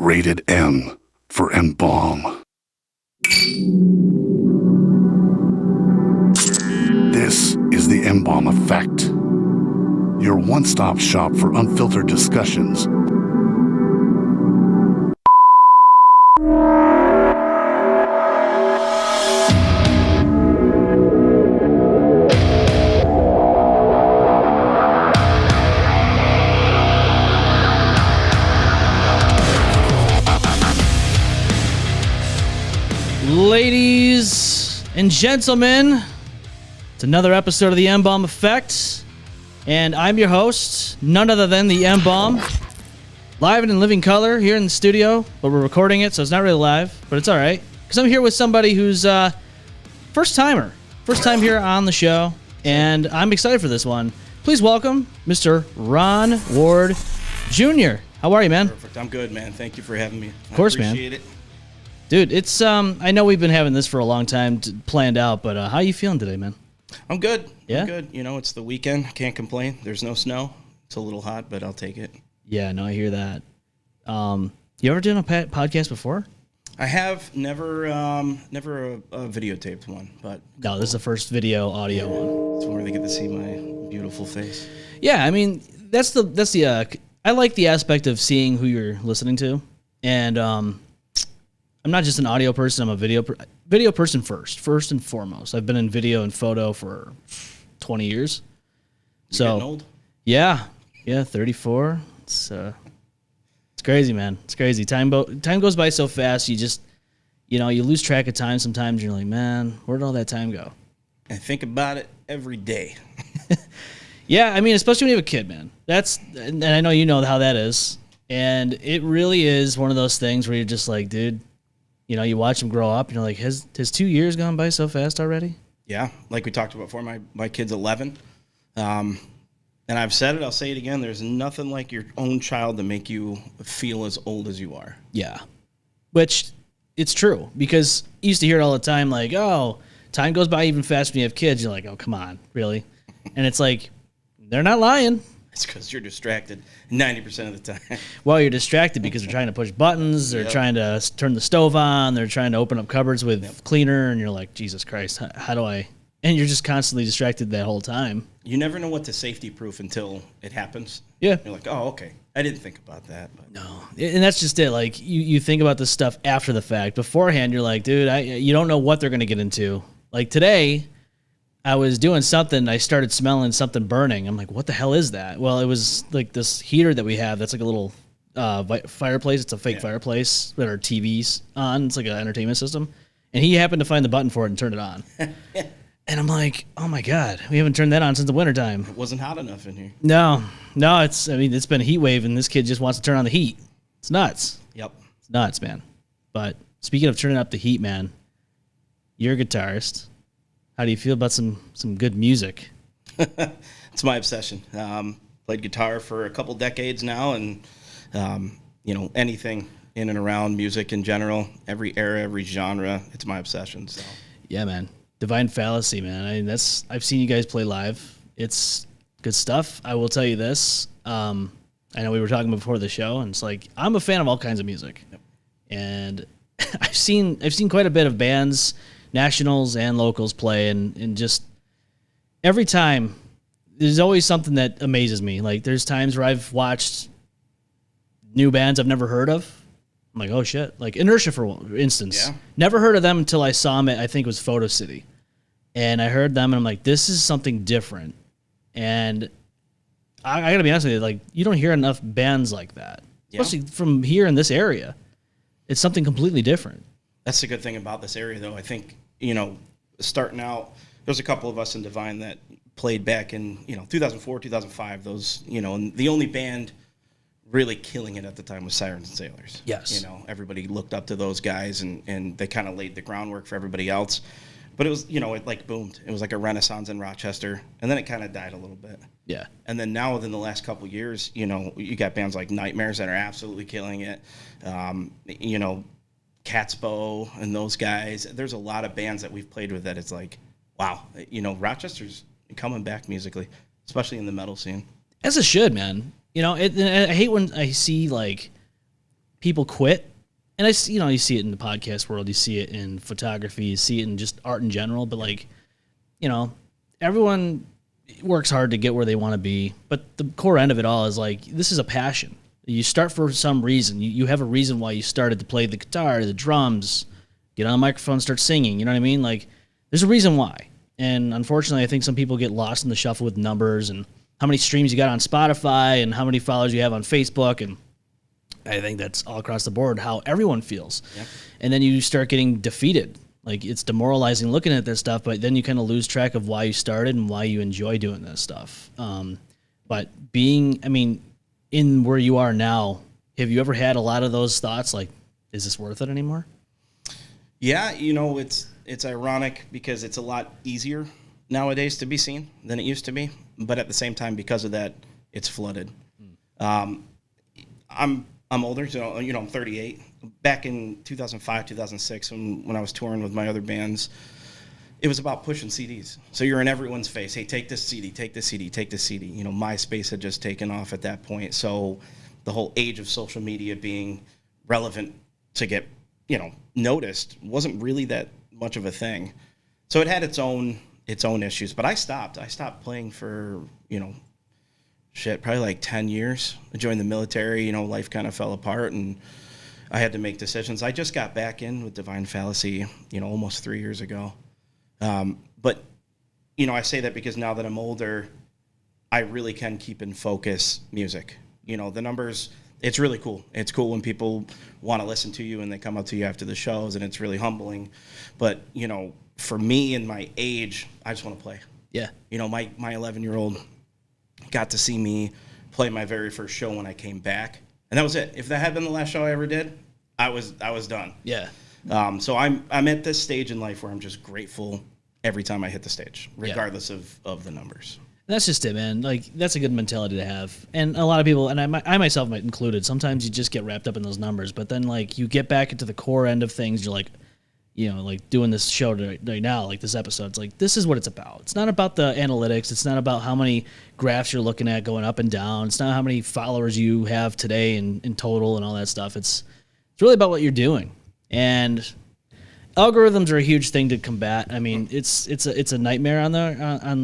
Rated M for M-Balm. This is the M-Balm Effect, your one-stop shop for unfiltered discussions. Ladies and gentlemen, it's another episode of the M-Balm Effect, and I'm your host, none other than the M-Balm, live and in living color here in the studio, but we're recording it, so it's not really live, but it's all right, because I'm here with somebody who's first time here on the show, and I'm excited for this one. Please welcome Mr. Ron Ward Jr. How are you, man? Perfect. I'm good, man. Thank you for having me. Of course, man. I appreciate it. Dude, it's I know we've been having this for a long time planned out, but how you feeling today, man? I'm good. Yeah? I'm good. You know, it's the weekend. Can't complain. There's no snow. It's a little hot, but I'll take it. Yeah, no, I hear that. You ever done a podcast before? I have never a videotaped one, but No, this is the first video audio one. it's where they get to see my beautiful face. Yeah, I mean, that's the I like the aspect of seeing who you're listening to, and I'm not just an audio person. I'm a video person first and foremost. I've been in video and photo for 20 years. You're getting old? Yeah, 34. It's crazy, man. It's crazy. Time goes by so fast. You just, you lose track of time sometimes. You're like, man, where did all that time go? I think about it every day. Yeah, I mean, especially when you have a kid, man. And I know you know how that is. And it really is one of those things where you're just like, dude, you watch them grow up and you're like, has 2 years gone by so fast already? Yeah, like we talked about before, my kid's 11. And I've said it, I'll say it again, there's nothing like your own child to make you feel as old as you are. Yeah, which it's true, because you used to hear it all the time, like, oh, time goes by even faster when you have kids. You're like, oh, come on, really? And it's like, they're not lying. It's because you're distracted 90% of the time. Well, you're distracted because they're trying to push buttons, they're trying to turn the stove on, they're trying to open up cupboards with cleaner, and you're like, Jesus Christ, how do I? And you're just constantly distracted that whole time. You never know what to safety-proof until it happens. Yeah. You're like, oh, okay. I didn't think about that. But. No. And that's just it. Like, you think about this stuff after the fact. Beforehand, you're like, dude, you don't know what they're going to get into. Like, today, I was doing something, I started smelling something burning. I'm like, what the hell is that? Well, it was like this heater that we have that's like a little fireplace. It's a fake fireplace that our TV's on. It's like an entertainment system. And he happened to find the button for it and turn it on. And I'm like, oh my God, we haven't turned that on since the wintertime. It wasn't hot enough in here. No, it's been a heat wave, and this kid just wants to turn on the heat. It's nuts. Yep. It's nuts, man. But speaking of turning up the heat, man, you're a guitarist. How do you feel about some good music? It's my obsession. Played guitar for a couple decades now, and anything in and around music in general, every era, every genre, it's my obsession. So yeah, man. Divine Fallacy, man. I mean, I've seen you guys play live. It's good stuff. I will tell you this. I know we were talking before the show, and it's like, I'm a fan of all kinds of music. Yep. And I've seen quite a bit of bands, nationals and locals, play, and just every time there's always something that amazes me. Like, there's times where I've watched new bands I've never heard of. I'm like, oh shit. Like Inertia, for instance. Yeah. Never heard of them until I saw them at, I think it was Photo City. And I heard them and I'm like, this is something different. And I gotta be honest with you, like, you don't hear enough bands like that. Especially from here in this area. It's something completely different. That's the good thing about this area, though. I think, starting out, there's a couple of us in Divine that played back in, 2004, 2005. Those, and the only band really killing it at the time was Sirens and Sailors. Yes. Everybody looked up to those guys, and they kind of laid the groundwork for everybody else. But it was, it like boomed. It was like a renaissance in Rochester, and then it kind of died a little bit. Yeah. And then now within the last couple of years, you got bands like Nightmares that are absolutely killing it. Catsbow and those guys. There's a lot of bands that we've played with that it's like, wow, Rochester's coming back musically, especially in the metal scene. As it should, man. I hate when I see like people quit. And you see it in the podcast world, you see it in photography, you see it in just art in general. But like, everyone works hard to get where they want to be. But the core end of it all is like, this is a passion. You start for some reason. You have a reason why you started to play the guitar, the drums, get on a microphone, start singing. You know what I mean? Like, there's a reason why. And unfortunately, I think some people get lost in the shuffle with numbers and how many streams you got on Spotify and how many followers you have on Facebook. And I think that's all across the board how everyone feels. Yep. And then you start getting defeated. Like, it's demoralizing looking at this stuff, but then you kind of lose track of why you started and why you enjoy doing this stuff. But in where you are now, have you ever had a lot of those thoughts? Like, is this worth it anymore? Yeah, it's ironic because it's a lot easier nowadays to be seen than it used to be. But at the same time, because of that, it's flooded. I'm older, so I'm 38. Back in 2005, 2006, when I was touring with my other bands, it was about pushing CDs. So you're in everyone's face. Hey, take this CD, take this CD, take this CD. MySpace had just taken off at that point. So the whole age of social media being relevant to get, noticed wasn't really that much of a thing. So it had its own issues. But I stopped. I stopped playing for, probably like 10 years. I joined the military, life kind of fell apart and I had to make decisions. I just got back in with Divine Fallacy, almost 3 years ago. But I say that because now that I'm older, I really can keep in focus music. The numbers, it's really cool. It's cool when people want to listen to you and they come up to you after the shows, and it's really humbling. But, for me and my age, I just want to play. Yeah. My 11-year-old got to see me play my very first show when I came back, and that was it. If that had been the last show I ever did, I was done. Yeah. So I'm at this stage in life where I'm just grateful every time I hit the stage, regardless of the numbers. That's just it, man. Like, that's a good mentality to have. And a lot of people, and I myself might included, sometimes you just get wrapped up in those numbers, but then like you get back into the core end of things, you're like, like doing this show right now, like this episode, it's like, this is what it's about. It's not about the analytics. It's not about how many graphs you're looking at going up and down. It's not how many followers you have today in total and all that stuff. It's really about what you're doing. And algorithms are a huge thing to combat. I mean, it's a nightmare on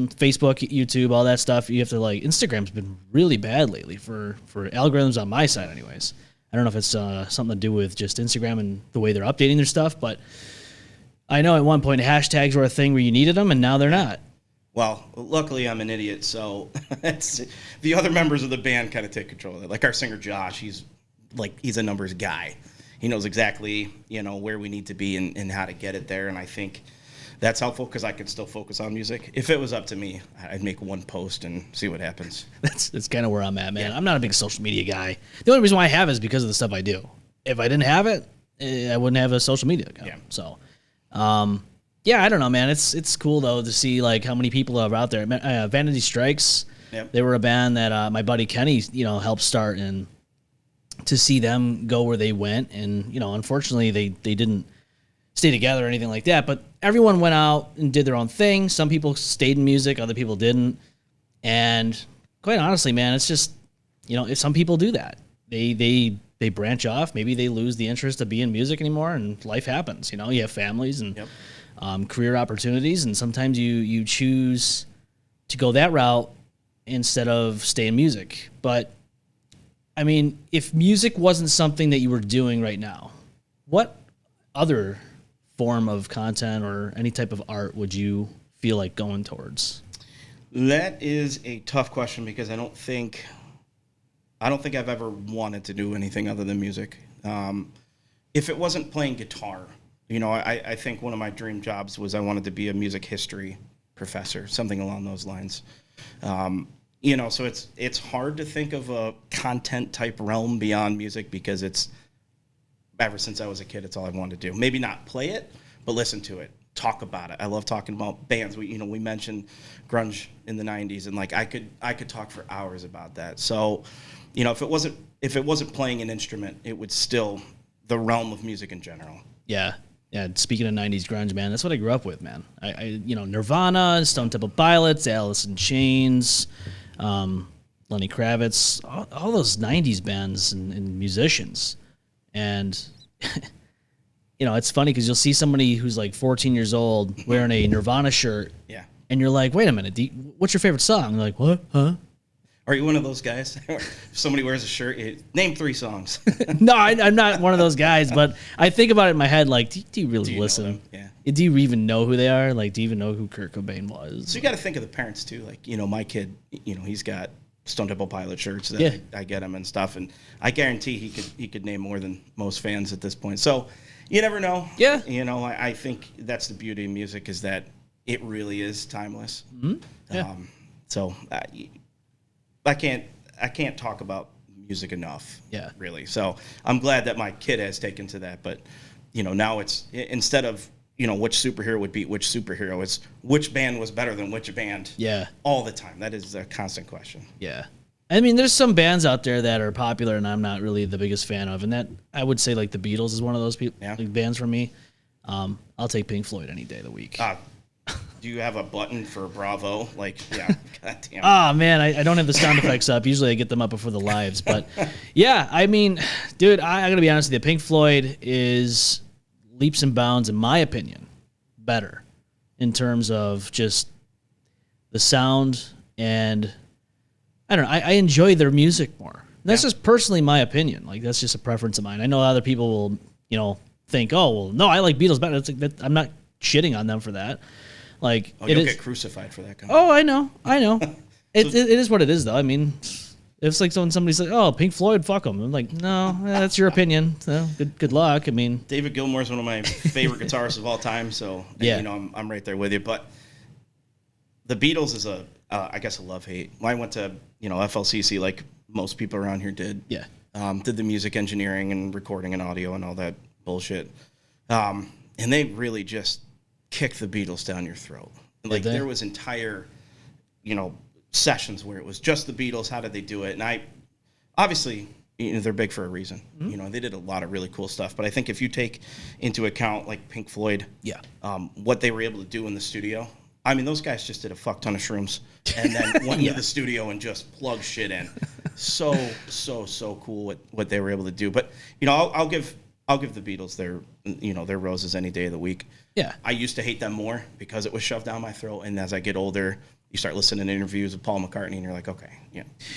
Facebook, YouTube, all that stuff. You have to Instagram's been really bad lately for algorithms on my side, anyways. I don't know if it's something to do with just Instagram and the way they're updating their stuff, but I know at one point hashtags were a thing where you needed them, and now they're not. Well, luckily I'm an idiot, so the other members of the band kind of take control of it. Like our singer Josh, he's a numbers guy. He knows exactly, where we need to be and how to get it there. And I think that's helpful because I can still focus on music. If it was up to me, I'd make one post and see what happens. That's kind of where I'm at, man. Yeah. I'm not a big social media guy. The only reason why I have it is because of the stuff I do. If I didn't have it, I wouldn't have a social media account. Yeah. So, I don't know, man. It's cool though to see how many people are out there. Vanity Strikes. Yep. They were a band that my buddy Kenny, helped start, and to see them go where they went, and unfortunately they didn't stay together or anything like that, but everyone went out and did their own thing. Some people stayed in music, other people didn't. And quite honestly, man, it's just if some people do that, they branch off, maybe they lose the interest of being in music anymore, and life happens. You have families and career opportunities, and sometimes you choose to go that route instead of stay in music. But I mean, if music wasn't something that you were doing right now, what other form of content or any type of art would you feel like going towards? That is a tough question because I don't think I've ever wanted to do anything other than music. If it wasn't playing guitar, I think one of my dream jobs was I wanted to be a music history professor, something along those lines. So it's hard to think of a content type realm beyond music because it's ever since I was a kid, it's all I wanted to do. Maybe not play it, but listen to it, talk about it. I love talking about bands. We mentioned grunge in the 90s, and I could talk for hours about that. So, if it wasn't playing an instrument, it would still the realm of music in general. Yeah. Yeah, speaking of 90s grunge, man, that's what I grew up with, man. I Nirvana, Stone Temple Pilots, Alice in Chains, Lenny Kravitz, all those 90s bands and musicians. And it's funny because you'll see somebody who's like 14 years old wearing a Nirvana shirt. Yeah. And you're like, wait a minute, what's your favorite song? They're like, what? Huh? Are you one of those guys? If somebody wears a shirt, name 3 songs. No, I'm not one of those guys, but I think about it in my head, like, do you really listen? Yeah. Do you even know who they are? Like, do you even know who Kurt Cobain was? So you got to think of the parents too. Like, my kid, he's got Stone Temple Pilot shirts that I get him and stuff, and I guarantee he could name more than most fans at this point. So you never know. Yeah. I think that's the beauty of music, is that it really is timeless. Mm-hmm. Yeah. So I can't talk about music enough. Yeah. Really. So I'm glad that my kid has taken to that. But now it's, instead of which superhero would beat which superhero, it's which band was better than which band. Yeah. All the time. That is a constant question. Yeah. I mean, there's some bands out there that are popular and I'm not really the biggest fan of, and that I would say like the Beatles is one of those bands for me. I'll take Pink Floyd any day of the week. Do you have a button for Bravo? Like, yeah, goddamn. Ah, man, I don't have the sound effects up. Usually I get them up before the lives. But, yeah, I mean, dude, I got to be honest with you. Pink Floyd is leaps and bounds, in my opinion, better in terms of just the sound. And, I don't know, I enjoy their music more. And that's just personally my opinion. Like, that's just a preference of mine. I know other people will, think, oh, well, no, I like Beatles better. It's like I'm not shitting on them for that. Like, you'll get crucified for that. Oh, I know. It is what it is, though. I mean, it's like when somebody's like, "Oh, Pink Floyd, fuck them." I'm like, no, that's your opinion. So good luck. I mean, David Gilmour is one of my favorite guitarists of all time. So yeah, I'm right there with you. But the Beatles is I guess a love-hate. I went to FLCC like most people around here did. Yeah. Did the music engineering and recording and audio and all that bullshit. And they really just kick the Beatles down your throat. Like, there was entire, sessions where it was just the Beatles. How did they do it? And I, obviously, they're big for a reason. Mm-hmm. They did a lot of really cool stuff. But I think if you take into account, like, Pink Floyd, what they were able to do in the studio, I mean, those guys just did a fuck ton of shrooms and then went into the studio and just plugged shit in. So cool what they were able to do. But, I'll give the Beatles their roses any day of the week. Yeah. I used to hate them more because it was shoved down my throat. And as I get older, you start listening to interviews with Paul McCartney and you're like, okay,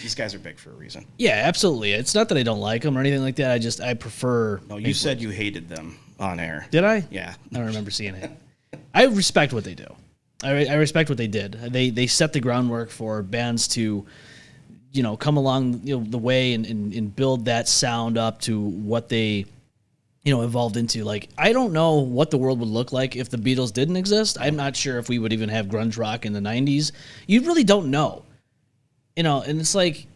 these guys are big for a reason. Yeah, absolutely. It's not that I don't like them or anything like that. I prefer. No, you said you hated them on air. Did I? Yeah. I don't remember seeing it. I respect what they do. I respect what they did. They set the groundwork for bands to, come along the way and build that sound up to what they evolved into. Like, I don't know what the world would look like if the Beatles didn't exist. I'm not sure if we would even have grunge rock in the 90s. You really don't know. And it's like,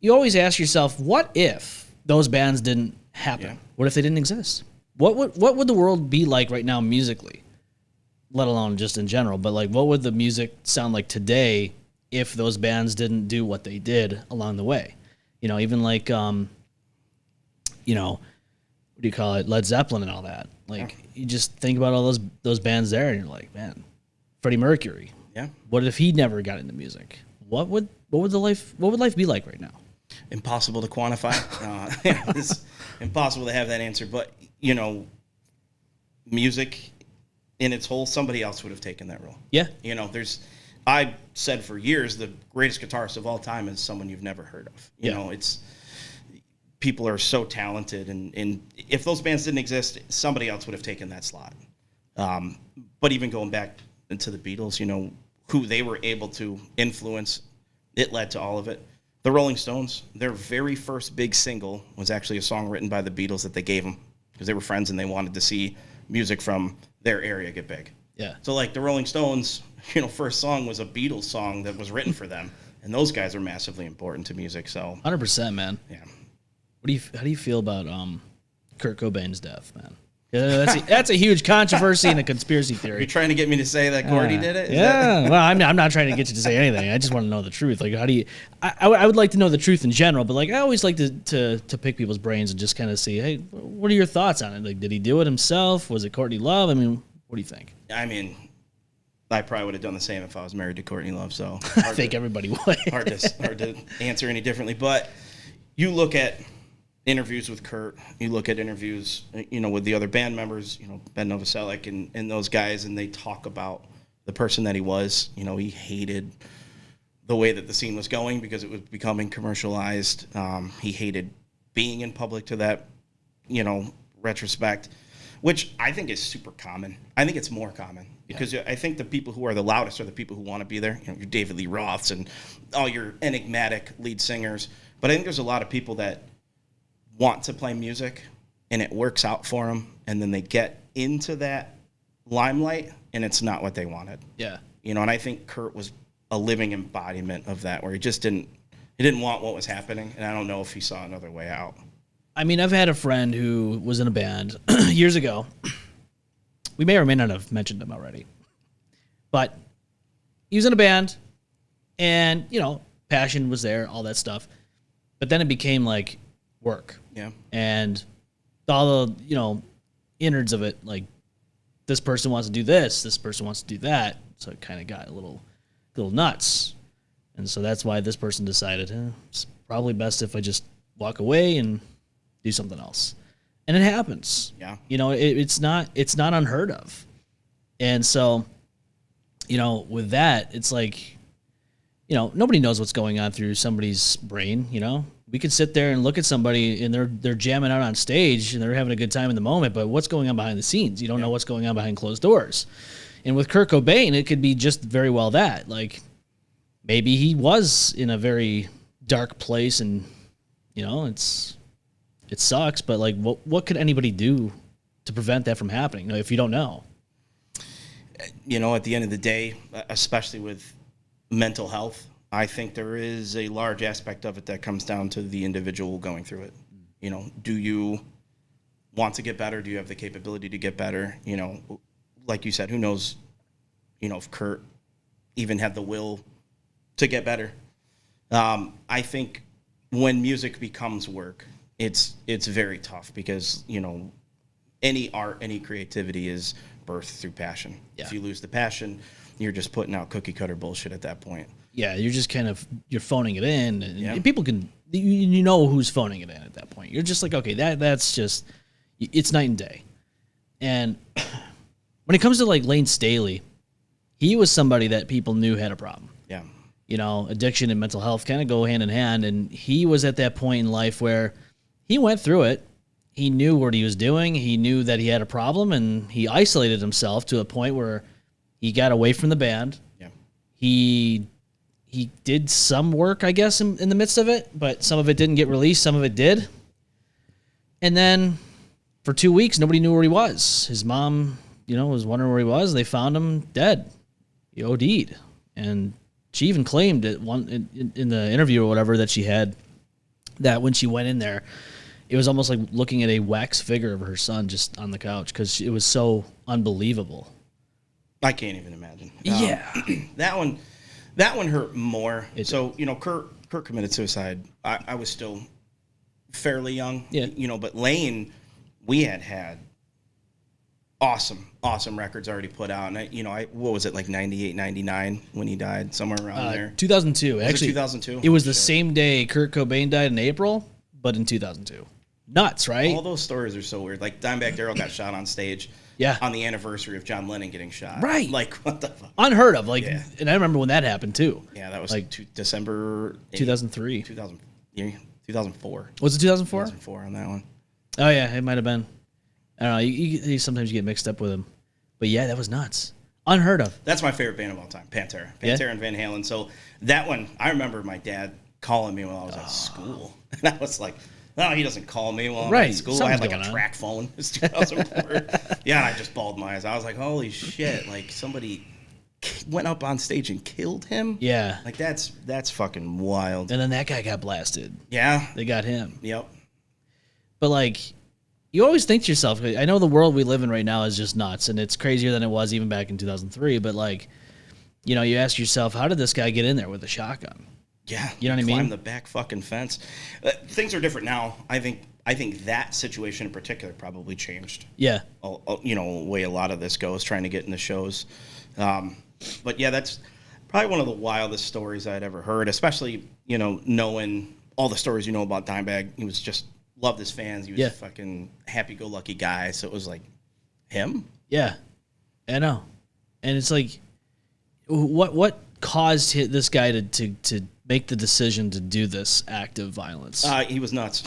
you always ask yourself, what if those bands didn't happen? Yeah. What if they didn't exist? What would the world be like right now musically? Let alone just in general, but like, what would the music sound like today if those bands didn't do what they did along the way? Even like, what do you call it? Led Zeppelin and all that. Like, you just think about all those bands there, and you're like, man, Freddie Mercury. Yeah. What if he never got into music? What would life be like right now? Impossible to quantify. It's impossible to have that answer. But music in its whole, somebody else would have taken that role. Yeah. I've said for years the greatest guitarist of all time is someone you've never heard of. It's. People are so talented, and if those bands didn't exist, somebody else would have taken that slot. But even going back into the Beatles, who they were able to influence, it led to all of it. The Rolling Stones, their very first big single was actually a song written by the Beatles that they gave them because they were friends and they wanted to see music from their area get big. Yeah. So like the Rolling Stones, first song was a Beatles song that was written for them, and those guys are massively important to music. So 100%, man. Yeah. How do you feel about Kurt Cobain's death, man? That's a huge controversy and a conspiracy theory. You're trying to get me to say that Gordy did it? Well, I'm not trying to get you to say anything. I just want to know the truth. Like, how do you? I would like to know the truth in general, but like, I always like to pick people's brains and just kind of see, hey, what are your thoughts on it? Like, did he do it himself? Was it Courtney Love? I mean, what do you think? I mean, I probably would have done the same if I was married to Courtney Love. So I think everybody would. hard to answer any differently. But you look at. interviews with Kurt, you look at interviews, with the other band members, Ben Novoselic and those guys, and they talk about the person that he was. He hated the way that the scene was going because it was becoming commercialized. He hated being in public to that, retrospect, which I think is super common. I think it's more common because I think the people who are the loudest are the people who want to be there. Your David Lee Roths and all your enigmatic lead singers. But I think there's a lot of people that want to play music and it works out for them, and then they get into that limelight and it's not what they wanted. Yeah. And I think Kurt was a living embodiment of that, where he didn't want what was happening, and I don't know if he saw another way out. I mean, I've had a friend who was in a band years ago. We may or may not have mentioned him already, but he was in a band, and passion was there, all that stuff, but then it became like work. Yeah. And all the innards of it, like this person wants to do this person wants to do that, so it kind of got a little nuts. And so that's why this person decided it's probably best if I just walk away and do something else. And it happens. Yeah. It's not unheard of. And so with that, it's like nobody knows what's going on through somebody's brain. We could sit there and look at somebody and they're jamming out on stage and they're having a good time in the moment, but what's going on behind the scenes? You don't know what's going on behind closed doors. And with Kurt Cobain, it could be just very well that. Like, maybe he was in a very dark place and, it sucks, but like, what could anybody do to prevent that from happening if you don't know? At the end of the day, especially with mental health, I think there is a large aspect of it that comes down to the individual going through it. Do you want to get better? Do you have the capability to get better? Like you said, who knows, if Kurt even had the will to get better. I think when music becomes work, it's very tough because, any art, any creativity is birthed through passion. Yeah. If you lose the passion, you're just putting out cookie cutter bullshit at that point. Yeah, you're just you're phoning it in, and people can, who's phoning it in at that point. You're just like, okay, that's just, it's night and day. And when it comes to like Lane Staley, he was somebody that people knew had a problem. Yeah. Addiction and mental health kind of go hand in hand, and he was at that point in life where he went through it. He knew what he was doing. He knew that he had a problem, and he isolated himself to a point where he got away from the band. Yeah. He did some work, I guess, in the midst of it, but some of it didn't get released. Some of it did. And then for 2 weeks, nobody knew where he was. His mom, was wondering where he was. They found him dead. He OD'd. And she even claimed in the interview or whatever that she had, that when she went in there, it was almost like looking at a wax figure of her son just on the couch because it was so unbelievable. I can't even imagine. Yeah. That one hurt more. Kurt committed suicide. I was still fairly young. Yeah. But Lane, we had awesome records already put out. And what was it, like 98, 99 when he died, somewhere around there? 2002. Actually, 2002? It was the same day Kurt Cobain died in April, but in 2002. Nuts, right? All those stories are so weird. Like Dimebag Darrell got shot on stage. Yeah. On the anniversary of John Lennon getting shot. Right. Like, what the fuck? Unheard of. Like, and I remember when that happened too. Yeah, that was like December 2003. 2004. Was it 2004? 2004 on that one. Oh yeah, it might have been. I don't know. You sometimes you get mixed up with them, but yeah, that was nuts. Unheard of. That's my favorite band of all time, Pantera and Van Halen. So that one, I remember my dad calling me while I was at school, and I was like, "No, he doesn't call me while I'm at school." Something's I had like a going track phone. It's 2004. Yeah, and I just bawled my eyes. I was like, "Holy shit!" Like somebody went up on stage and killed him. Yeah. Like that's fucking wild. And then that guy got blasted. Yeah. They got him. Yep. But like, you always think to yourself, I know the world we live in right now is just nuts, and it's crazier than it was even back in 2003. But like, you ask yourself, how did this guy get in there with a shotgun? Yeah. You know what I mean? Climb the back fucking fence. Things are different now. I think that situation in particular probably changed. Yeah. The way a lot of this goes, trying to get in the shows. But yeah, that's probably one of the wildest stories I'd ever heard, especially, knowing all the stories about Dimebag. He was just loved his fans. He was a fucking happy-go-lucky guy. So it was like, him? Yeah, I know. And it's like, what caused this guy to make the decision to do this act of violence? He was nuts.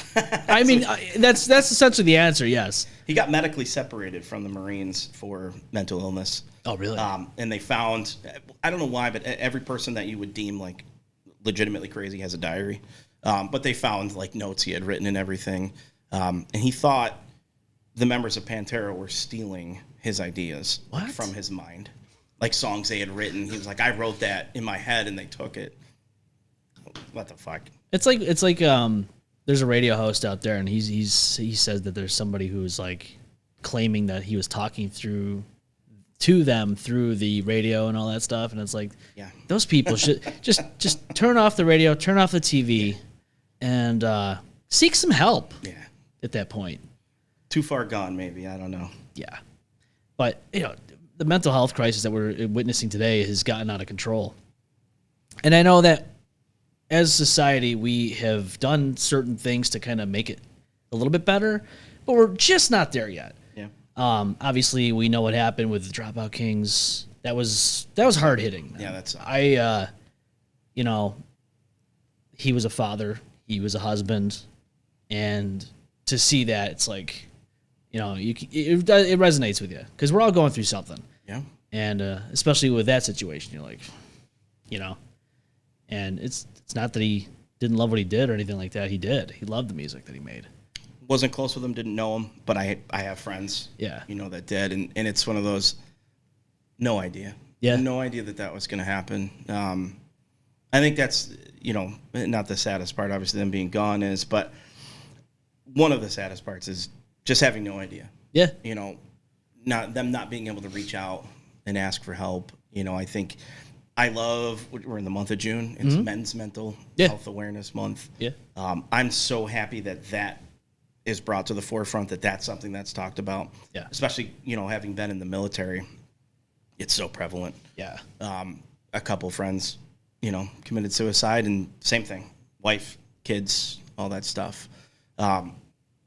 I mean, that's essentially the answer. Yes. He got medically separated from the Marines for mental illness. Oh, really? And they found, I don't know why, but every person that you would deem like legitimately crazy has a diary. But they found like notes he had written and everything. And he thought the members of Pantera were stealing his ideas from his mind. Like songs they had written. He was like, I wrote that in my head and they took it. What the fuck? It's like there's a radio host out there and he says that there's somebody who's like claiming that he was talking to them through the radio and all that stuff, and it's like, those people should just turn off the radio, turn off the TV, and seek some help. Yeah. At that point. Too far gone, maybe. I don't know. Yeah. But, the mental health crisis that we're witnessing today has gotten out of control. And I know that as society, we have done certain things to kind of make it a little bit better, but we're just not there yet. Yeah. Obviously, we know what happened with the Dropout Kings. That was hard hitting. Yeah, that's. He was a father. He was a husband, and to see that, it's like, it resonates with you because we're all going through something. Yeah. And especially with that situation, you're like, and it's not that he didn't love what he did or anything like that. He did. He loved the music that he made. Wasn't close with him, didn't know him, but I have friends, that did, and it's one of those, no idea. Yeah. No idea that was going to happen. I think that's, not the saddest part, obviously, them being gone is, but one of the saddest parts is just having no idea. Yeah. Not being able to reach out and ask for help. I think we're in the month of June. It's Men's Mental Health Awareness Month. Yeah. I'm so happy that is brought to the forefront, that's something that's talked about. Yeah. Especially, having been in the military, it's so prevalent. Yeah. A couple friends, committed suicide, and same thing, wife, kids, all that stuff.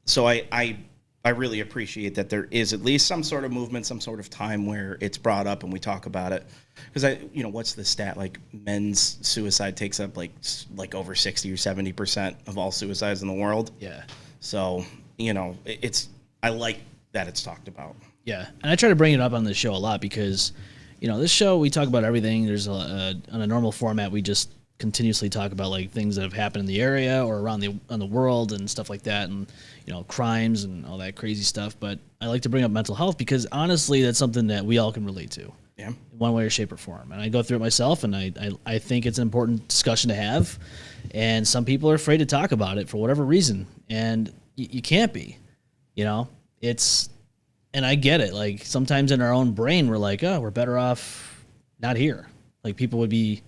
So I really appreciate that there is at least some sort of movement, some sort of time where it's brought up and we talk about it. Because what's the stat? Like men's suicide takes up like over 60 or 70% of all suicides in the world. Yeah. So, I like that it's talked about. Yeah. And I try to bring it up on this show a lot because, this show, we talk about everything. There's on a normal format, we just continuously talk about like things that have happened in the area or around the world and stuff like that, and crimes and all that crazy stuff. But I like to bring up mental health because honestly, that's something that we all can relate to, in one way or shape or form. And I go through it myself, and I think it's an important discussion to have. And some people are afraid to talk about it for whatever reason, and you can't be. And I get it. Like sometimes in our own brain, we're like, oh, we're better off not here. Like people would be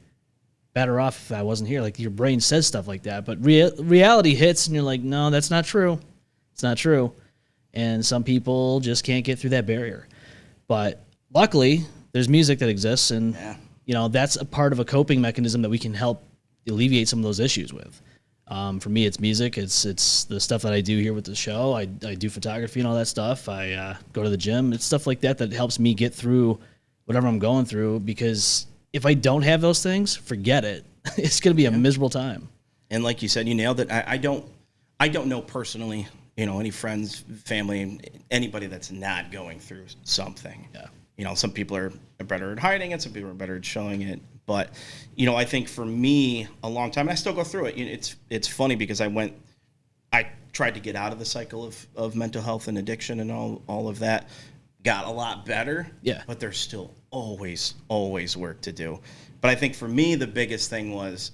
better off if I wasn't here. Like your brain says stuff like that, but reality hits and you're like, no, that's not true. It's not true. And some people just can't get through that barrier. But luckily there's music that exists, and that's a part of a coping mechanism that we can help alleviate some of those issues with. For me, it's music. It's the stuff that I do here with the show. I do photography and all that stuff. I go to the gym. It's stuff like that helps me get through whatever I'm going through, because if I don't have those things, forget it. It's going to be a miserable time. And like you said, you nailed it. I don't know personally, any friends, family, anybody that's not going through something. Yeah. Some people are better at hiding it. Some people are better at showing it. But, I think for me, a long time, and I still go through it. It's funny because I tried to get out of the cycle of mental health and addiction and all of that. Got a lot better. Yeah. But there's still always work to do. But I think for me, the biggest thing was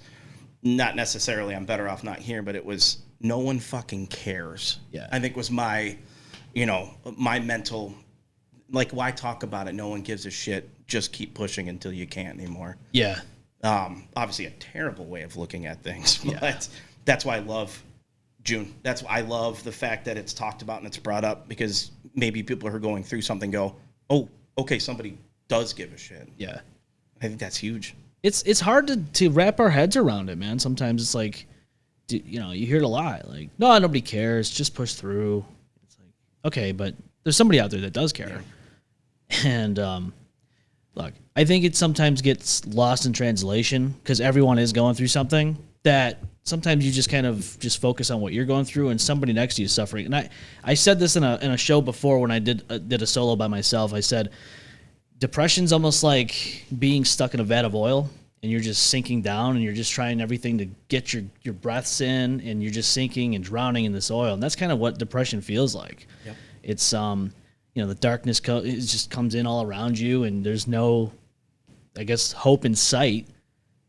not necessarily I'm better off not here, but it was no one fucking cares. Yeah. I think was my, my mental, like, why talk about it? No one gives a shit. Just keep pushing until you can't anymore. Yeah. Obviously a terrible way of looking at things, but that's why I love June. That's why I love the fact that it's talked about and it's brought up, because maybe people who are going through something go, oh, okay, somebody does give a shit. Yeah. I think that's huge. It's hard to wrap our heads around it, man. Sometimes it's like, you hear it a lot. Like, no, nobody cares. Just push through. It's like, okay, but there's somebody out there that does care. And look, I think it sometimes gets lost in translation because everyone is going through something that sometimes you just kind of just focus on what you're going through and somebody next to you is suffering. And I said this in a show before when I did a solo by myself. I said, depression's almost like being stuck in a vat of oil and you're just sinking down and you're just trying everything to get your breaths in and you're just sinking and drowning in this oil. And that's kind of what depression feels like. Yep. It's, the darkness it just comes in all around you and there's no, I guess, hope in sight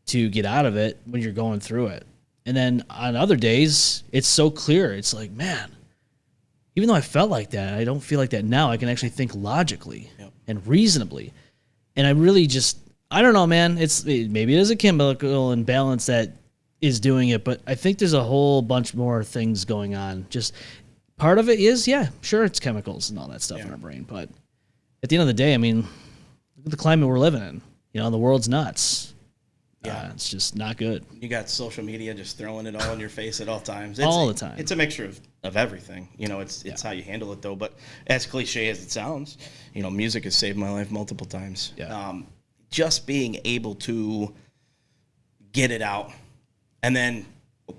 to get out of it when you're going through it. And then on other days, it's so clear. It's like, man, even though I felt like that, I don't feel like that now. I can actually think logically and reasonably. And I really just, I don't know, man. Maybe it is a chemical imbalance that is doing it, but I think there's a whole bunch more things going on. Just part of it is, sure, it's chemicals and all that stuff in our brain. But at the end of the day, I mean, look at the climate we're living in. The world's nuts. Yeah, it's just not good. You got social media just throwing it all in your face at all times. All the time. It's a mixture of everything. It's how you handle it, though. But as cliche as it sounds, music has saved my life multiple times. Yeah. Just being able to get it out and then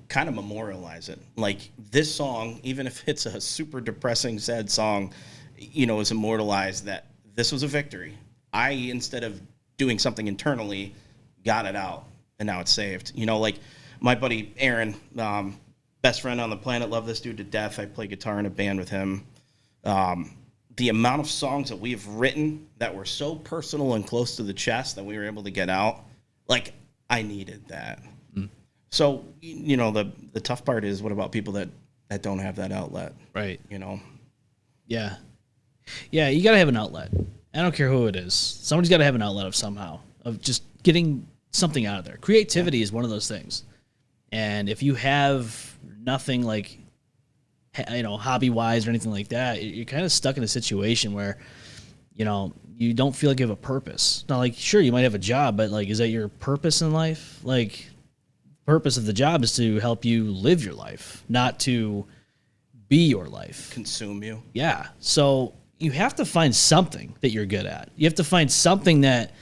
kind of memorialize it. Like this song, even if it's a super depressing, sad song, is immortalized that this was a victory. I, instead of doing something internally, got it out, and now it's saved. Like my buddy Aaron, best friend on the planet, love this dude to death. I play guitar in a band with him. The amount of songs that we've written that were so personal and close to the chest that we were able to get out, like I needed that. So, the tough part is, what about people that don't have that outlet? Right. Yeah. Yeah, you got to have an outlet. I don't care who it is. Somebody's got to have an outlet of just getting something out of there. Creativity is one of those things. And if you have nothing like, hobby-wise or anything like that, you're kind of stuck in a situation where, you don't feel like you have a purpose. Not like, sure, you might have a job, but like, is that your purpose in life? Like, purpose of the job is to help you live your life, not to be your life. Consume you. Yeah. So you have to find something that you're good at. You have to find something that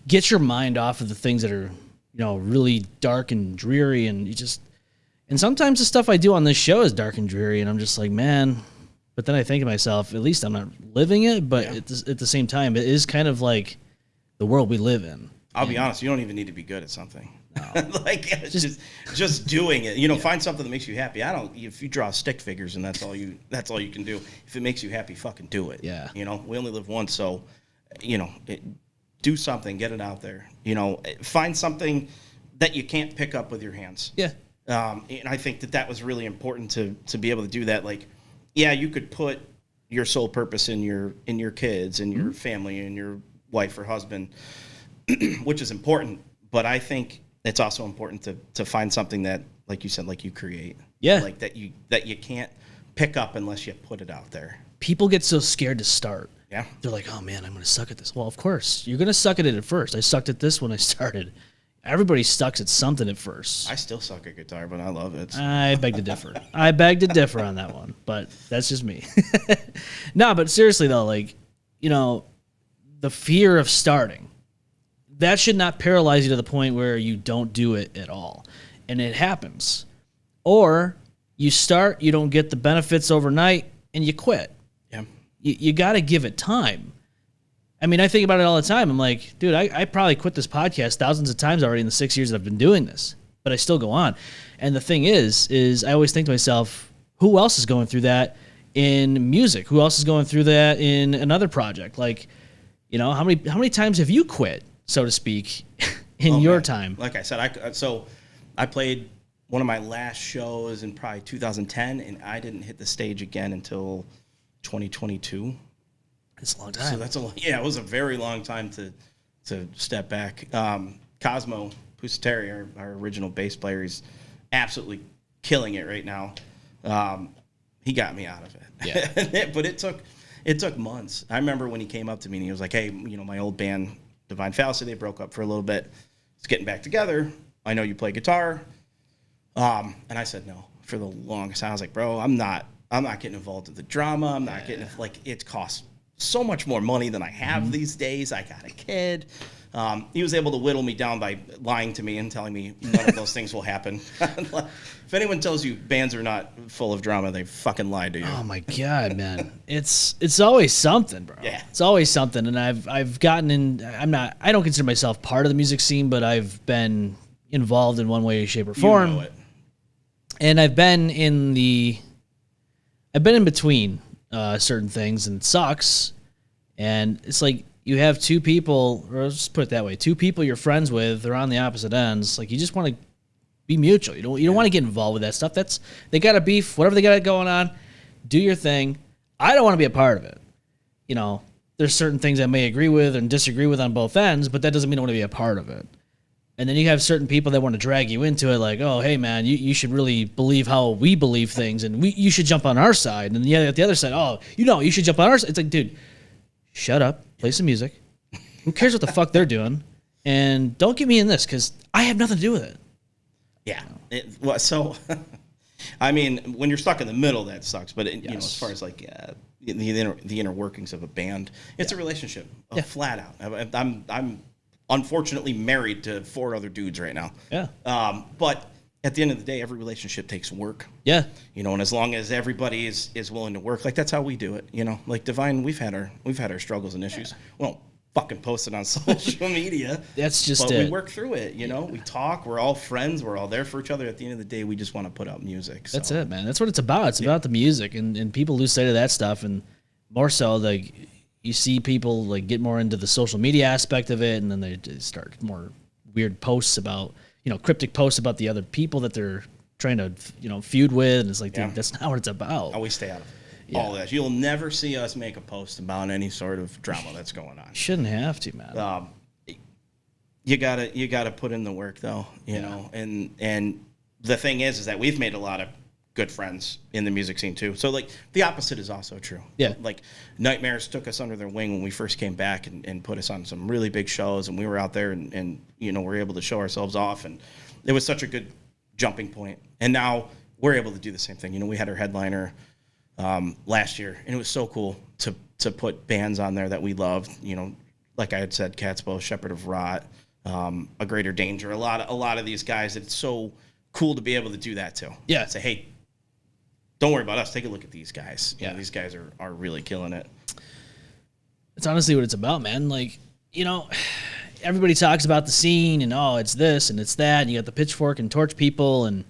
gets your mind off of the things that are, really dark and dreary. And and sometimes the stuff I do on this show is dark and dreary. And I'm just like, man, but then I think to myself, at least I'm not living it. But at the same time, it is kind of like the world we live in. I'll be honest, you don't even need to be good at something. No. Like just doing it. Find something that makes you happy. If you draw stick figures and that's all you can do. If it makes you happy, fucking do it. Yeah. We only live once, so do something, get it out there. Find something that you can't pick up with your hands. Yeah. And I think that was really important to be able to do that. Like, yeah, you could put your sole purpose in your kids and your family and your wife or husband, which is important. But I think it's also important to find something that, like you said, like you create. Yeah. Like that you can't pick up unless you put it out there. People get so scared to start. Yeah. They're like, oh man, I'm going to suck at this. Well, of course, you're going to suck at it at first. I sucked at this when I started. Everybody sucks at something at first. I still suck at guitar, but I love it. I beg to differ. On that one, but that's just me. No, but seriously though, like, the fear of starting, that should not paralyze you to the point where you don't do it at all. And it happens. Or you start, you don't get the benefits overnight, and you quit. Yeah. You got to give it time. I mean, I think about it all the time. I'm like, dude, I probably quit this podcast thousands of times already in the 6 years that I've been doing this, but I still go on. And the thing is I always think to myself, who else is going through that in music? Who else is going through that in another project? Like, how many times have you quit, so to speak, in your time? Like I said, I played one of my last shows in probably 2010, and I didn't hit the stage again until 2022. It's a long time. So it was a very long time to step back. Cosmo Pusateri, our original bass player, is absolutely killing it right now. He got me out of it. Yeah. But it took months. I remember when he came up to me and he was like, hey, my old band, Divine Fallacy, they broke up for a little bit. It's getting back together. I know you play guitar. And I said no for the longest time. I was like, bro, I'm not getting involved in the drama. I'm not getting, like, it costs so much more money than I have these days. I got a kid. He was able to whittle me down by lying to me and telling me none of those things will happen. If anyone tells you bands are not full of drama, they fucking lied to you. Oh my God, man. It's always something, bro. Yeah. It's always something. And I've gotten in, I don't consider myself part of the music scene, but I've been involved in one way, shape, or form. You know it. And I've been in between certain things, and it sucks. And it's like you have two people, or let's just put it that way, two people you're friends with, they're on the opposite ends. Like, you just want to be mutual. You don't want to get involved with that stuff. They got a beef, whatever they got going on, do your thing. I don't want to be a part of it. You know, there's certain things I may agree with and disagree with on both ends, but that doesn't mean I want to be a part of it. And then you have certain people that want to drag you into it, like, oh, hey, man, you should really believe how we believe things, and you should jump on our side. And at the other side, oh, you should jump on our side. It's like, dude, shut up, play some music. Who cares what the fuck they're doing? And don't get me in this, because I have nothing to do with it. Yeah. So, I mean, when you're stuck in the middle, that sucks. But, you know, as far as, like, the inner workings of a band, it's a relationship, flat out. I'm unfortunately married to 4 other dudes right now. Yeah. But at the end of the day, every relationship takes work. Yeah. You know, and as long as everybody is willing to work, like, that's how we do it. You know, like Divine, we've had our struggles and issues. We don't fucking post it on social media. That's just it. But we work through it. You know, we talk. We're all friends. We're all there for each other. At the end of the day, we just want to put out music. So. That's it, man. That's what it's about. It's about the music, and people lose sight of that stuff, and more so, like, you see people, like, get more into the social media aspect of it, and then they start more weird posts about, you know, cryptic posts about the other people that they're trying to, you know, feud with. And it's like, dude, that's not what it's about. Oh, we stay out of all of that. You'll never see us make a post about any sort of drama that's going on. Shouldn't have to, man. You gotta put in the work, though, you know, and the thing is that we've made a lot of good friends in the music scene too. So, like, the opposite is also true. Yeah. Like, Nightmares took us under their wing when we first came back and put us on some really big shows, and we were out there and you know, we're able to show ourselves off, and it was such a good jumping point. And now we're able to do the same thing. You know, we had our headliner last year, and it was so cool to put bands on there that we loved. You know, like I had said, Catsbow, Shepherd of Rot, A Greater Danger, a lot of these guys. It's so cool to be able to do that too. Yeah. Say, hey, don't worry about us. Take a look at these guys. You know, these guys are really killing it. It's honestly what it's about, man. Like, you know, everybody talks about the scene and, oh, it's this and it's that. And you got the pitchfork and torch people. And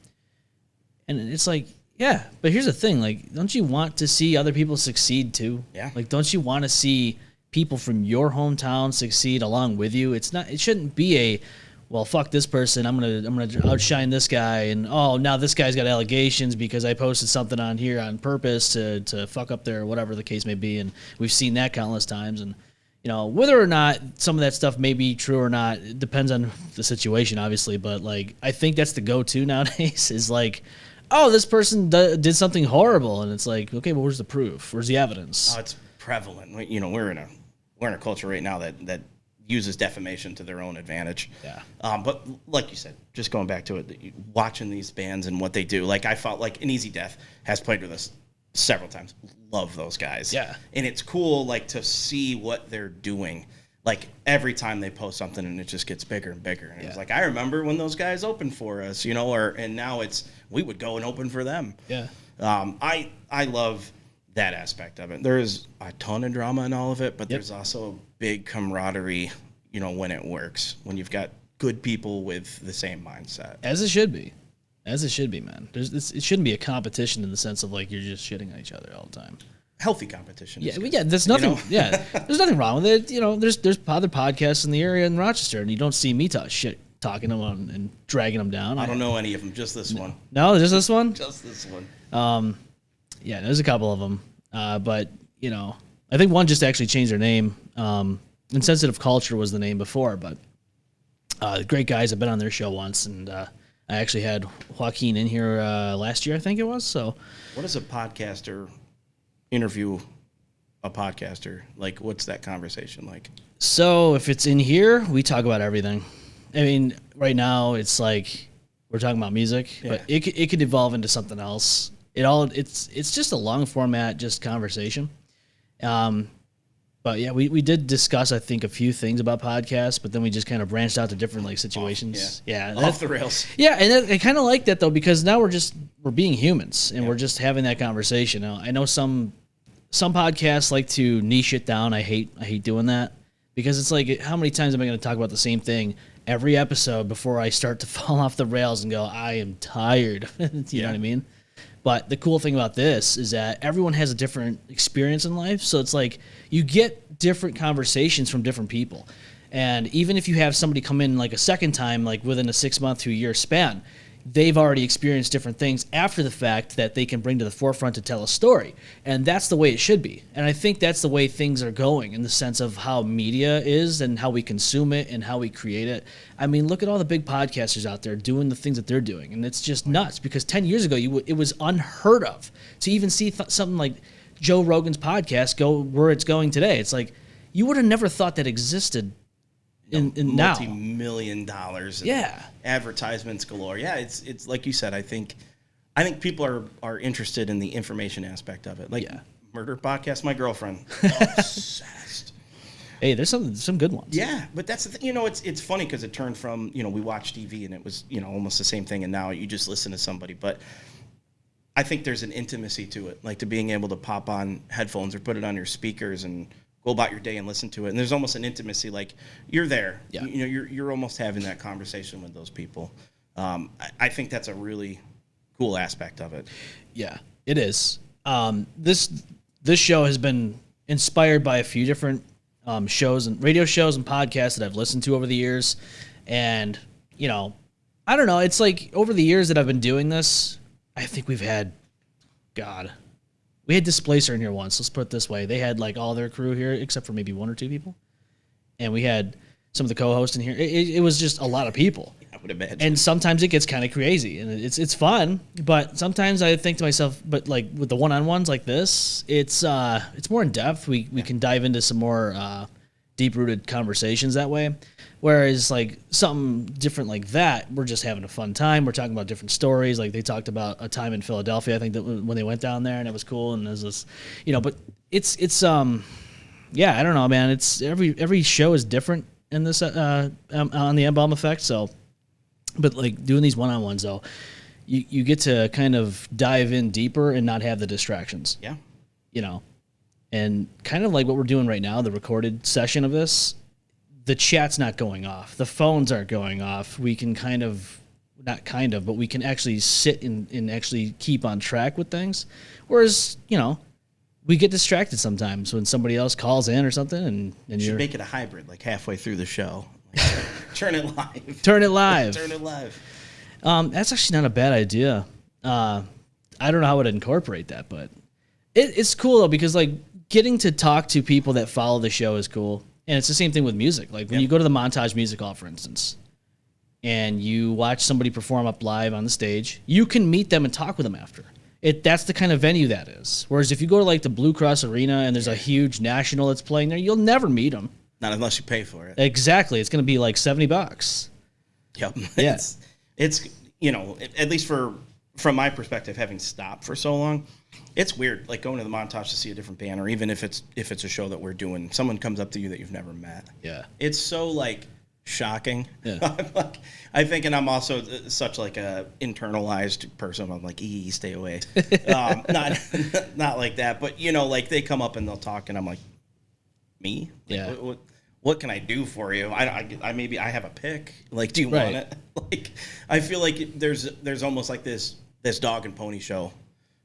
it's like, yeah. But here's the thing. Like, don't you want to see other people succeed too? Yeah. Like, don't you want to see people from your hometown succeed along with you? It shouldn't be a, well, fuck this person, I'm gonna outshine this guy, and oh, now this guy's got allegations because I posted something on here on purpose to fuck up their whatever the case may be. And we've seen that countless times. And, you know, whether or not some of that stuff may be true or not, it depends on the situation, obviously. But, like, I think that's the go-to nowadays is like, oh, this person did something horrible, and it's like, okay, well, where's the proof? Where's the evidence? Oh, it's prevalent. You know, we're in a culture right now that uses defamation to their own advantage. Yeah. But like you said, just going back to it, watching these bands and what they do, like, I felt like An Easy Death has played with us several times. Love those guys. Yeah. And it's cool, like, to see what they're doing. Like, every time they post something, and it just gets bigger and bigger. And it's like, I remember when those guys opened for us, you know, and now we would go and open for them. Yeah. I love that aspect of it. There is a ton of drama in all of it, but there's also a big camaraderie, you know, when it works, when you've got good people with the same mindset. As it should be. As it should be, man. It shouldn't be a competition in the sense of, like, you're just shitting on each other all the time. Healthy competition. Yeah, there's nothing. You know? Yeah, there's nothing wrong with it. You know, there's other podcasts in the area in Rochester, and you don't see me talking them on and dragging them down. I don't know any of them. Just this one. No, just this one. Just this one. Yeah, there's a couple of them, but, you know, I think one just actually changed their name. Insensitive Culture was the name before, but great guys. I've been on their show once, and I actually had Joaquin in here last year, I think it was. So, what does a podcaster interview a podcaster? Like, what's that conversation like? So if it's in here, we talk about everything. I mean, right now it's like we're talking about music, Yeah. but it could evolve into something else. It's just a long format, just conversation. But yeah, we did discuss, I think, a few things about podcasts, but then we just kind of branched out to different like situations. Off the rails. Yeah, and I kind of like that though, because now we're being humans and we're just having that conversation. Now, I know some podcasts like to niche it down. I hate doing that because it's like, how many times am I going to talk about the same thing every episode before I start to fall off the rails and go, I am tired. You know what I mean? But the cool thing about this is that everyone has a different experience in life. So it's like you get different conversations from different people. And even if you have somebody come in like a second time, like within a 6 month to a year span, they've already experienced different things after the fact that they can bring to the forefront to tell a story. And that's the way it should be. And I think that's the way things are going in the sense of how media is and how we consume it and how we create it. I mean, look at all the big podcasters out there doing the things that they're doing. And it's just nuts because 10 years ago, it was unheard of to even see something like Joe Rogan's podcast go where it's going today. It's like, you would have never thought that existed in now. $multi-million. Yeah. Advertisements galore. Yeah, it's like you said. I think people are interested in the information aspect of it. Like murder podcast. My girlfriend obsessed. Hey, there's some good ones. Yeah, but that's the thing. It's funny because it turned from we watch TV and it was almost the same thing, and now you just listen to somebody. But I think there's an intimacy to it, like to being able to pop on headphones or put it on your speakers and go about your day and listen to it. And there's almost an intimacy, like you're there. Yeah. You're almost having that conversation with those people. I think that's a really cool aspect of it. Yeah, it is. This show has been inspired by a few different shows and radio shows and podcasts that I've listened to over the years. And, I don't know. It's like over the years that I've been doing this, I think we've had, we had Displacer in here once. Let's put it this way. They had like all their crew here except for maybe one or two people. And we had some of the co-hosts in here. It was just a lot of people. I would imagine. And sometimes it gets kind of crazy and it's fun, but sometimes I think to myself, but like with the one-on-ones like this, it's more in depth. We can dive into some more deep-rooted conversations that way. Whereas like something different like that, we're just having a fun time. We're talking about different stories. Like they talked about a time in Philadelphia, I think, that when they went down there, and it was cool. And there's this, but it's yeah, I don't know, man. It's every show is different in this on the M-Balm Effect. So, but like doing these one-on-ones though, you get to kind of dive in deeper and not have the distractions. Yeah. And kind of like what we're doing right now, the recorded session of this. The chat's not going off. The phones aren't going off. We can but we can actually sit and actually keep on track with things. Whereas, we get distracted sometimes when somebody else calls in or something. And you should make it a hybrid, like halfway through the show. Turn it live. Turn it live. Turn it live. That's actually not a bad idea. I don't know how I would incorporate that, but it's cool, though, because, like, getting to talk to people that follow the show is cool. And it's the same thing with music. Like when you go to the Montage Music Hall, for instance, and you watch somebody perform up live on the stage, you can meet them and talk with them after. That's the kind of venue that is. Whereas if you go to like the Blue Cross Arena and there's a huge national that's playing there, you'll never meet them. Not unless you pay for it. Exactly. It's going to be like $70. Yep. Yeah. It's at least from my perspective, having stopped for so long, it's weird, like going to the Montage to see a different band, or even if it's a show that we're doing, someone comes up to you that you've never met. Yeah, it's so like shocking. Yeah. I think, and I'm also such like a internalized person. I'm like, stay away. Not like that, but like they come up and they'll talk, and I'm like, me? Like, yeah. What can I do for you? I maybe I have a pick. Like, do you want it? Like, I feel like there's almost like this dog and pony show.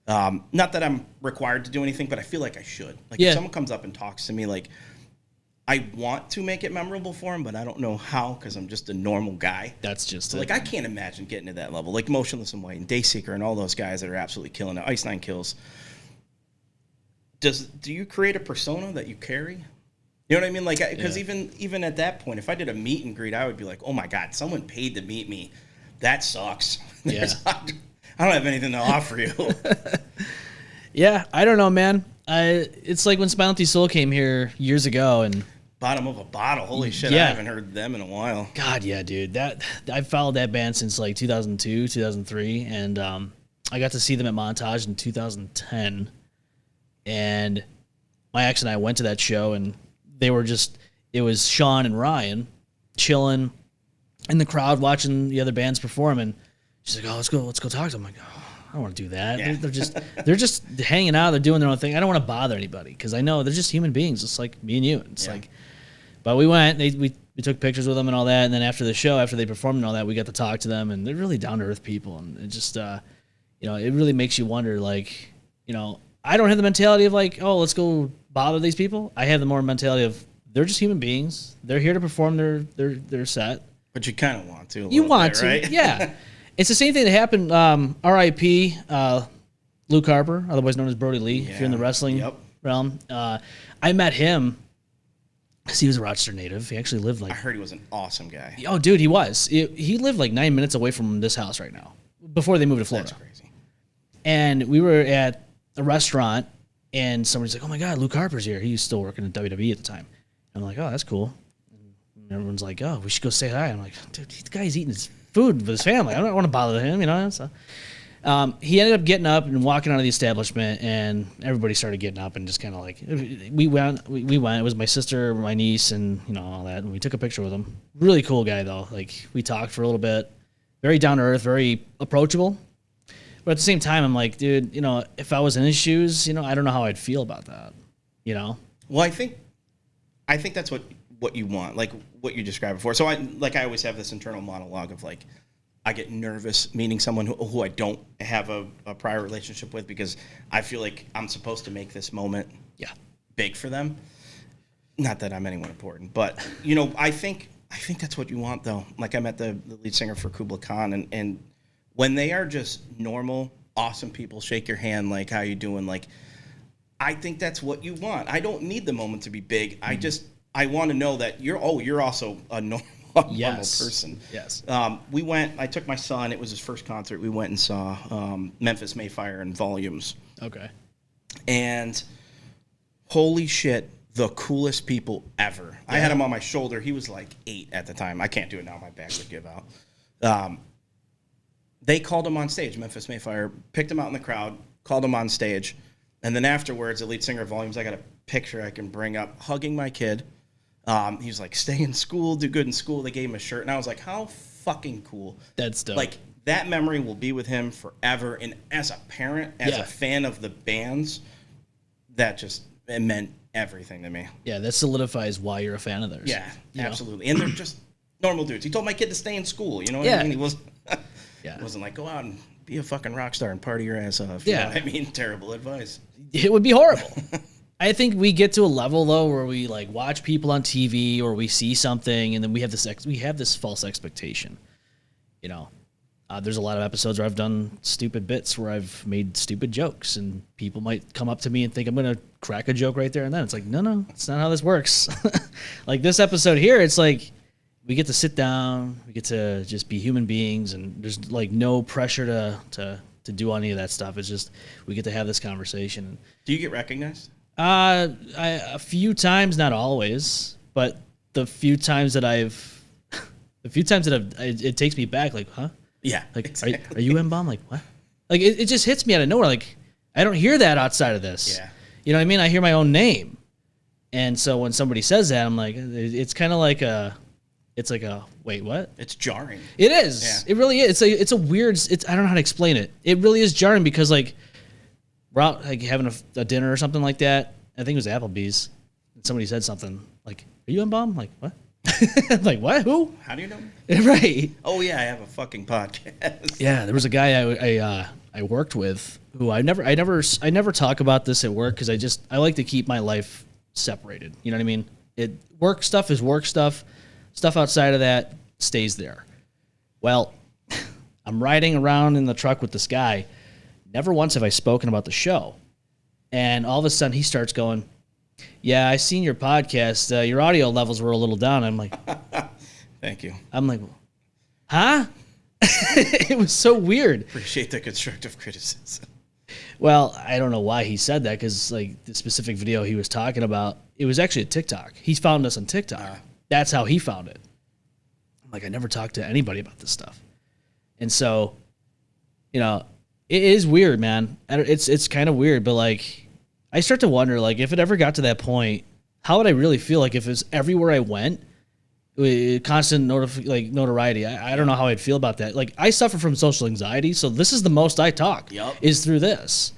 Not that I'm required to do anything, but I feel like I should. Like if someone comes up and talks to me, like I want to make it memorable for them, but I don't know how because I'm just a normal guy. That's just like I can't imagine getting to that level. Like Motionless in White and Dayseeker and all those guys that are absolutely killing it. Ice Nine Kills. Do you create a persona that you carry? You know what I mean? Like, because even at that point, if I did a meet and greet, I would be like, oh my God, someone paid to meet me. That sucks. Yeah. I don't have anything to offer you. Yeah, I don't know, man. It's like when Spinal Soul came here years ago, and Bottom of a Bottle. Holy shit, Yeah. I haven't heard them in a while. God, yeah, dude. That I've followed that band since like 2002, 2003, and I got to see them at Montage in 2010. And my ex and I went to that show, and they were it was Sean and Ryan chilling in the crowd watching the other bands perform, and she's like, "Oh, let's go talk to them." I'm like, "Oh, I don't want to do that." Yeah. They're just hanging out. They're doing their own thing. I don't want to bother anybody because I know they're just human beings, just like me and you. It's like, but we went. We took pictures with them and all that. And then after the show, after they performed and all that, we got to talk to them, and they're really down to earth people. And it just, it really makes you wonder, like, I don't have the mentality of like, oh, let's go bother these people. I have the more mentality of they're just human beings. They're here to perform their set. But you kind of want to. You want to, right? yeah. It's the same thing that happened. R.I.P. Luke Harper, otherwise known as Brody Lee, if you're in the wrestling realm. I met him because he was a Rochester native. He actually lived I heard he was an awesome guy. Oh, dude, he was. He lived like 9 minutes away from this house right now before they moved to Florida. That's crazy. And we were at a restaurant, and somebody's like, "Oh my God, Luke Harper's here." He was still working at WWE at the time. I'm like, "Oh, that's cool." And everyone's like, "Oh, we should go say hi." I'm like, "Dude, the guy's eating his food with his family. I don't want to bother him, So he ended up getting up and walking out of the establishment, and everybody started getting up and just kind of like we went. It was my sister, my niece, and all that. And we took a picture with him. Really cool guy though. Like we talked for a little bit. Very down to earth, very approachable. But at the same time, I'm like, dude, if I was in his shoes, I don't know how I'd feel about that. Well, I think that's what you want, like what you described before. So I always have this internal monologue of like, I get nervous meeting someone who I don't have a prior relationship with because I feel like I'm supposed to make this moment big for them. Not that I'm anyone important, but I think that's what you want though. Like I met the lead singer for Kubla Khan, and when they are just normal, awesome people, shake your hand, like how you doing, like I think that's what you want. I don't need the moment to be big. I want to know that you're also a normal person. Yes. I took my son, it was his first concert. We went and saw Memphis Mayfire in Volumes. Okay. And holy shit, the coolest people ever. Yeah. I had him on my shoulder. He was like 8 at the time. I can't do it now. My back would give out. They called him on stage. Memphis Mayfire picked him out in the crowd, called him on stage. And then afterwards, the lead singer of Volumes, I got a picture I can bring up, hugging my kid. He was like, stay in school, do good in school. They gave him a shirt. And I was like, how fucking cool. That's dope. Like, that memory will be with him forever. And as a parent, as a fan of the bands, it meant everything to me. Yeah, that solidifies why you're a fan of theirs. Yeah, absolutely. And they're just normal dudes. He told my kid to stay in school. You know what I mean? He wasn't like, go out and be a fucking rock star and party your ass off. You know what I mean? Terrible advice. It would be horrible. I think we get to a level though where we like watch people on TV or we see something and then we have this false expectation. There's a lot of episodes where I've done stupid bits where I've made stupid jokes and people might come up to me and think I'm going to crack a joke right there and then. It's like, no, it's not how this works. Like this episode here, it's like we get to sit down, we get to just be human beings, and there's like no pressure to do any of that stuff. It's just we get to have this conversation. Do you get recognized? A few times, not always, but the few times that it takes me back. Like, huh? Yeah. Like, exactly. are you M-Balm? Like, what? Like, it just hits me out of nowhere. Like, I don't hear that outside of this. Yeah. You know what I mean? I hear my own name, and so when somebody says that, I'm like, it's kind of like wait, what? It's jarring. It is. Yeah. It really is. It's a weird. I don't know how to explain it. It really is jarring because like we're out like having a dinner or something like that. I think it was Applebee's. And somebody said something like, "Are you M-Balm?" Like, what? Like, what? Who? How do you know? Right. Oh yeah, I have a fucking podcast. Yeah, there was a guy I worked with who I never talk about this at work because I like to keep my life separated. You know what I mean? Work stuff is work stuff. Stuff outside of that stays there. Well, I'm riding around in the truck with this guy. Never once have I spoken about the show. And all of a sudden he starts going, "Yeah, I seen your podcast. Your audio levels were a little down." I'm like, Thank you. I'm like, huh? It was so weird. Appreciate the constructive criticism. Well, I don't know why he said that because like the specific video he was talking about, it was actually a TikTok. He found us on TikTok. That's how he found it. I'm like, I never talked to anybody about this stuff. And so, you know, it is weird, man. It's kind of weird, but like, I start to wonder, like, if it ever got to that point, how would I really feel? Like, if it's everywhere I went, constant notoriety. I don't know how I'd feel about that. Like, I suffer from social anxiety, so this is the most I talk is through this.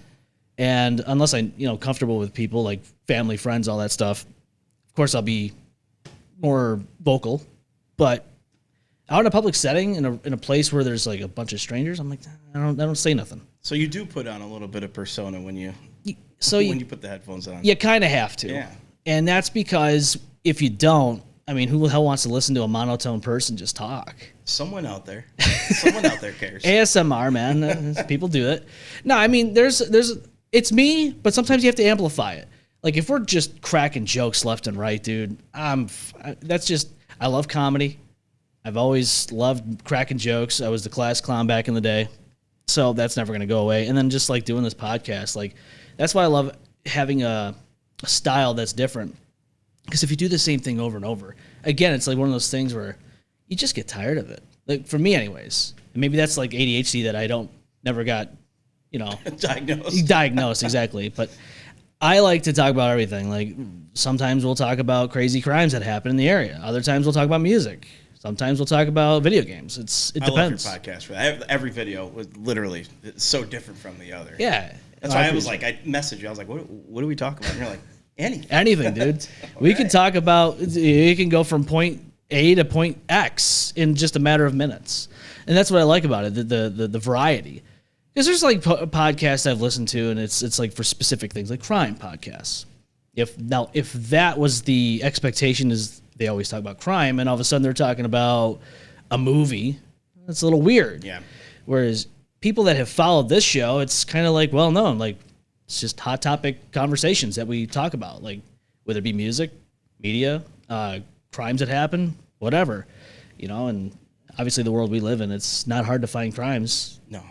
And unless I'm, comfortable with people like family, friends, all that stuff, of course I'll be more vocal. But out in a public setting, in a place where there's like a bunch of strangers, I'm like, I don't say nothing. So you do put on a little bit of persona when you put the headphones on. You kind of have to. Yeah. And that's because if you don't, I mean, who the hell wants to listen to a monotone person just talk? Someone out there cares. ASMR, man. People do it. No, I mean, it's me, but sometimes you have to amplify it. Like, if we're just cracking jokes left and right, dude, I love comedy. I've always loved cracking jokes. I was the class clown back in the day. So that's never going to go away. And then just like doing this podcast, like, that's why I love having a style that's different. Because if you do the same thing over and over, again, it's like one of those things where you just get tired of it. Like, for me anyways. And maybe that's like ADHD that I never got, diagnosed, exactly. But I like to talk about everything. Like, sometimes we'll talk about crazy crimes that happen in the area. Other times we'll talk about music. Sometimes we'll talk about video games. It depends. I love your podcast for that. Every video was literally so different from the other. Yeah. That's why I was like, I messaged you. I was like, what do we talk about? And you're like, anything, dude. We can talk about, you can go from point A to point X in just a matter of minutes. And that's what I like about it, the variety. Because there's like podcasts I've listened to, and it's like for specific things, like crime podcasts. If that was the expectation, is they always talk about crime, and all of a sudden they're talking about a movie, that's a little weird. Yeah. Whereas people that have followed this show, it's kind of like well known, like it's just hot topic conversations that we talk about, like whether it be music, media, crimes that happen, whatever, and obviously the world we live in, it's not hard to find crimes. No,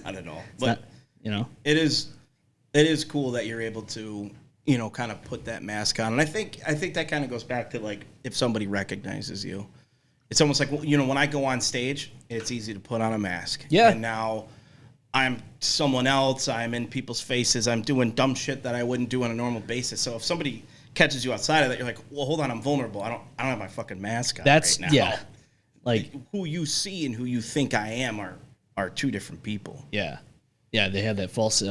not at all. But it is cool that you're able to, kind of put that mask on. And I think that kind of goes back to like if somebody recognizes you, it's almost like, when I go on stage, it's easy to put on a mask. Yeah. And now I'm someone else. I'm in people's faces. I'm doing dumb shit that I wouldn't do on a normal basis. So if somebody catches you outside of that, you're like, well, hold on, I'm vulnerable. I don't have my fucking mask on right now. Yeah. Like who you see and who you think I am are two different people. Yeah. Yeah, they have that false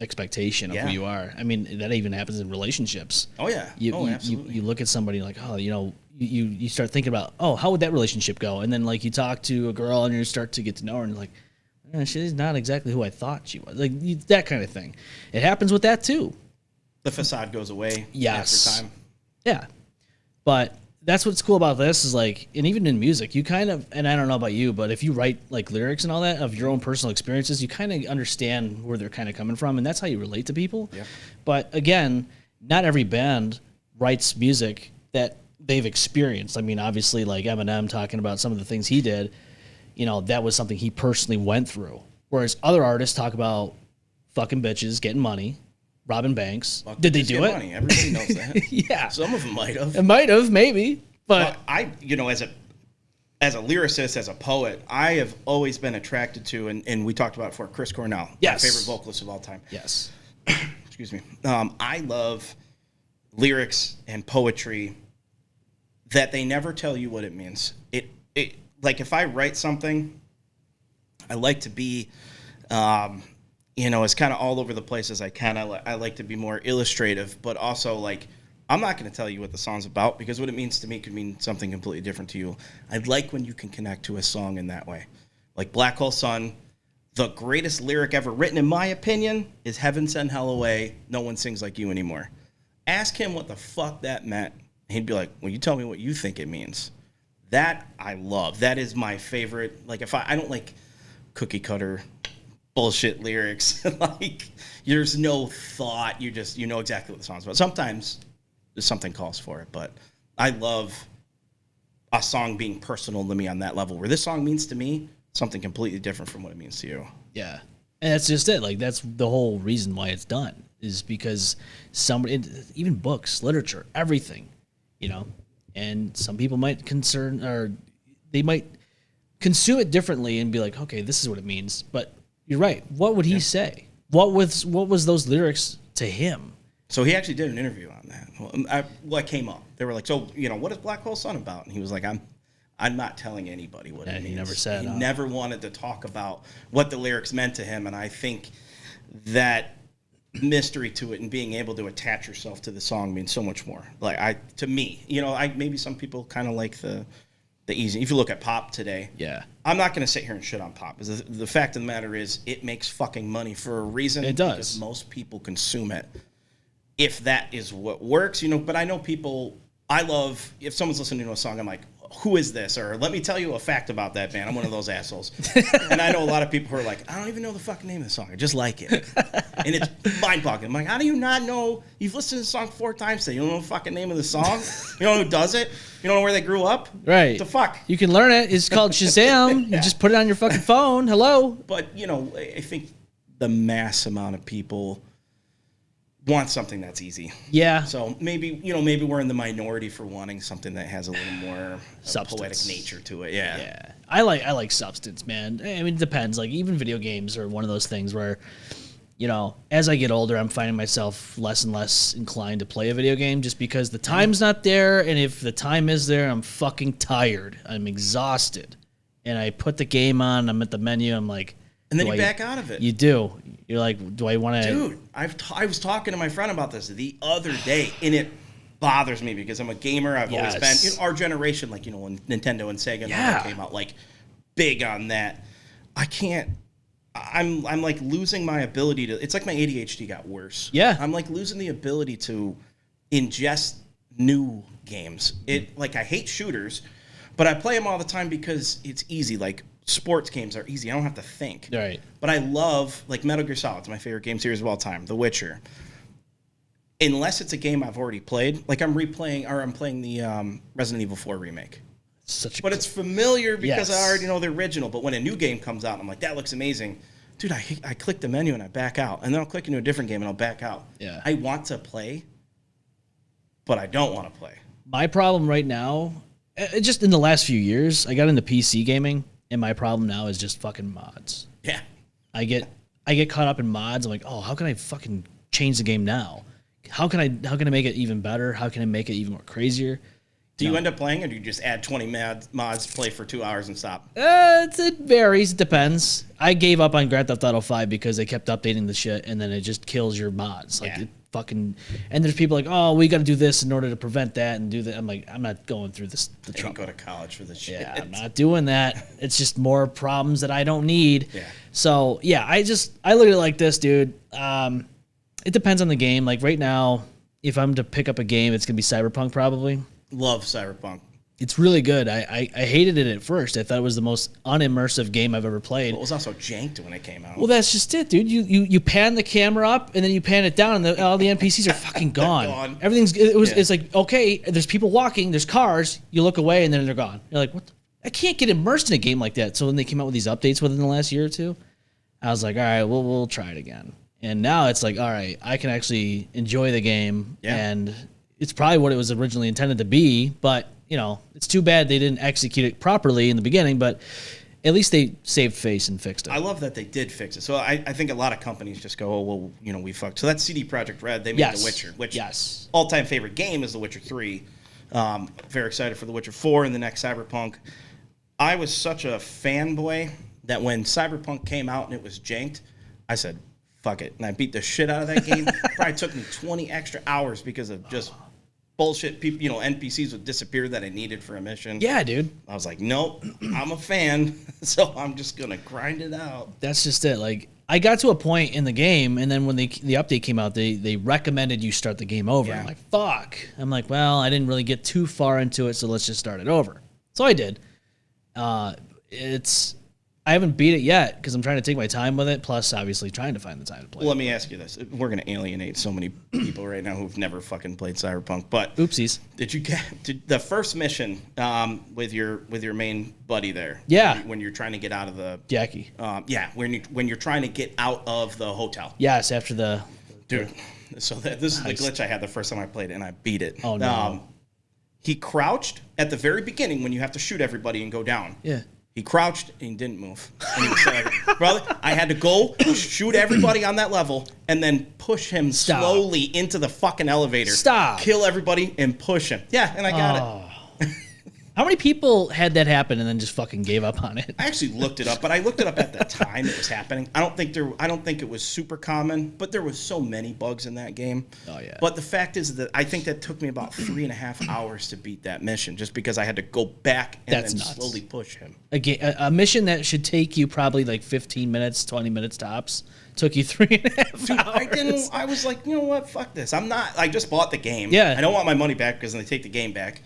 expectation of who you are. I mean, that even happens in relationships. Oh, yeah. Absolutely. You look at somebody like, oh, you start thinking about, oh, how would that relationship go? And then, like, you talk to a girl and you start to get to know her and you're like, she's not exactly who I thought she was. Like, that kind of thing. It happens with that, too. The facade goes away after time. Yeah. But that's what's cool about this is, like, and even in music, you kind of, and I don't know about you, but if you write, like, lyrics and all that of your own personal experiences, you kind of understand where they're kind of coming from, and that's how you relate to people. Yeah. But, again, not every band writes music that they've experienced. I mean, obviously, like Eminem talking about some of the things he did, that was something he personally went through. Whereas other artists talk about fucking bitches, getting money, robbing banks. Fuck, did they do it? Money. Everybody knows that. Yeah. Some of them might have. It might have, maybe. But I, as a lyricist, as a poet, I have always been attracted to, and we talked about it before, Chris Cornell, yes, my favorite vocalist of all time. Yes. Excuse me. I love lyrics and poetry that they never tell you what it means. It like if I write something, I like to be, as kind of all over the place as I can. I like to be more illustrative, but also like I'm not going to tell you what the song's about because what it means to me could mean something completely different to you. I like when you can connect to a song in that way. Like Black Hole Sun, the greatest lyric ever written, in my opinion, is Heaven Send Hell Away, No One Sings Like You Anymore. Ask him what the fuck that meant. He'd be like, well, you tell me what you think it means. That I love. That is my favorite. Like, if I don't like cookie cutter bullshit lyrics. Like, there's no thought. You know exactly what the song's about. Sometimes something calls for it, but I love a song being personal to me on that level, where this song means to me something completely different from what it means to you. Yeah. And that's just it. Like, that's the whole reason why it's done. is because somebody, even books, literature, everything, and some people might they might consume it differently and be like, okay, this is what it means. But you're right. What would he say? What was those lyrics to him? So he actually did an interview on that. What came up? They were like, so, what is Black Hole Sun about? And he was like, I'm not telling anybody what it means. He never said. He never wanted to talk about what the lyrics meant to him. And I think that mystery to it and being able to attach yourself to the song means so much more. To me, maybe some people kind of like the easy. If you look at pop today, I'm not going to sit here and shit on pop. Because the fact of the matter is, it makes fucking money for a reason. It does. Because most people consume it. If that is what works, but I know people. I love if someone's listening to a song, I'm like, who is this? Or let me tell you a fact about that band. I'm one of those assholes. And I know a lot of people who are like, I don't even know the fucking name of the song. I just like it. And it's mind-boggling. I'm like, how do you not know? You've listened to the song 4 times today. You don't know the fucking name of the song? You don't know who does it? You don't know where they grew up? Right. What the fuck? You can learn it. It's called Shazam. You just put it on your fucking phone. Hello. But, I think the mass amount of people want something that's easy. Yeah. So maybe we're in the minority for wanting something that has a little more poetic nature to it. Yeah. Yeah. I like substance, man. I mean, it depends. Like even video games are one of those things where, as I get older, I'm finding myself less and less inclined to play a video game just because the time's not there. And if the time is there, I'm fucking tired. I'm exhausted. And I put the game on, I'm at the menu, I'm like, and then you back out of it. You do. You're like, do I want to? Dude, I was talking to my friend about this the other day, and it bothers me because I'm a gamer. I've always been. Our generation, when Nintendo and Sega and all that came out, big on that. I can't. I'm like losing my ability to. It's like my ADHD got worse. Yeah. I'm like losing the ability to ingest new games. I hate shooters, but I play them all the time because it's easy. Sports games are easy. I don't have to think. Right. But I love, Metal Gear Solid. It's my favorite game series of all time. The Witcher. Unless it's a game I've already played, I'm playing the Resident Evil 4 remake. But it's familiar because I already know the original. But when a new game comes out, I'm like, that looks amazing. Dude, I click the menu and I back out. And then I'll click into a different game and I'll back out. Yeah. I want to play, but I don't want to play. My problem right now, just in the last few years, I got into PC gaming. And my problem now is just fucking mods. Yeah. I get caught up in mods. I'm like, oh, how can I fucking change the game now? How can I make it even better? How can I make it even more crazier? Do you end up playing, or do you just add 20 mods, play for 2 hours, and stop? It varies. It depends. I gave up on Grand Theft Auto 5 because they kept updating the shit, and then it just kills your mods. It fucking. And there's people like, oh, we got to do this in order to prevent that and do that. I'm like, I'm not going through this. The trouble. Go to college for this shit. Yeah, I'm not doing that. It's just more problems that I don't need. Yeah. So yeah, I look at it like this, dude. It depends on the game. Like right now, if I'm to pick up a game, it's gonna be Cyberpunk probably. Love Cyberpunk. It's really good. I hated it at first. I thought it was the most unimmersive game I've ever played. Well, it was also janked when it came out. Well, that's just it, dude. You pan the camera up and then you pan it down, and all the NPCs are fucking gone. It's like, okay, there's people walking, there's cars. You look away and then they're gone. You're like, what? I can't get immersed in a game like that. So when they came out with these updates within the last year or two, I was like, all right, we'll try it again. And now it's like, all right, I can actually enjoy the game, and it's probably what it was originally intended to be, but it's too bad they didn't execute it properly in the beginning, but at least they saved face and fixed it. I love that they did fix it. So I think a lot of companies just go, oh, well, we fucked. So that's CD Projekt Red. They made The Witcher, which all-time favorite game is The Witcher 3. Very excited for The Witcher 4 and the next Cyberpunk. I was such a fanboy that when Cyberpunk came out and it was janked, I said, fuck it. And I beat the shit out of that game. Probably took me 20 extra hours because of just bullshit. People, NPCs would disappear that I needed for a mission. Yeah, dude. I was like, nope, I'm a fan, so I'm just gonna grind it out. That's just it. Like, I got to a point in the game, and then when the update came out, they recommended you start the game over. I'm like, fuck. I'm like, well, I didn't really get too far into it, so let's just start it over. So I did. I haven't beat it yet because I'm trying to take my time with it. Plus, obviously, trying to find the time to play. Well, let me ask you this: we're going to alienate so many people right now who've never fucking played Cyberpunk. But oopsies! Did you get the first mission with your main buddy there? Yeah. When you're trying to get out of the Jackie. When you're trying to get out of the hotel. Yes, after the Dude, so this is the glitch I had the first time I played it, and I beat it. Oh, no. He crouched at the very beginning when you have to shoot everybody and go down. Yeah. He crouched and he didn't move. And he was like, brother, I had to go shoot everybody on that level and then push him slowly into the fucking elevator. Stop. Kill everybody and push him. Yeah, and I got it. How many people had that happen and then just fucking gave up on it? I actually looked it up, but I looked it up at the time it was happening. I don't think it was super common, but there was so many bugs in that game. Oh yeah. But the fact is that I think that took me about 3.5 hours to beat that mission, just because I had to go back and then slowly push him. A mission that should take you probably like 15 minutes, 20 minutes tops, took you 3.5 hours. I was like, you know what? Fuck this. I just bought the game. Yeah. I don't want my money back because then they take the game back.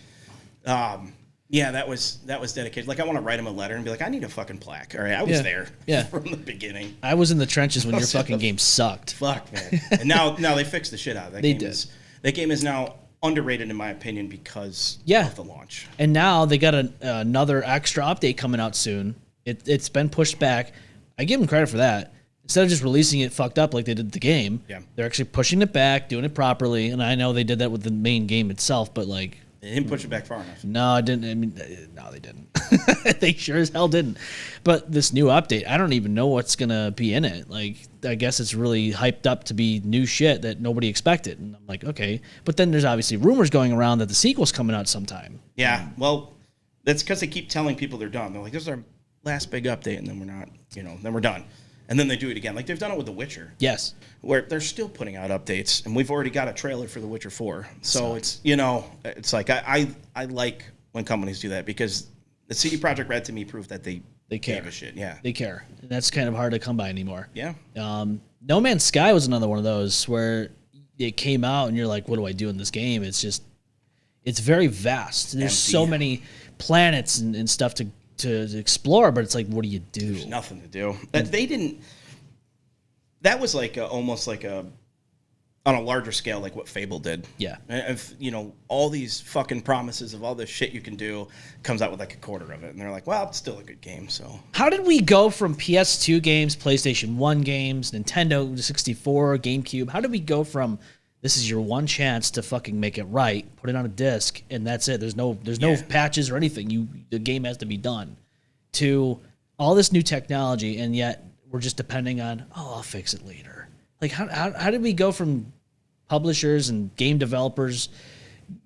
Yeah, that was dedicated. Like, I want to write him a letter and be like, I need a fucking plaque. All right, I was there from the beginning. I was in the trenches when your fucking game sucked. Fuck, man. And now they fixed the shit out of that. That game is now underrated, in my opinion, because of the launch. And now they got another extra update coming out soon. It's been pushed back. I give them credit for that. Instead of just releasing it fucked up like they did the game, they're actually pushing it back, doing it properly. And I know they did that with the main game itself, but like... They didn't push it back far enough. No, I didn't. I mean, no, they didn't. They sure as hell didn't. But this new update, I don't even know what's going to be in it. Like, I guess it's really hyped up to be new shit that nobody expected. And I'm like, okay. But then there's obviously rumors going around that the sequel's coming out sometime. Yeah, well, that's because they keep telling people they're done. They're like, this is our last big update, and then we're not, then we're done. And then they do it again. Like, they've done it with The Witcher. Yes. Where they're still putting out updates, and we've already got a trailer for The Witcher 4. So it's like I like when companies do that, because the CD Projekt Red to me proved that they care. Give a shit. Yeah. They care. And that's kind of hard to come by anymore. Yeah. No Man's Sky was another one of those where it came out and you're like, what do I do in this game? It's just, it's very vast. There's so many planets and stuff to explore, but it's like, what do you do? There's nothing to do. They didn't. That was like almost like on a larger scale, like what Fable did. Yeah. If all these fucking promises of all this shit you can do comes out with like a quarter of it, and they're like, well, it's still a good game. So how did we go from PS2 games, PlayStation 1 games, Nintendo 64, GameCube? How did we go from this is your one chance to fucking make it right, put it on a disc, and that's it. There's no patches or anything. The game has to be done. To all this new technology, and yet we're just depending on, I'll fix it later. Like, how did we go from publishers and game developers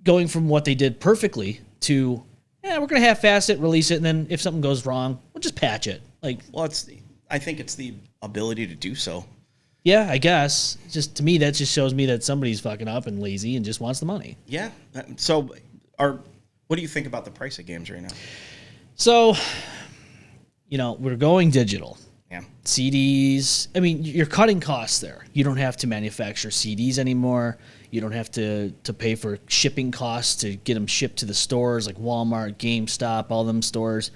going from what they did perfectly to, we're going to half-ass it, release it, and then if something goes wrong, we'll just patch it. Like, well, I think it's the ability to do so. Yeah, I guess. Just to me, that just shows me that somebody's fucking up and lazy and just wants the money. Yeah. So, what do you think about the price of games right now? So, we're going digital. Yeah. CDs. I mean, you're cutting costs there. You don't have to manufacture CDs anymore. You don't have to pay for shipping costs to get them shipped to the stores like Walmart, GameStop, all them stores.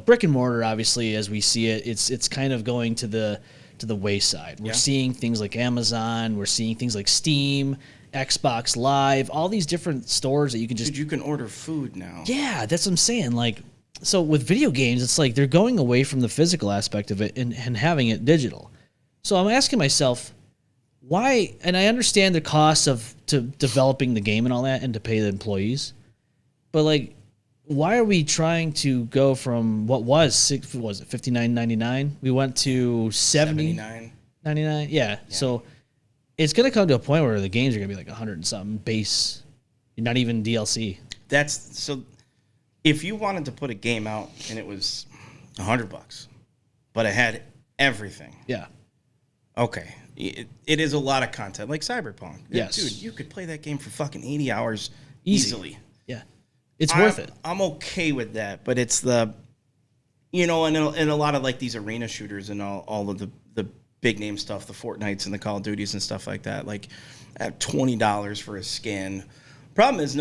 Brick and mortar, obviously, as we see it, it's kind of going to the wayside. We're seeing things like Amazon. We're seeing things like Steam, Xbox Live, all these different stores that you can just... Dude, you can order food now. Yeah, that's what I'm saying. Like, so with video games, it's like they're going away from the physical aspect of it and having it digital. So I'm asking myself, why... And I understand the cost of developing the game and all that and to pay the employees. But, like, why are we trying to go from what was $59.99? We went to $79.99. Yeah. So it's going to come to a point where the games are going to be like 100 and something base. Not even DLC. So if you wanted to put a game out and it was $100, but it had everything. Yeah. Okay. It is a lot of content, like Cyberpunk. Yes. Dude, you could play that game for fucking 80 hours easily. Yeah. It's worth it. I'm okay with that, but it's the, and a lot of like these arena shooters and all of the big name stuff, the Fortnites and the Call of Duties and stuff like that, like at $20 for a skin. Problem is,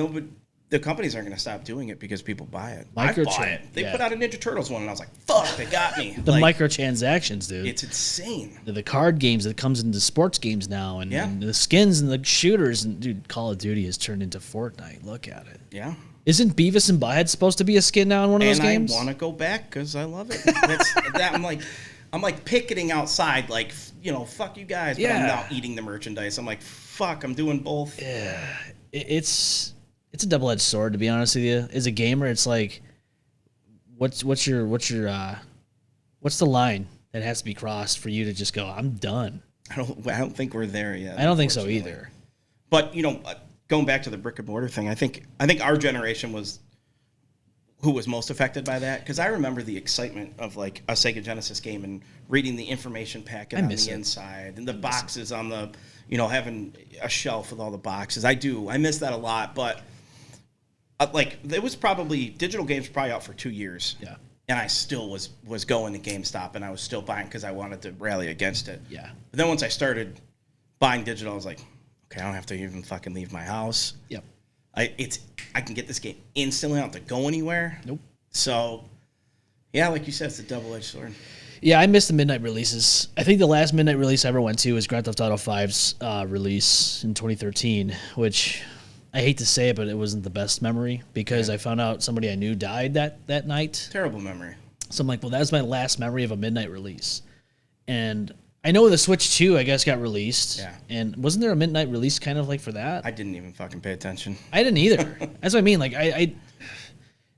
the companies aren't going to stop doing it because people buy it. I bought it. They put out a Ninja Turtles one, and I was like, fuck, they got me. The microtransactions, dude. It's insane. The card games that comes into sports games now, and the skins and the shooters. And, dude, Call of Duty has turned into Fortnite. Look at it. Yeah. Isn't Beavis and Butthead supposed to be a skin now in one of those games? I want to go back because I love it. I'm like, I'm like picketing outside, like, fuck you guys. But I'm not eating the merchandise. I'm like, fuck, I'm doing both. Yeah, it's a double-edged sword, to be honest with you. As a gamer, it's like, what's the line that has to be crossed for you to just go, I'm done? I don't think we're there yet. I don't think so either. But going back to the brick and mortar thing, I think our generation was who was most affected by that, because I remember the excitement of like a Sega Genesis game and reading the information packet on the inside and the boxes on the, having a shelf with all the boxes. I miss that a lot, but like it was probably, digital games were probably out for 2 years. Yeah. And I still was going to GameStop and I was still buying because I wanted to rally against it. Yeah. But then once I started buying digital, I was like, okay, I don't have to even fucking leave my house. Yep. I can get this game instantly. I don't have to go anywhere. Nope. So, yeah, like you said, it's a double-edged sword. Yeah, I missed the midnight releases. I think the last midnight release I ever went to was Grand Theft Auto 5's release in 2013, which I hate to say it, but it wasn't the best memory because I found out somebody I knew died that night. Terrible memory. So I'm like, well, that was my last memory of a midnight release. And I know the Switch 2, I guess, got released. Yeah. And wasn't there a midnight release kind of like for that? I didn't even fucking pay attention. I didn't either. That's what I mean. Like, I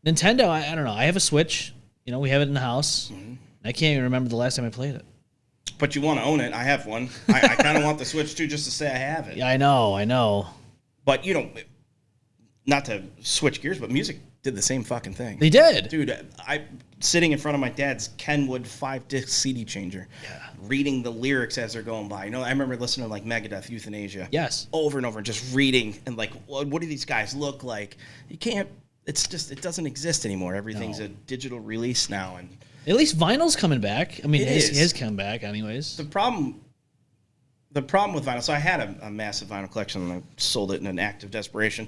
Nintendo, I don't know. I have a Switch. We have it in the house. Mm-hmm. I can't even remember the last time I played it. But you want to own it. I have one. I kind of want the Switch 2 just to say I have it. Yeah, I know. But, not to switch gears, but music did the same fucking thing. They did. Dude, I sitting in front of my dad's Kenwood 5-disc CD changer, reading the lyrics as they're going by. I remember listening to like Megadeth, Euthanasia. Yes. Over and over, and just reading and like, what do these guys look like? You can't, it's just, it doesn't exist anymore. Everything's a digital release now. And at least vinyl's coming back. I mean, his come back anyways. The problem with vinyl, so I had a massive vinyl collection and I sold it in an act of desperation.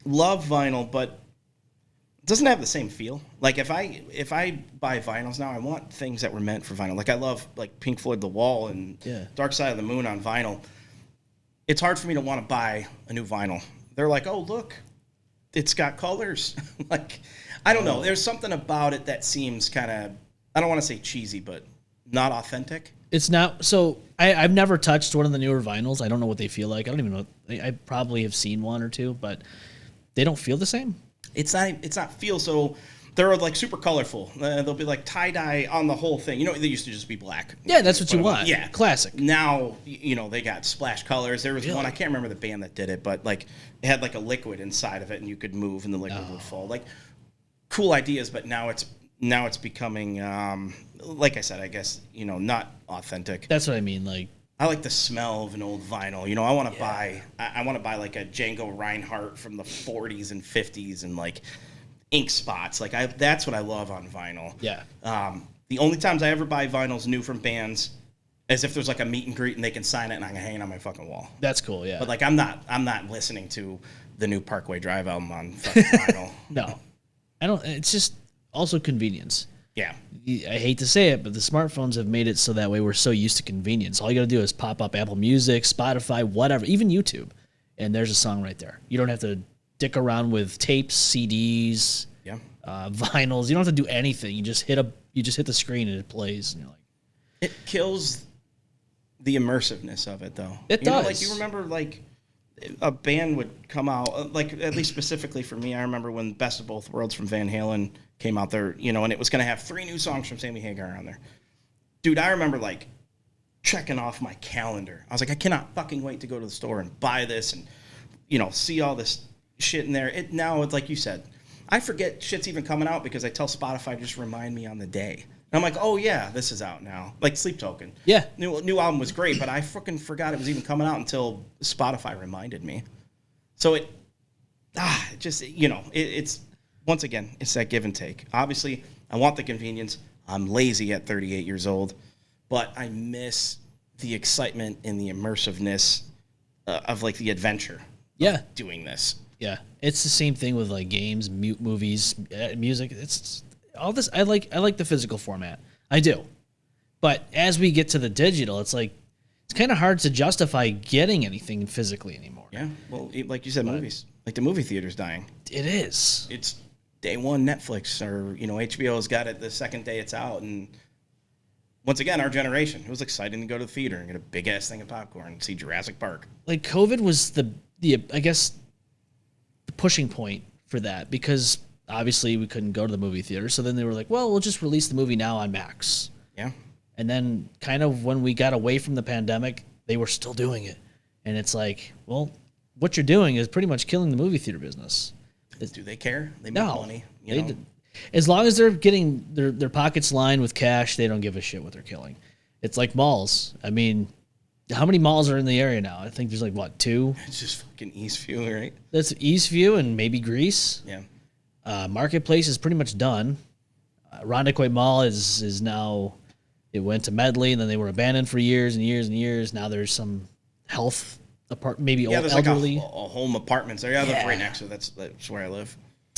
Love vinyl, but it doesn't have the same feel. Like if I buy vinyls now, I want things that were meant for vinyl. Like I love like Pink Floyd The Wall and Dark Side of the Moon on vinyl. It's hard for me to want to buy a new vinyl. They're like, oh look, it's got colors. Like I don't know. There's something about it that seems kind of, I don't want to say cheesy, but not authentic. It's not. So I've never touched one of the newer vinyls. I don't know what they feel like. I don't even know. I probably have seen one or two, but they don't feel the same. It's not feel so. They're like super colorful. They'll be like tie dye on the whole thing. They used to just be black. Yeah, that's what you want. Yeah, classic. Now they got splash colors. There was one, I can't remember the band that did it, but like it had like a liquid inside of it, and you could move, and the liquid would fall. Like cool ideas, but now it's becoming like I said, I guess not authentic. That's what I mean. Like I like the smell of an old vinyl. I want to buy. I want to buy like a Django Reinhardt from the 40s and 50s and like ink spots. Like that's what I love on vinyl. Yeah. The only times I ever buy vinyls new from bands is if there's like a meet and greet and they can sign it and I can hang it on my fucking wall. That's cool. Yeah. But like I'm not listening to the new Parkway Drive album on fucking vinyl. No, I don't. It's just also convenience. Yeah. I hate to say it, but the smartphones have made it so that way we're so used to convenience. All you got to do is pop up Apple Music, Spotify, whatever, even YouTube, and there's a song right there. You don't have to dick around with tapes, CDs, vinyls. You don't have to do anything. You just hit the screen and it plays, and you're like, it kills the immersiveness of it, though. It does. Like you remember, like a band would come out, like at least specifically for me, I remember when Best of Both Worlds from Van Halen came out there, and it was going to have 3 new songs from Sammy Hagar on there. Dude, I remember like checking off my calendar. I was like, I cannot fucking wait to go to the store and buy this and, see all this shit in there. Now it's like you said, I forget shit's even coming out because I tell Spotify just remind me on the day. And I'm like, oh yeah, this is out now. Like Sleep Token. Yeah. New album was great, but I fucking forgot it was even coming out until Spotify reminded me. So it's once again, it's that give and take. Obviously, I want the convenience. I'm lazy at 38 years old, but I miss the excitement and the immersiveness of like the adventure. Of doing this. Yeah, it's the same thing with like games, movies, music. It's all this. I like the physical format. I do, but as we get to the digital, it's like it's kind of hard to justify getting anything physically anymore. Yeah, well, like you said, movies. Like the movie theater's dying. It is. It's day one Netflix or HBO's got it the second day it's out, and once again, our generation, it was exciting to go to the theater and get a big ass thing of popcorn and see Jurassic Park. Like COVID was the I guess the pushing point for that, because obviously we couldn't go to the movie theater. So then they were like, well, we'll just release the movie now on Max. Yeah. And then kind of when we got away from the pandemic, they were still doing it. And it's like, well, what you're doing is pretty much killing the movie theater business. Do they care? They make money. You know? As long as they're getting their pockets lined with cash, they don't give a shit what they're killing. It's like malls. I mean, how many malls are in the area now? I think there's like, what, 2? It's just fucking Eastview, right? That's Eastview and maybe Greece. Yeah. Marketplace is pretty much done. Rondequoit Mall is now, it went to Medley, and then they were abandoned for years and years and years. Now there's some health maybe there's elderly. like a home apartments there. Yeah, I live right next to it. That's where I live.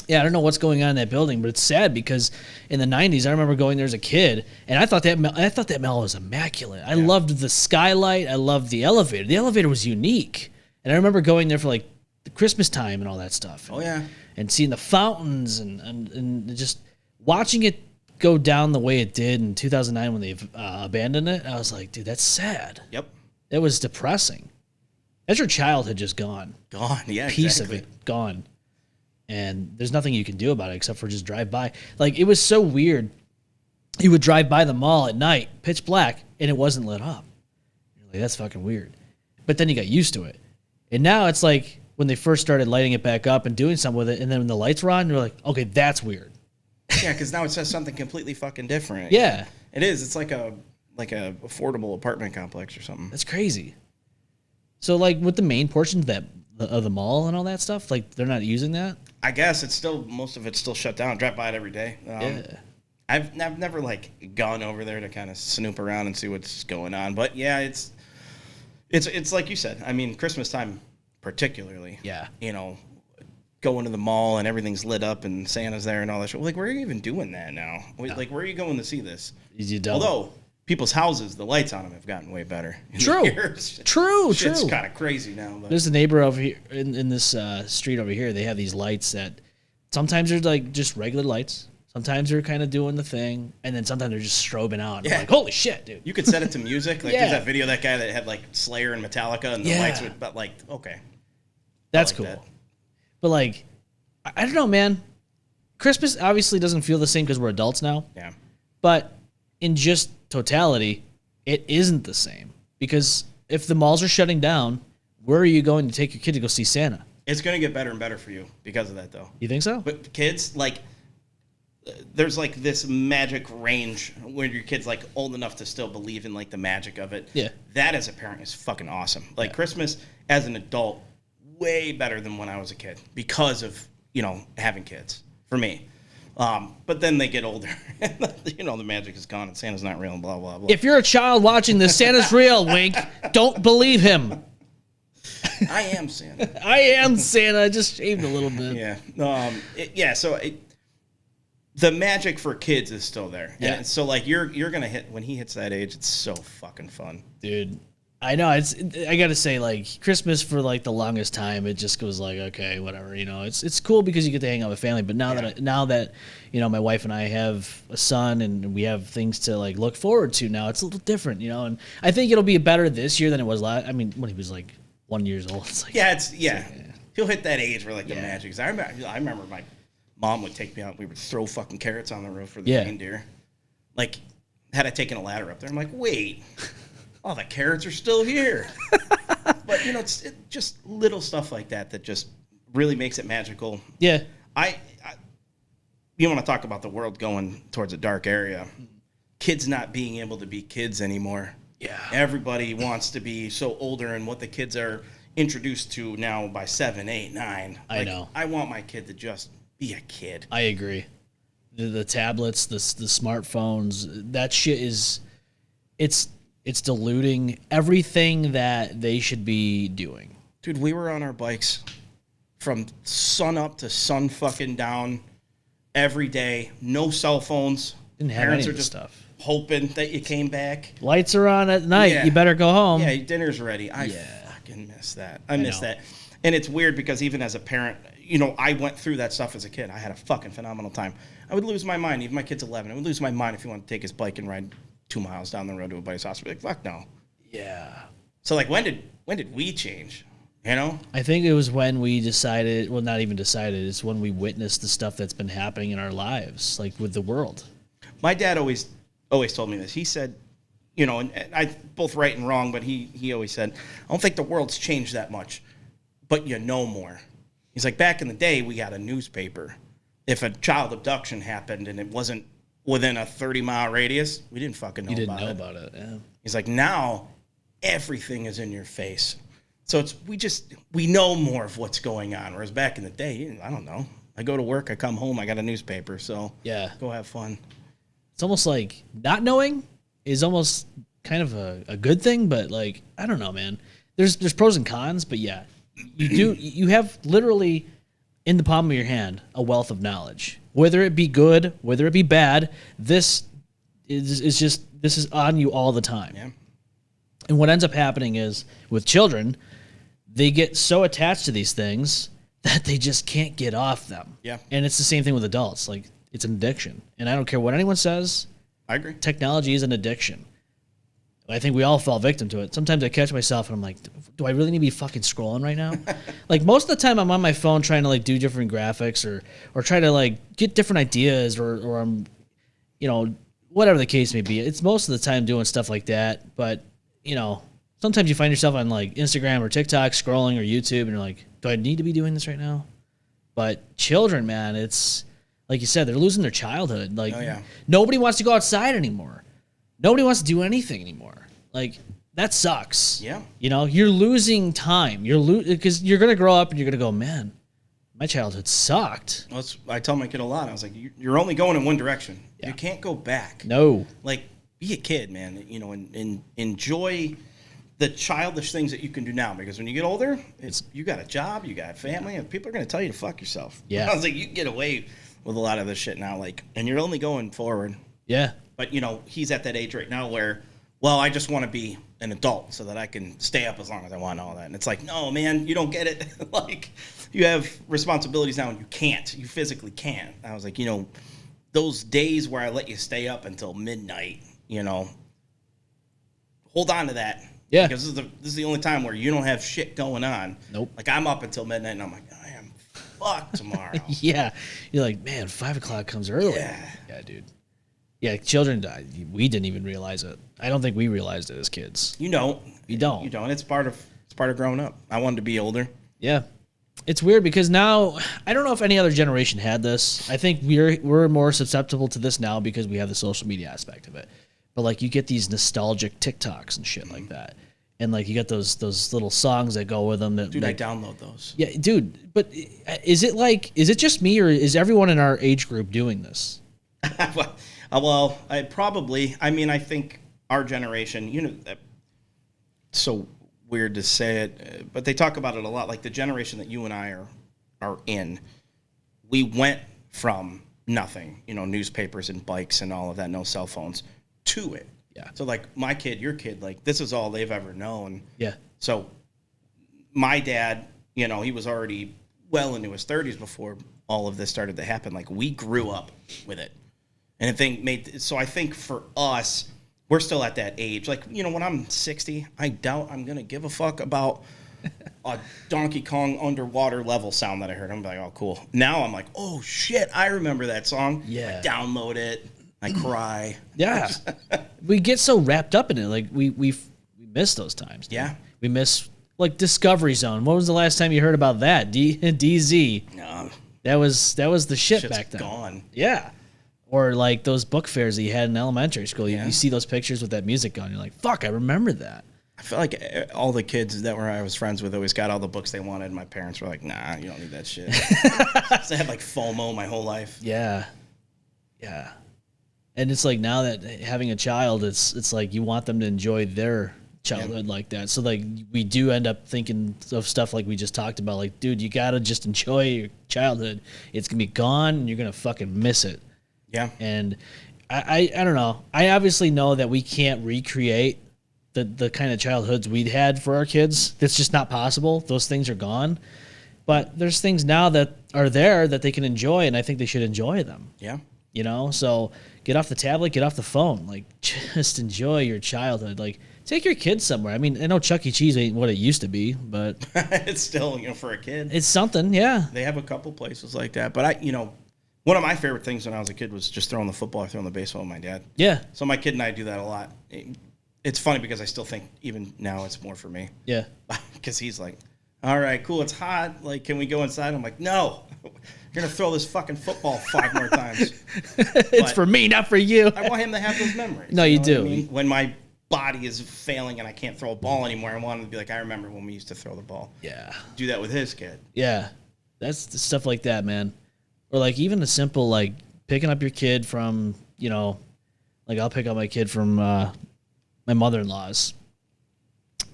Yeah, I don't know what's going on in that building, but it's sad because in the 90s, I remember going there as a kid, and I thought that mall was immaculate. I loved the skylight. I loved the elevator. The elevator was unique. And I remember going there for like the Christmas time and all that stuff. Oh, yeah. And seeing the fountains and just watching it go down the way it did in 2009 when they abandoned it. I was like, dude, that's sad. Yep. It was depressing. That's your childhood just gone. Gone, yeah, Piece exactly. of it, gone. And there's nothing you can do about it except for just drive by. Like, it was so weird. You would drive by the mall at night, pitch black, and it wasn't lit up. You're like, that's fucking weird. But then you got used to it. And now it's like when they first started lighting it back up and doing something with it, and then when the lights were on, you're like, okay, that's weird. Yeah, because now it says something completely fucking different. Yeah. It is. It's like a affordable apartment complex or something. That's crazy. So, like, with the main portions of the mall and all that stuff, like, they're not using that? I guess it's still, most of it's still shut down. Drive by it every day. Yeah. I've never like gone over there to kind of snoop around and see what's going on. But yeah, it's like you said. I mean, Christmas time particularly. Yeah. You know, going to the mall and everything's lit up and Santa's there and all that shit. Like, where are you even doing that now? Like, where are you going to see this? You don't. Although people's houses, the lights on them have gotten way better. True. True. Shit's kind of crazy now. But. There's a neighbor over here in this street over here. They have these lights that sometimes they're like just regular lights. Sometimes they're kind of doing the thing, and then sometimes they're just strobing out. Yeah. I'm like, holy shit, dude. You could set it to music. Like, there's that video of that guy that had like Slayer and Metallica, and the lights would, but like, okay. That's like cool. That. But like, I don't know, man. Christmas obviously doesn't feel the same because we're adults now. Yeah. But in just totality, it isn't the same. Because if the malls are shutting down, where are you going to take your kid to go see Santa? It's going to get better and better for you because of that, though. You think so? But kids, like, there's like this magic range where your kid's like old enough to still believe in like the magic of it. Yeah. That as a parent is fucking awesome. Like Christmas as an adult, way better than when I was a kid because of, you know, having kids for me. But then they get older and, you know, the magic is gone and Santa's not real and blah, blah, blah. If you're a child watching this, Santa's real, wink. Don't believe him. I am Santa. I am Santa. I just shaved a little bit. Yeah. So the magic for kids is still there. Yeah. And so like you're going to hit, when he hits that age, it's so fucking fun. Dude. I know, I gotta say, like, Christmas for like the longest time, it just goes like, okay, whatever, you know. It's cool because you get to hang out with family, but now that you know, my wife and I have a son and we have things to like look forward to now, it's a little different, you know. And I think it'll be better this year than it was last. I mean, when he was like 1 year old, it's like he'll hit that age where like the magic is. I remember my mom would take me out. We would throw fucking carrots on the roof for the reindeer. Like, had I taken a ladder up there, I'm like, wait. Oh, the carrots are still here. But, you know, it's just little stuff like that just really makes it magical. Yeah. You want to talk about the world going towards a dark area. Kids not being able to be kids anymore. Yeah. Everybody wants to be so older and what the kids are introduced to now by 7, 8, 9. I know. I want my kid to just be a kid. I agree. The tablets, the smartphones, that shit is... It's diluting everything that they should be doing. Dude, we were on our bikes from sun up to sun fucking down every day. No cell phones. Didn't have Parents any are of just stuff. hoping that you came back. Lights are on at night. Yeah. You better go home. Yeah, dinner's ready. I fucking miss that. I miss that. And it's weird because even as a parent, you know, I went through that stuff as a kid. I had a fucking phenomenal time. I would lose my mind. Even my kid's 11. I would lose my mind if he wanted to take his bike and ride 2 miles down the road to a buddy's house. I'd be like, fuck no. Yeah. So like, when did we change? You know? I think it was when we decided, well, not even decided, it's when we witnessed the stuff that's been happening in our lives, like with the world. My dad always told me this. He said, you know, and I both right and wrong, but he always said, I don't think the world's changed that much, but you know more. He's like, back in the day, we got a newspaper. If a child abduction happened and it wasn't within a 30-mile radius, we didn't fucking know about it. You didn't know about it, yeah. He's like, now everything is in your face. So we know more of what's going on. Whereas back in the day, I don't know. I go to work, I come home, I got a newspaper. So yeah, go have fun. It's almost like not knowing is almost kind of a good thing, but like, I don't know, man. There's pros and cons, but yeah, you have literally in the palm of your hand a wealth of knowledge. Whether it be good, whether it be bad, this is on you all the time. Yeah. And what ends up happening is with children, they get so attached to these things that they just can't get off them. Yeah. And it's the same thing with adults. Like, it's an addiction. And I don't care what anyone says. I agree. Technology is an addiction. I think we all fall victim to it. Sometimes I catch myself and I'm like, do I really need to be fucking scrolling right now? Like, most of the time I'm on my phone trying to like do different graphics or try to like get different ideas or I'm, you know, whatever the case may be. It's most of the time doing stuff like that. But, you know, sometimes you find yourself on like Instagram or TikTok scrolling or YouTube and you're like, do I need to be doing this right now? But children, man, it's like you said, they're losing their childhood. Like, nobody wants to go outside anymore. Nobody wants to do anything anymore. Like, that sucks. Yeah. You know, you're losing time. Because you're going to grow up and you're going to go, man, my childhood sucked. Well, I tell my kid a lot. I was like, you're only going in one direction. Yeah. You can't go back. No. Like, be a kid, man. You know, and enjoy the childish things that you can do now. Because when you get older, you got a job, you got a family, and people are going to tell you to fuck yourself. Yeah. I was like, you can get away with a lot of this shit now. Like, and you're only going forward. Yeah. But, you know, he's at that age right now where, well, I just want to be an adult so that I can stay up as long as I want and all that. And it's like, no, man, you don't get it. Like, you have responsibilities now and you can't. You physically can't. I was like, you know, those days where I let you stay up until midnight, you know, hold on to that. Yeah. Because this is the only time where you don't have shit going on. Nope. Like, I'm up until midnight and I'm like, I am fucked tomorrow. Yeah. You're like, man, 5 o'clock comes early. Yeah, dude. Yeah, children die. We didn't even realize it. I don't think we realized it as kids. You don't. You don't. You don't. It's part of growing up. I wanted to be older. Yeah. It's weird because now, I don't know if any other generation had this. I think we're more susceptible to this now because we have the social media aspect of it. But like, you get these nostalgic TikToks and shit like that. And like, you get those little songs that go with them. That, dude, like, I download those. Yeah, dude. But is it just me or is everyone in our age group doing this? Well, I think our generation, you know, it's so weird to say it, but they talk about it a lot. Like, the generation that you and I are in, we went from nothing, you know, newspapers and bikes and all of that, no cell phones, to it. Yeah. So, like, my kid, your kid, like, this is all they've ever known. Yeah. So, my dad, you know, he was already well into his 30s before all of this started to happen. Like, we grew up with it. And I think for us, we're still at that age. Like, you know, when I'm 60, I doubt I'm going to give a fuck about a Donkey Kong underwater level sound that I heard. I'm like, oh, cool. Now I'm like, oh, shit, I remember that song. Yeah. I download it. I cry. Yeah. We get so wrapped up in it. Like, we miss those times. Dude. Yeah. We miss, like, Discovery Zone. When was the last time you heard about that? DZ. No. That was the shit Shit's back then. Gone. Yeah. Or like those book fairs that you had in elementary school. You see those pictures with that music on. You're like, fuck, I remember that. I feel like all the kids that I was friends with always got all the books they wanted. My parents were like, nah, you don't need that shit. So I had like FOMO my whole life. Yeah. Yeah. And it's like, now that having a child, it's like you want them to enjoy their childhood like that. So like, we do end up thinking of stuff like we just talked about. Like, dude, you got to just enjoy your childhood. It's going to be gone and you're going to fucking miss it. Yeah. And I don't know. I obviously know that we can't recreate the kind of childhoods we'd had for our kids. That's just not possible. Those things are gone. But there's things now that are there that they can enjoy, and I think they should enjoy them. Yeah. you know? So get off the tablet, get off the phone. Like, just enjoy your childhood. Like, take your kids somewhere. I mean, I know Chuck E. Cheese ain't what it used to be, but It's still, for a kid. it's something, yeah. They have a couple places like that. But one of my favorite things when I was a kid was just throwing the football or throwing the baseball with my dad. Yeah, So my kid and I do that a lot. It's funny because I still think even now it's more for me. yeah. Because he's like, all right, cool, it's hot. Like, can we go inside? I'm like, no. You're going to throw this fucking football 5 more times. It's for me, not for you. I want him to have those memories. No, you know do. what I mean? When my body is failing and I can't throw a ball anymore, I want him to be like, I remember when we used to throw the ball. Yeah. Do that with his kid. Yeah. That's the stuff like that, man. Or like even a simple like picking up your kid from, like I'll pick up my kid from my mother-in-law's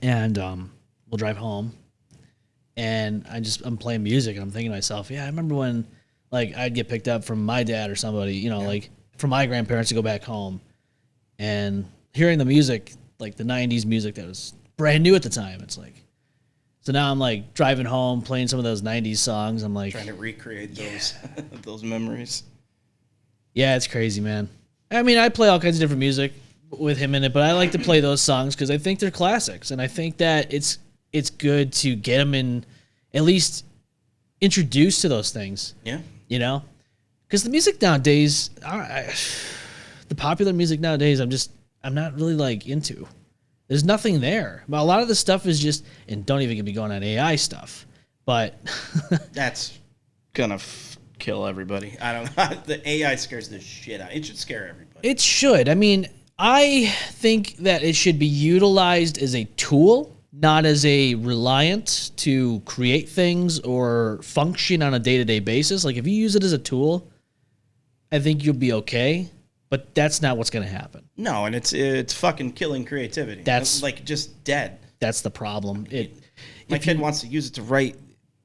and we'll drive home and I'm playing music and I'm thinking to myself, yeah, I remember when like I'd get picked up from my dad or somebody, like from my grandparents to go back home and hearing the music, like the 90s music that was brand new at the time. It's like, so now I'm like driving home, playing some of those 90s songs. I'm like trying to recreate those those memories. Yeah, it's crazy, man. I mean, I play all kinds of different music with him in it, but I like to play those songs because I think they're classics, and I think that it's good to get them in, at least introduced to those things. Yeah. Because the music nowadays, the popular music nowadays, I'm not really like into. There's nothing there. But a lot of the stuff is just, and don't even get me going on AI stuff, but That's gonna kill everybody. I don't know. The AI scares the shit out. It should scare everybody. it should. I mean, I think that it should be utilized as a tool, not as a reliant to create things or function on a day-to-day basis. Like if you use it as a tool, I think you'll be okay. But that's not what's going to happen. No, and it's fucking killing creativity. That's like just dead. That's the problem. My kid wants to use it to write,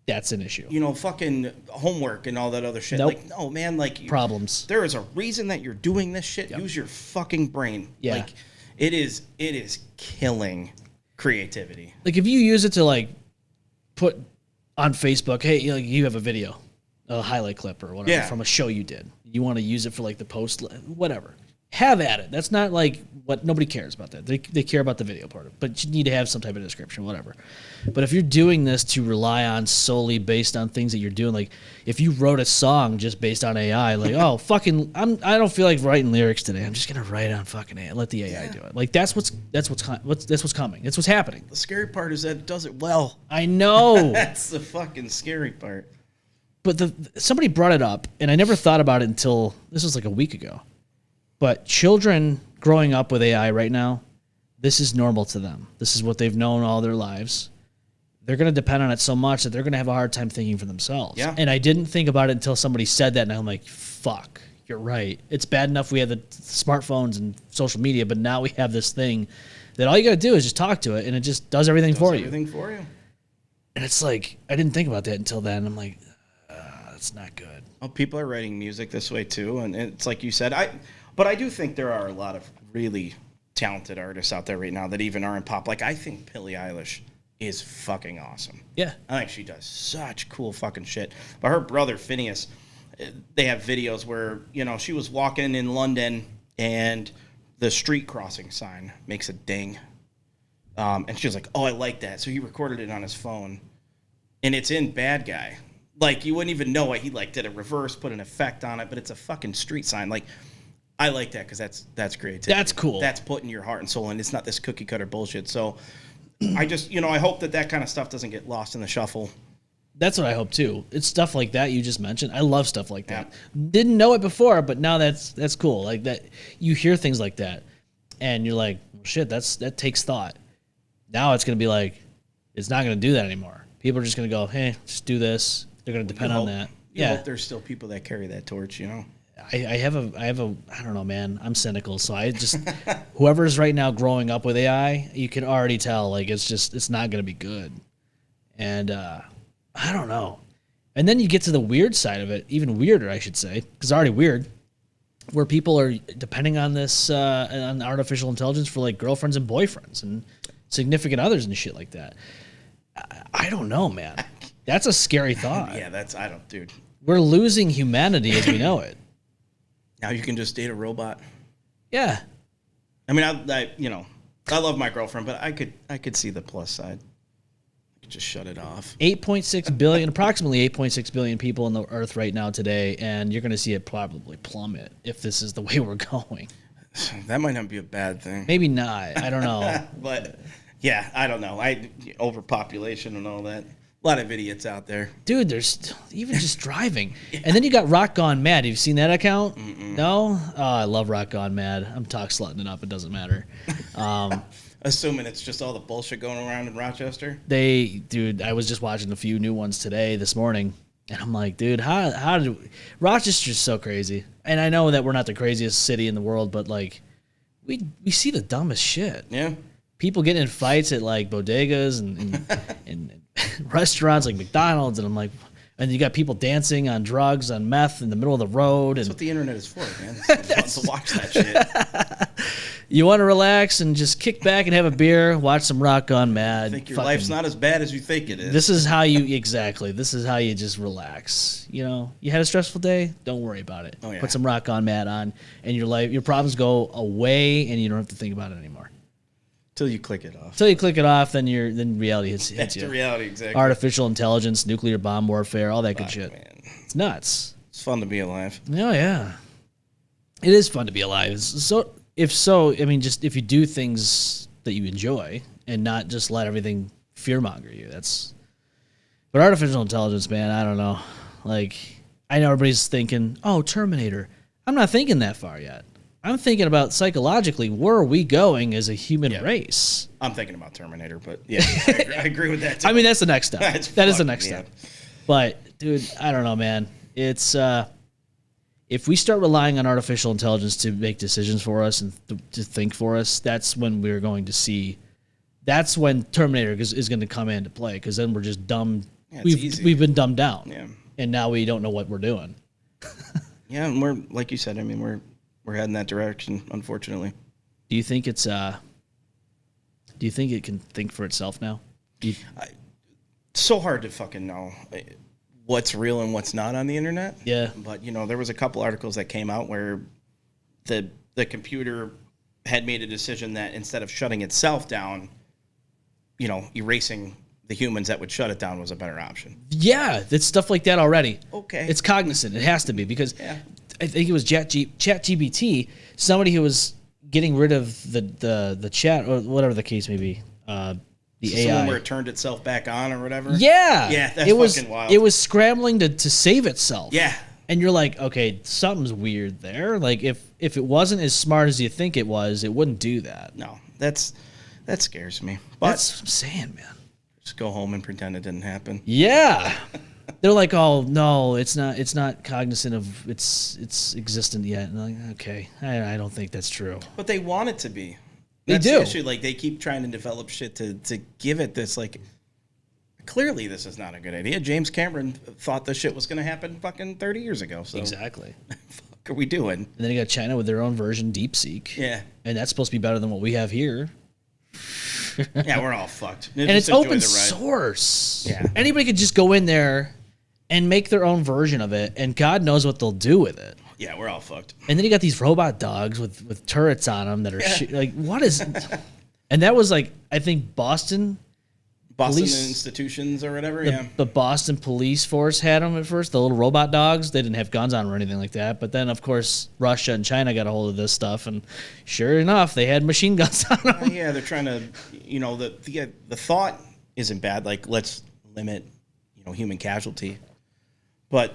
That's an issue. fucking homework and all that other shit. Nope. Like, no, man, like Problems. There is a reason that you're doing this shit. Use your fucking brain. Yeah. Like it is killing creativity. Like if you use it to like put on Facebook, hey, you have a video, a highlight clip or whatever from a show you did. You want to use it for like the post, whatever. Have at it. That's not like what nobody cares about that. They care about the video part of it, but you need to have some type of description, whatever. But if you're doing this to rely on solely based on things that you're doing, like if you wrote a song just based on AI, like I don't feel like writing lyrics today. I'm just gonna write it on fucking AI. Let the AI do it. Like that's what's coming. That's what's happening. The scary part is that it does it well. I know. That's the fucking scary part. But somebody brought it up, and I never thought about it until this was like a week ago. But children growing up with AI right now, this is normal to them. This is what they've known all their lives. They're going to depend on it so much that they're going to have a hard time thinking for themselves. Yeah. And I didn't think about it until somebody said that, and I'm like, fuck, you're right. It's bad enough we have the smartphones and social media, but now we have this thing that all you got to do is just talk to it, and it just does everything for you. Everything for you. And it's like, I didn't think about that until then. I'm like, that's not good. Well, people are writing music this way too, and it's like you said. But I do think there are a lot of really talented artists out there right now that even are in pop. Like I think Billie Eilish is fucking awesome. Yeah. I think she does such cool fucking shit. But her brother Phineas, they have videos where she was walking in London and the street crossing sign makes a ding, and she was like, "Oh, I like that." So he recorded it on his phone, and it's in Bad Guy. Like, you wouldn't even know it. He, did a reverse, put an effect on it, but it's a fucking street sign. Like, I like that because that's creativity. That's cool. That's putting your heart and soul in. It's not this cookie-cutter bullshit. So, I just, I hope that kind of stuff doesn't get lost in the shuffle. That's what I hope, too. It's stuff like that you just mentioned. I love stuff like that. Didn't know it before, but now that's cool. Like, that you hear things like that, and you're like, well, shit, that takes thought. Now it's going to be like, it's not going to do that anymore. People are just going to go, hey, just do this. They're going to depend on that. You hope there's still people that carry that torch, I have a I don't know, man. I'm cynical, so I just whoever's right now growing up with AI, you can already tell like it's not going to be good. And I don't know. And then you get to the weird side of it, even weirder, I should say, because it's already weird, where people are depending on this on artificial intelligence for like girlfriends and boyfriends and significant others and shit like that. I don't know, man. That's a scary thought. Yeah, dude. We're losing humanity as we know it. Now you can just date a robot. Yeah. I mean, I love my girlfriend, but I could see the plus side. I could just shut it off. 8.6 billion, approximately 8.6 billion people on the earth right now today, and you're going to see it probably plummet if this is the way we're going. That might not be a bad thing. Maybe not. I don't know. But yeah, I don't know. Overpopulation and all that. A lot of idiots out there. Dude, there's even just driving. And then you got Rock Gone Mad. Have you seen that account? No? Oh, I love Rock Gone Mad. I'm talk slutting it up. It doesn't matter. Assuming it's just all the bullshit going around in Rochester. Dude, I was just watching a few new ones this morning. And I'm like, dude, how did Rochester's so crazy. And I know that we're not the craziest city in the world, but like we see the dumbest shit. Yeah. People getting in fights at like bodegas and restaurants like McDonald's, and I'm like, and you got people dancing on drugs, on meth in the middle of the road. That's and what the internet is for, man. That's to watch that shit. You want to relax and just kick back and have a beer, watch some Rock Gone Mad. I think your life's not as bad as you think it is. This is how you This is how you just relax. You know, you had a stressful day. Don't worry about it. Oh, yeah. Put some Rock Gone Mad on, and your problems go away, and you don't have to think about it anymore. Till you click it off. Until you click it off, then reality hits That's you. the reality, exactly. Artificial intelligence, nuclear bomb warfare, all that good shit. Man. It's nuts. It's fun to be alive. Oh yeah, it is fun to be alive. I mean, just if you do things that you enjoy and not just let everything fearmonger you. But artificial intelligence, man, I don't know. Like, I know everybody's thinking, "Oh, Terminator." I'm not thinking that far yet. I'm thinking about psychologically, where are we going as a human race? I'm thinking about Terminator, but yeah, I agree with that too. I mean, that's the next step. That is the next yeah. step. But, dude, I don't know, man. It's if we start relying on artificial intelligence to make decisions for us and to think for us, that's when we're going to see. That's when Terminator is going to come into play, because then we're just dumb. Yeah, we've been dumbed down, Yeah. and now we don't know what we're doing. Yeah, and we're, like you said, I mean, we're heading that direction, unfortunately. Do you think it's do you think it can think for itself now? So hard to fucking know what's real and what's not on the internet. Yeah. But, there was a couple articles that came out where the computer had made a decision that instead of shutting itself down, erasing the humans that would shut it down was a better option. Yeah, it's stuff like that already. Okay. It's cognizant. It has to be, because Yeah. I think it was ChatGPT, somebody who was getting rid of the chat, or whatever the case may be, the AI. Someone where it turned itself back on or whatever. Yeah. Yeah, that's fucking wild. It was scrambling to save itself. Yeah. And you're like, okay, something's weird there. Like, if it wasn't as smart as you think it was, it wouldn't do that. No, that scares me. But That's what I'm saying, man. just go home and pretend it didn't happen. Yeah. They're like, oh no, it's not cognizant of its existent yet. And I'm like, okay, I don't think that's true. But they want it to be. They That's do. the issue. Like, they keep trying to develop shit to give it this, like, clearly this is not a good idea. James Cameron thought this shit was going to happen fucking 30 years ago. So Exactly. fuck are we doing? And then you got China with their own version, DeepSeek. Yeah. And that's supposed to be better than what we have here. Yeah, we're all fucked. And it's open source. Yeah. Anybody could just go in there and make their own version of it, and God knows what they'll do with it. Yeah, we're all fucked. And then you got these robot dogs with turrets on them that are like, what is? And that was like, I think Boston police, institutions or whatever. The Boston police force had them at first, the little robot dogs. They didn't have guns on them or anything like that. But then, of course, Russia and China got a hold of this stuff, and sure enough, they had machine guns on them. Yeah, they're trying to, the thought isn't bad. Like, let's limit, human casualty. But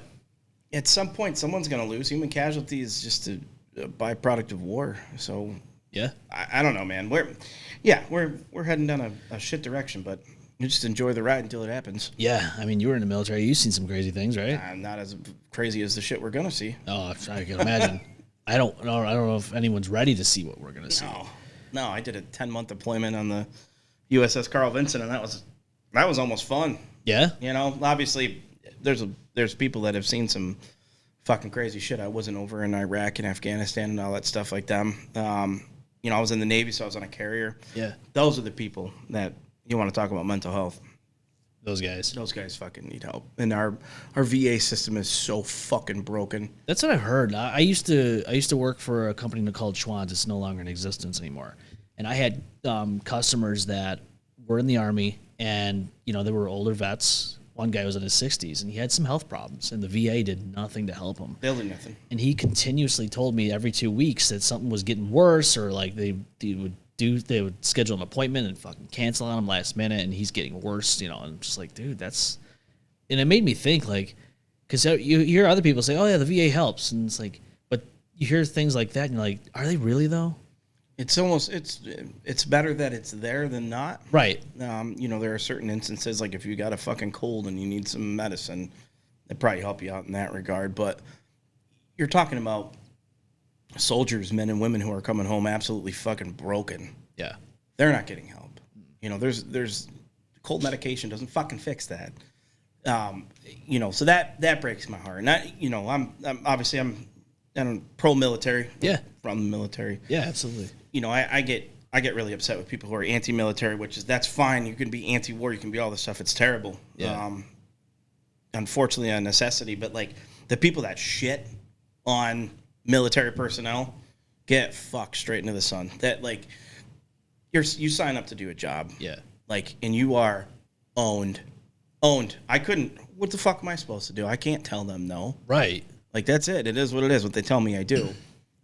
at some point, someone's going to lose. Human casualty is just a byproduct of war. So Yeah. I don't know, man. We're heading down a shit direction, but you just enjoy the ride until it happens. Yeah. I mean, you were in the military. You've seen some crazy things, right? Not as crazy as the shit we're going to see. Oh, I can imagine. I don't know if anyone's ready to see what we're going to see. No, I did a 10-month deployment on the USS Carl Vinson, and that was almost fun. Yeah? Obviously, there's people that have seen some fucking crazy shit. I wasn't over in Iraq and Afghanistan and all that stuff like them. I was in the Navy, so I was on a carrier. Yeah. Those are the people that you want to talk about mental health. Those guys. Those guys fucking need help. And our VA system is so fucking broken. That's what I've heard. I used to work for a company called Schwann's. It's no longer in existence anymore. And I had customers that were in the Army, and they were older vets. One guy was in his 60s, and he had some health problems, and the VA did nothing to help him. They'll do nothing. And he continuously told me every 2 weeks that something was getting worse, or like they would schedule an appointment and fucking cancel on him last minute, and he's getting worse. And I'm just like, dude, that's. And it made me think, like, because you hear other people say, oh yeah, the VA helps, and it's like, but you hear things like that, and you're like, are they really though? It's almost it's better that it's there than not. Right. There are certain instances, like if you got a fucking cold and you need some medicine, they probably help you out in that regard. But you're talking about soldiers, men and women who are coming home absolutely fucking broken. Yeah. They're not getting help. There's cold medication doesn't fucking fix that. So that breaks my heart. And I'm obviously I'm pro-military. Yeah. From the military. Yeah, absolutely. I get really upset with people who are anti-military, that's fine. You can be anti-war, you can be all this stuff. It's terrible. Yeah. Unfortunately, a necessity. But like the people that shit on military personnel, get fucked straight into the sun. That like you sign up to do a job. Yeah. Like, and you are owned. What the fuck am I supposed to do? I can't tell them no. Right. Like, that's it. It is what it is. What they tell me I do.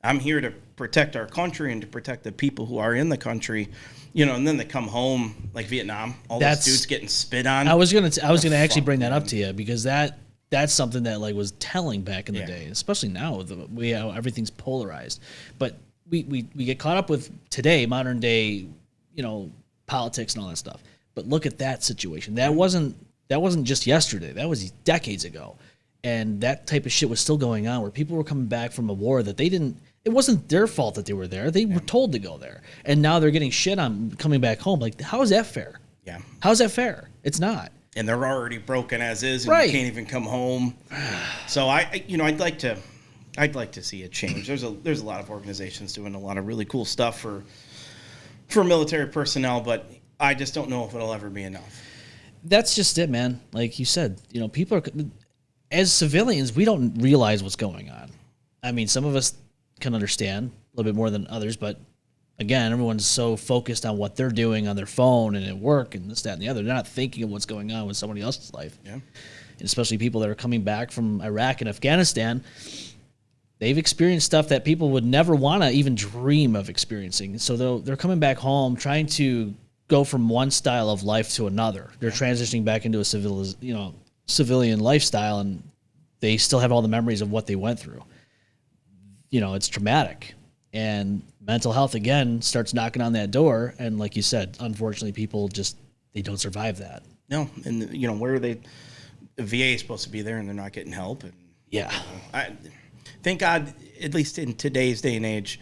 I'm here to protect our country and to protect the people who are in the country, and then they come home like Vietnam. All those dudes getting spit on. I was gonna actually bring that up to you, because that's something that like was telling back in the day, especially now everything's polarized. But we get caught up with today, modern day, politics and all that stuff. But look at that situation. That wasn't just yesterday. That was decades ago. And that type of shit was still going on, where people were coming back from a war that it wasn't their fault that they were there. They were told to go there. And now they're getting shit on coming back home. Like, how is that fair? Yeah. How's that fair? It's not. And they're already broken as is, and right. You can't even come home. So I'd like to see a change. There's a lot of organizations doing a lot of really cool stuff for military personnel, but I just don't know if it'll ever be enough. That's just it, man. Like you said, people are, as civilians, we don't realize what's going on. I mean, some of us can understand a little bit more than others, but again, everyone's so focused on what they're doing on their phone and at work and this, that, and the other. They're not thinking of what's going on with somebody else's life. Yeah. And especially people that are coming back from Iraq and Afghanistan. They've experienced stuff that people would never want to even dream of experiencing. So they're coming back home trying to go from one style of life to another. They're transitioning back into a civilian lifestyle, and they still have all the memories of what they went through. It's traumatic, and mental health again starts knocking on that door. And like you said, unfortunately, people they don't survive that. No, and where are they? The VA is supposed to be there, and they're not getting help. And yeah, thank God, at least in today's day and age.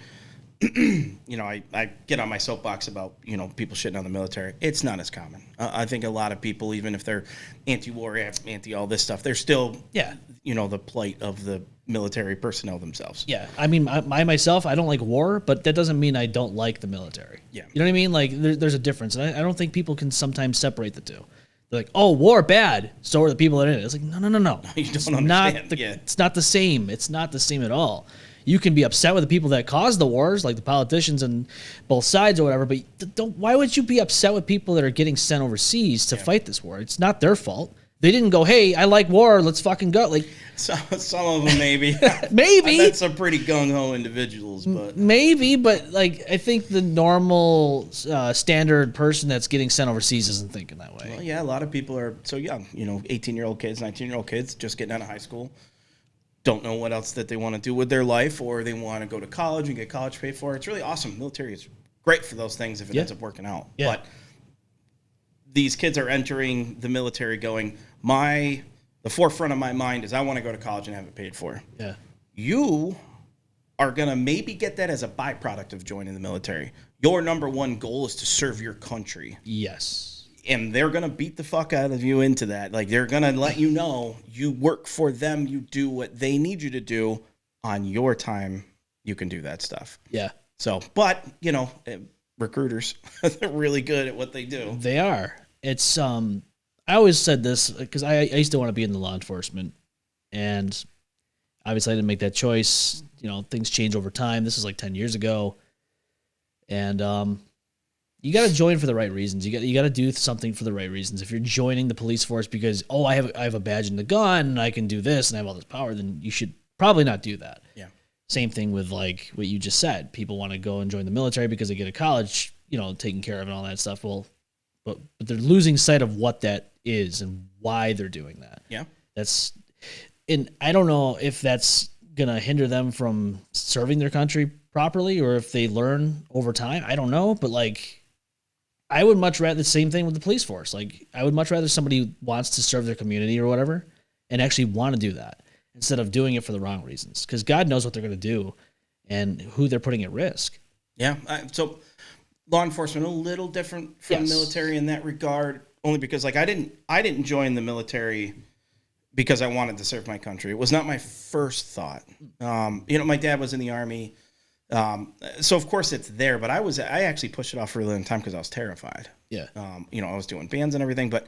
I get on my soapbox about, people shitting on the military. It's not as common. I think a lot of people, even if they're anti-war, anti all this stuff, they're still, the plight of the military personnel themselves. Yeah. I mean, myself, I don't like war, but that doesn't mean I don't like the military. Yeah. You know what I mean? Like, there's a difference. And I don't think people can sometimes separate the two. They're like, oh, war, bad. So are the people that are in it. It's like, no. You don't understand. It's not the same. It's not the same at all. You can be upset with the people that caused the wars, like the politicians and both sides or whatever, but why would you be upset with people that are getting sent overseas to fight this war? It's not their fault. They didn't go, hey, I like war, let's fucking go. Like, some of them maybe. Maybe. That's some pretty gung-ho individuals, but. Maybe, but like I think the normal standard person that's getting sent overseas isn't thinking that way. Well, yeah, a lot of people are so young, 18-year-old kids, 19-year-old kids just getting out of high school. Don't know what else that they want to do with their life, or they want to go to college and get college paid for. It's really awesome. Military is great for those things if it ends up working out. Yeah. But these kids are entering the military going, the forefront of my mind is I want to go to college and have it paid for. Yeah. You are going to maybe get that as a byproduct of joining the military. Your number one goal is to serve your country. Yes. And they're going to beat the fuck out of you into that. Like, they're going to let you know you work for them. You do what they need you to do on your time. You can do that stuff. Yeah. So, but, recruiters, they're really good at what they do. They are. It's, I always said this because I used to want to be in the law enforcement, and obviously I didn't make that choice. You know, things change over time. This is like 10 years ago, and you got to join for the right reasons. You got to do something for the right reasons. If you're joining the police force because I have a badge and a gun and I can do this and I have all this power, then you should probably not do that. Yeah. Same thing with like what you just said. People want to go and join the military because they get a college, taken care of and all that stuff. Well, but they're losing sight of what that is and why they're doing that. Yeah. And I don't know if that's gonna hinder them from serving their country properly or if they learn over time. I don't know, but like, I would much rather the same thing with the police force. Like, I would much rather somebody who wants to serve their community or whatever and actually want to do that instead of doing it for the wrong reasons. Because God knows what they're gonna do and who they're putting at risk. Yeah. So law enforcement a little different from military in that regard, only because like I didn't join the military because I wanted to serve my country. It was not my first thought. My dad was in the Army. So of course it's there, but I actually pushed it off for a long time because I was terrified. Yeah. I was doing bands and everything, but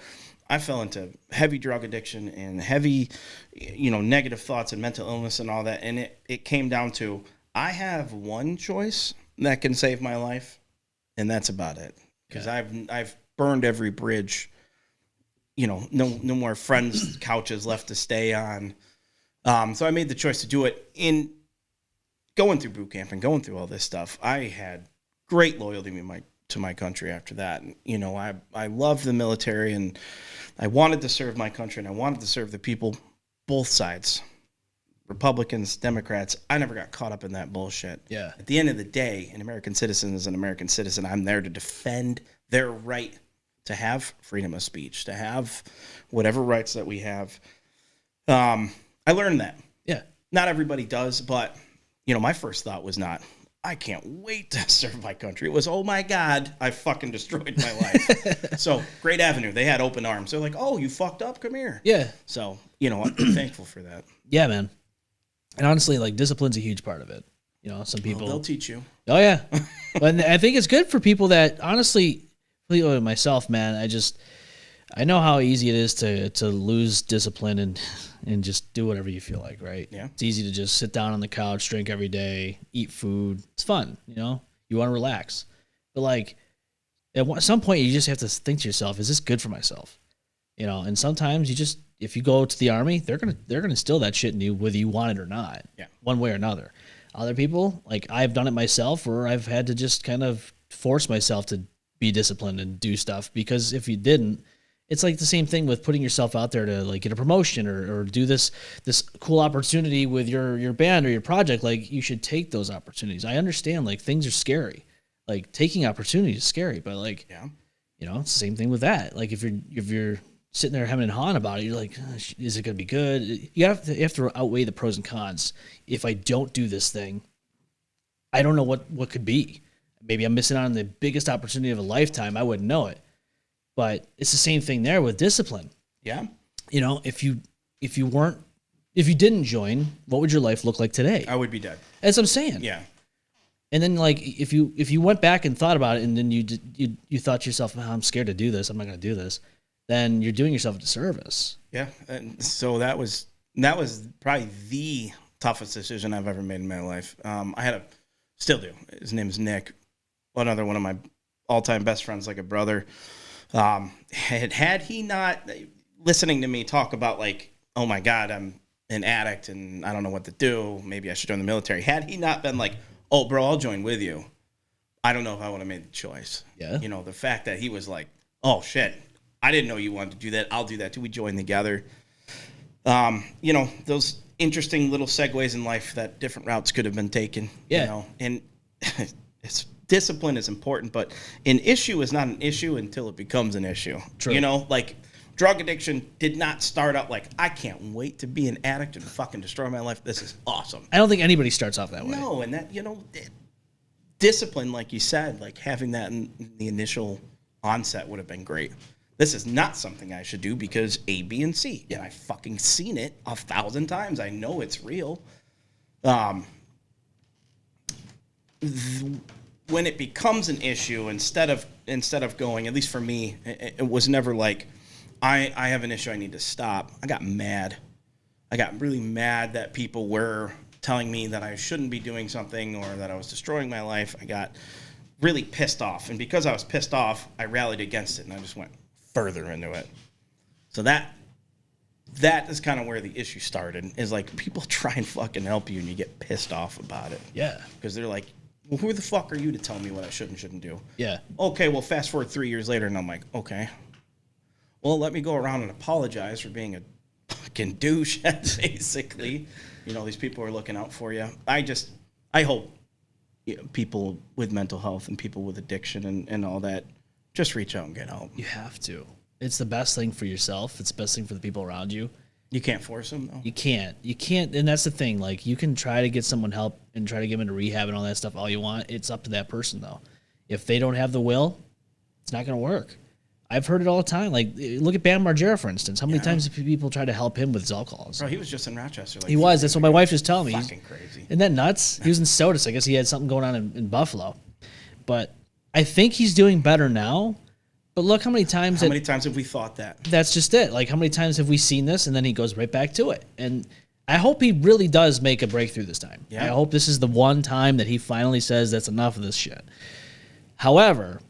I fell into heavy drug addiction and heavy, negative thoughts and mental illness and all that. And it came down to, I have one choice that can save my life, and that's about it. Because I've burned every bridge. No more friends' couches left to stay on. So I made the choice to do it. In going through boot camp and going through all this stuff, I had great loyalty to my country after that. And, I loved the military, and I wanted to serve my country, and I wanted to serve the people, both sides, Republicans, Democrats. I never got caught up in that bullshit. Yeah. At the end of the day, an American citizen is an American citizen. I'm there to defend their right to have freedom of speech, to have whatever rights that we have. I learned that. Yeah. Not everybody does, but, my first thought was not, I can't wait to serve my country. It was, oh my God, I fucking destroyed my life. So, Great Avenue, they had open arms. They're like, oh, you fucked up? Come here. Yeah. So, I'm thankful for that. Yeah, man. And honestly, like, discipline's a huge part of it. Some people... They'll teach you. Oh, yeah. But I think it's good for people that, honestly, myself, man, I know how easy it is to lose discipline and just do whatever you feel like, right? Yeah. It's easy to just sit down on the couch, drink every day, eat food. It's fun, you want to relax. But like, at some point, you just have to think to yourself, is this good for myself? And sometimes if you go to the Army, they're gonna instill that shit in you whether you want it or not. Yeah. One way or another. Other people, like I've done it myself, or I've had to just kind of force myself to be disciplined and do stuff, because if you didn't, it's like the same thing with putting yourself out there to like get a promotion or do this cool opportunity with your band or your project. Like, you should take those opportunities. I understand, like, things are scary. Like, taking opportunities is scary, but like, Yeah. It's the same thing with that. Like, if you're sitting there hemming and hawing about it, you're like, is it going to be good? You have to outweigh the pros and cons. If I don't do this thing, I don't know what could be. Maybe I'm missing out on the biggest opportunity of a lifetime. I wouldn't know it. But it's the same thing there with discipline. Yeah. If you didn't join, what would your life look like today? I would be dead. That's what I'm saying. Yeah. And then, like, if you went back and thought about it, and then you thought to yourself, I'm scared to do this, I'm not going to do this, then you're doing yourself a disservice. Yeah. And so that was probably the toughest decision I've ever made in my life. Still do. His name is Nick. Another one of my all-time best friends, like a brother. Had he not listening to me talk about, like, oh my God, I'm an addict and I don't know what to do, maybe I should join the military. Had he not been like, oh bro, I'll join with you, I don't know if I would have made the choice. Yeah. The fact that he was like, oh shit, I didn't know you wanted to do that. I'll do that too. We joined together. Those interesting little segues in life that different routes could have been taken. Yeah. And discipline is important, but an issue is not an issue until it becomes an issue. True. Like drug addiction did not start out like, I can't wait to be an addict and fucking destroy my life. This is awesome. I don't think anybody starts off that way. No, and that, discipline, like you said, like having that in the initial onset would have been great. This is not something I should do because A, B, and C. And I've fucking seen it 1,000 times. I know it's real. When it becomes an issue, instead of going, at least for me, it was never like, I have an issue I need to stop. I got mad. I got really mad that people were telling me that I shouldn't be doing something or that I was destroying my life. I got really pissed off. And because I was pissed off, I rallied against it and I just went further into it. So that is kind of where the issue started, is like people try and fucking help you and you get pissed off about it. Yeah. Because they're like, well, who the fuck are you to tell me what I should and shouldn't do? Yeah. Okay, well, fast forward 3 years later and I'm like, okay. Well, let me go around and apologize for being a fucking douche, basically. You know, these people are looking out for you. I hope people with mental health and people with addiction and all that just reach out and get help. You have to. It's the best thing for yourself. It's the best thing for the people around you. You can't force them, though. You can't. And that's the thing. Like, you can try to get someone help and try to get them into rehab and all that stuff all you want. It's up to that person, though. If they don't have the will, it's not going to work. I've heard it all the time. Like, look at Bam Margera, for instance. How many times have people try to help him with his alcohols? Bro, he was just in Rochester. Like, He was. That's what my wife was telling me. Fucking crazy. Isn't that nuts? He was in SOTUS. I guess he had something going on in Buffalo. But I think he's doing better now. But look how many times... How many times have we thought that? That's just it. Like, how many times have we seen this, and then he goes right back to it? And I hope he really does make a breakthrough this time. Yeah. I hope this is the one time that he finally says that's enough of this shit. However,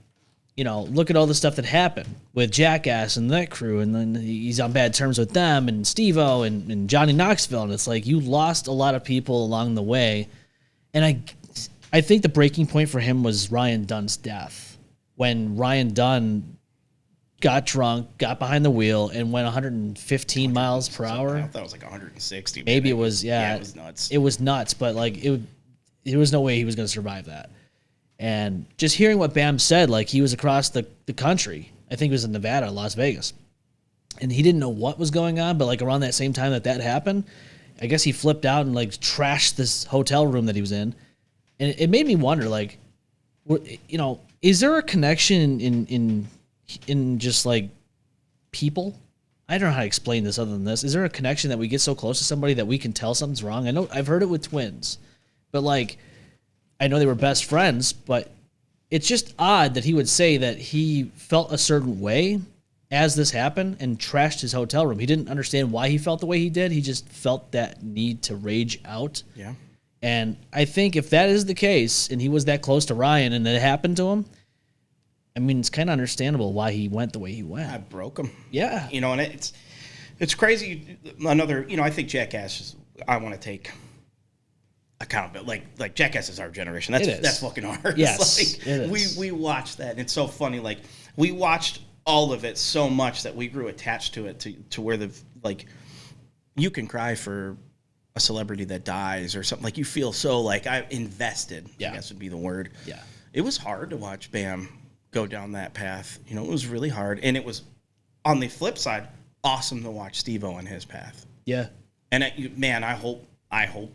you know, look at all the stuff that happened with Jackass and that crew, and then he's on bad terms with them, and Steve-O and Johnny Knoxville, and it's like you lost a lot of people along the way. And I think the breaking point for him was Ryan Dunn's death. When Ryan Dunn got drunk, got behind the wheel, and went 115 miles per hour. I thought it was like 160. Maybe it was, Yeah, it was nuts. It was nuts, but like there was no way he was going to survive that. And just hearing what Bam said, like he was across the country. I think it was in Nevada, Las Vegas. And he didn't know what was going on, but like around that same time that happened, I guess he flipped out and like trashed this hotel room that he was in. And it made me wonder, like, you know, is there a connection in just like people? I don't know how to explain this other than this. Is there a connection that we get so close to somebody that we can tell something's wrong? I know I've heard it with twins, but like I know they were best friends, but it's just odd that he would say that he felt a certain way as this happened and trashed his hotel room. He didn't understand why he felt the way he did. He just felt that need to rage out. Yeah. And I think if that is the case, and he was that close to Ryan, and it happened to him, I mean, it's kind of understandable why he went the way he went. I broke him. Yeah. You know, and it's crazy. Another, you know, I think Jackass is, I want to take accountability. Like Jackass is our generation. That's fucking ours. Yes, like, it is. We watched that, and it's so funny. Like, we watched all of it so much that we grew attached to it to where like, you can cry for a celebrity that dies or something. Like, you feel so like I invested. Yeah. I guess would be the word. Yeah. It was hard to watch Bam go down that path. You know, it was really hard. And it was, on the flip side, awesome to watch Steve-O on his path. Yeah. And man, I hope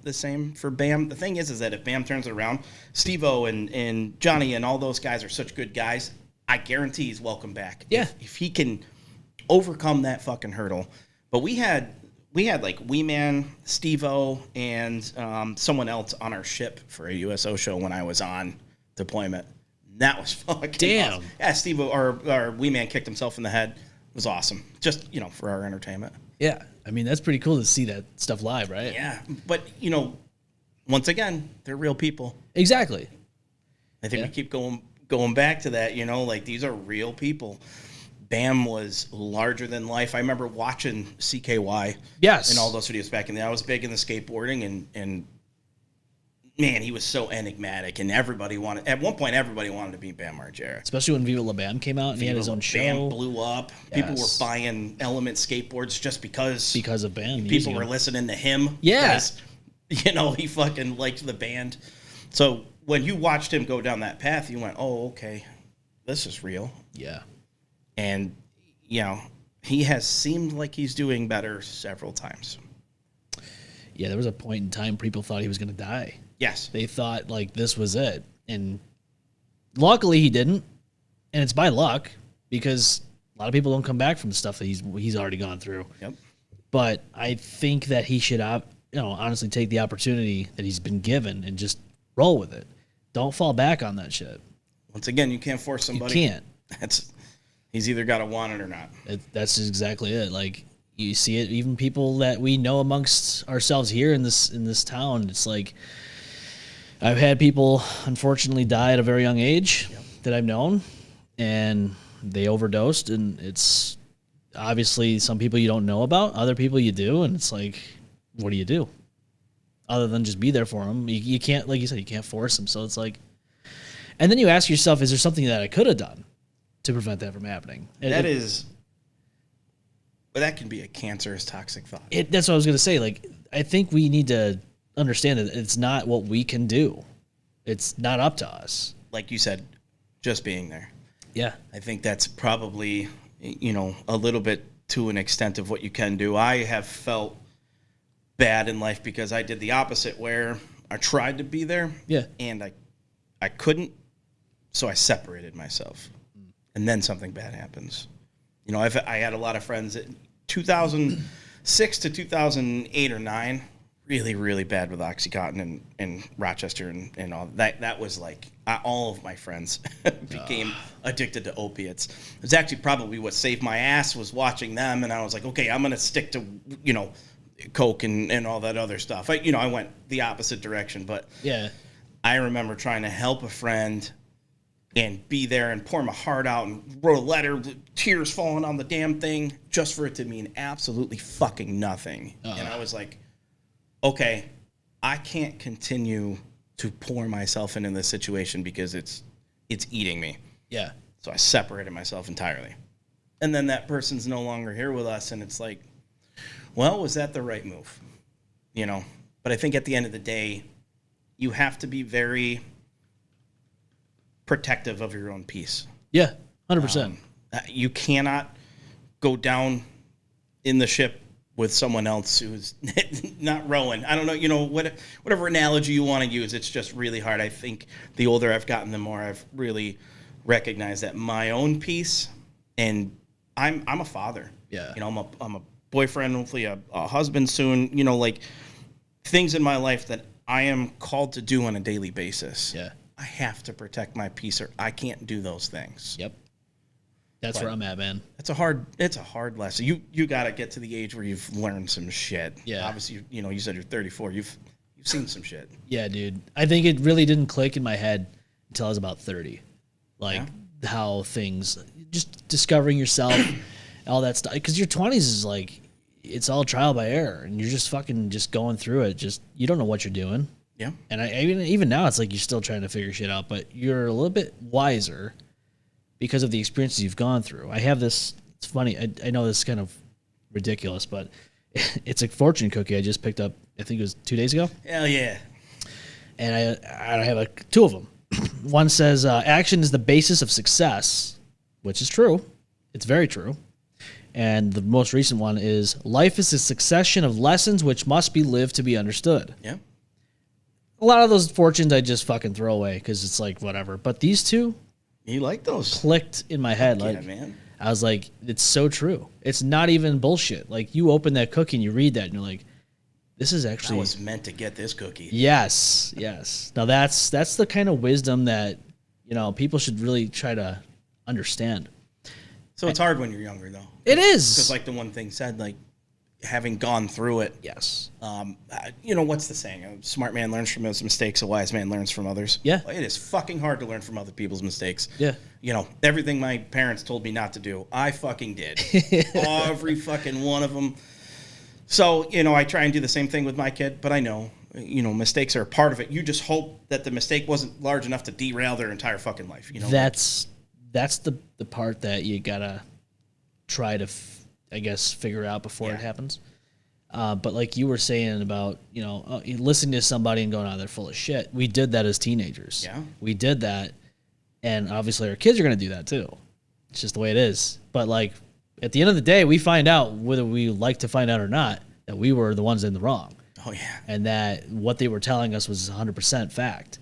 the same for Bam. The thing is that if Bam turns it around, Steve-O and Johnny and all those guys are such good guys, I guarantee he's welcome back. Yeah. If he can overcome that fucking hurdle. But we had like Wee Man, Steve-O, and someone else on our ship for a USO show when I was on deployment. That was fucking damn. awesome. Yeah, Steve-O, our Wee Man kicked himself in the head. It was awesome. Just, you know, for our entertainment. Yeah. I mean, that's pretty cool to see that stuff live, right? Yeah. But, you know, once again, they're real people. Exactly. I think we keep going back to that, you know, like these are real people. Bam was larger than life. I remember watching CKY. Yes. And all those videos back in the day. I was big in the skateboarding and man, he was so enigmatic and at one point everybody wanted to be Bam Margera. Especially when Viva La Bam came out and he had his own show. Bam blew up. Yes. People were buying Element skateboards just because of Bam. People were listening to him. Yeah. Because, you know, he fucking liked the band. So when you watched him go down that path, you went, oh, okay, this is real. Yeah. And, you know, he has seemed like he's doing better several times. Yeah, there was a point in time people thought he was going to die. Yes. They thought, like, this was it. And luckily he didn't. And it's by luck because a lot of people don't come back from the stuff that he's already gone through. Yep. But I think that he should, honestly take the opportunity that he's been given and just roll with it. Don't fall back on that shit. Once again, you can't force somebody. You can't. He's either got to want it or not. That's exactly it. Like, you see it, even people that we know amongst ourselves here in this town. It's like, I've had people unfortunately die at a very young age that I've known, and they overdosed, and it's obviously some people you don't know about, other people you do, and it's like, what do you do other than just be there for them? You can't, like you said, you can't force them. So it's like, and then you ask yourself, is there something that I could have done to prevent that from happening? But that can be a cancerous, toxic thought. That's what I was going to say. Like, I think we need to understand that it's not what we can do. It's not up to us. Like you said, just being there. Yeah. I think that's probably, a little bit to an extent of what you can do. I have felt bad in life because I did the opposite, where I tried to be there. Yeah. And I couldn't, so I separated myself. And then something bad happens. I had a lot of friends that 2006 to 2008 or 9, really, really bad with Oxycontin in Rochester and all that. That was like all of my friends became addicted to opiates. It was actually probably what saved my ass, was watching them. And I was like, okay, I'm going to stick to, Coke and all that other stuff. I went the opposite direction. But yeah, I remember trying to help a friend and be there and pour my heart out and wrote a letter, tears falling on the damn thing, just for it to mean absolutely fucking nothing. And I was like, okay, I can't continue to pour myself into this situation because it's eating me. Yeah. So I separated myself entirely. And then that person's no longer here with us, and it's like, well, was that the right move? But I think at the end of the day, you have to be very protective of your own peace. Yeah, 100%. You cannot go down in the ship with someone else who's not rowing. I don't know, whatever analogy you want to use, it's just really hard. I think the older I've gotten, the more I've really recognized that my own peace, and I'm a father. Yeah. I'm a boyfriend, hopefully a husband soon, like things in my life that I am called to do on a daily basis. Yeah. I have to protect my peace, or I can't do those things. Yep. That's where I'm at, man. It's a hard lesson. You got to get to the age where you've learned some shit. Yeah. Obviously, you said you're 34. You've seen some shit. Yeah, dude. I think it really didn't click in my head until I was about 30. Like, how things, just discovering yourself, all that stuff. Because your 20s is like, it's all trial by error, and you're just fucking just going through it. Just, you don't know what you're doing. Yeah. And even now, it's like you're still trying to figure shit out, but you're a little bit wiser because of the experiences you've gone through. I have this, it's funny, I know this is kind of ridiculous, but it's a fortune cookie I just picked up, I think it was 2 days ago. Hell yeah. And I have like 2 of them. One says, action is the basis of success, which is true. It's very true. And the most recent one is, life is a succession of lessons which must be lived to be understood. Yeah. A lot of those fortunes I just fucking throw away because it's like, whatever. But these 2 You like those? clicked in my head. Yeah, Like, man. I was like, it's so true. It's not even bullshit. Like, you open that cookie and you read that and you're like, this is I actually... was meant to get this cookie. Yes. Now that's the kind of wisdom that, people should really try to understand. So it's hard when you're younger, though. It is. Because like the one thing said, like, having gone through it. Yes. What's the saying? A smart man learns from his mistakes. A wise man learns from others. Yeah. It is fucking hard to learn from other people's mistakes. Yeah. Everything my parents told me not to do, I fucking did. Every fucking one of them. So, I try and do the same thing with my kid, but I know, mistakes are a part of it. You just hope that the mistake wasn't large enough to derail their entire fucking life. That's the part that you gotta try to, figure out before it happens. But like you were saying about, listening to somebody and going, oh, they're full of shit. We did that as teenagers. Yeah. We did that. And obviously our kids are going to do that too. It's just the way it is. But like, at the end of the day, we find out, whether we like to find out or not, that we were the ones in the wrong. Oh, yeah. And that what they were telling us was 100% fact.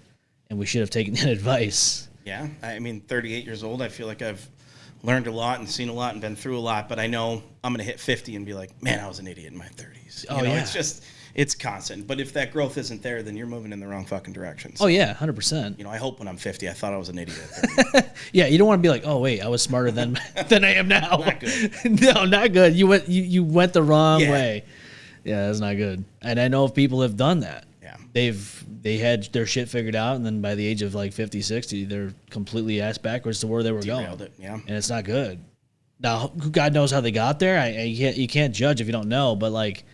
And we should have taken that advice. Yeah. 38 years old, I feel like I've learned a lot and seen a lot and been through a lot, but I know I'm going to hit 50 and be like, man, I was an idiot in my 30s. Oh, yeah. it's constant. But if that growth isn't there, then you're moving in the wrong fucking directions. Oh yeah, 100%. You know, I hope when I'm 50, I thought I was an idiot. Yeah, you don't want to be like, oh wait, I was smarter than I am now. Not good. No, not good. You went the wrong Yeah. way. Yeah, that's not good. And I know if people have done that. Yeah. They had their shit figured out, and then by the age of like 50, 60, they're completely ass backwards to where they were Derailed going. it, yeah. And it's not good. Now, God knows how they got there. You can't judge if you don't know, but like,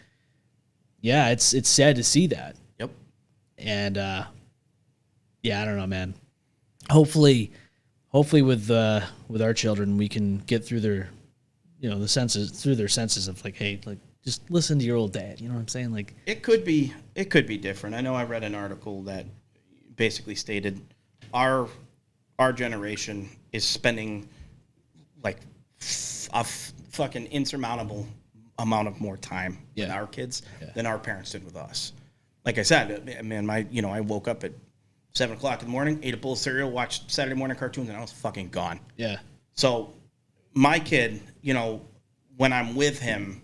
yeah, it's sad to see that. Yep. And yeah, I don't know, man. Hopefully with our children, we can get through their, the senses of like, hey, like just listen to your old dad. You know what I'm saying? Like It could be different. I know I read an article that basically stated our generation is spending like a fucking insurmountable amount of more time with our kids than our parents did with us. Like I said, man, I woke up at 7 o'clock in the morning, ate a bowl of cereal, watched Saturday morning cartoons, and I was fucking gone. Yeah. So my kid, when I'm with him,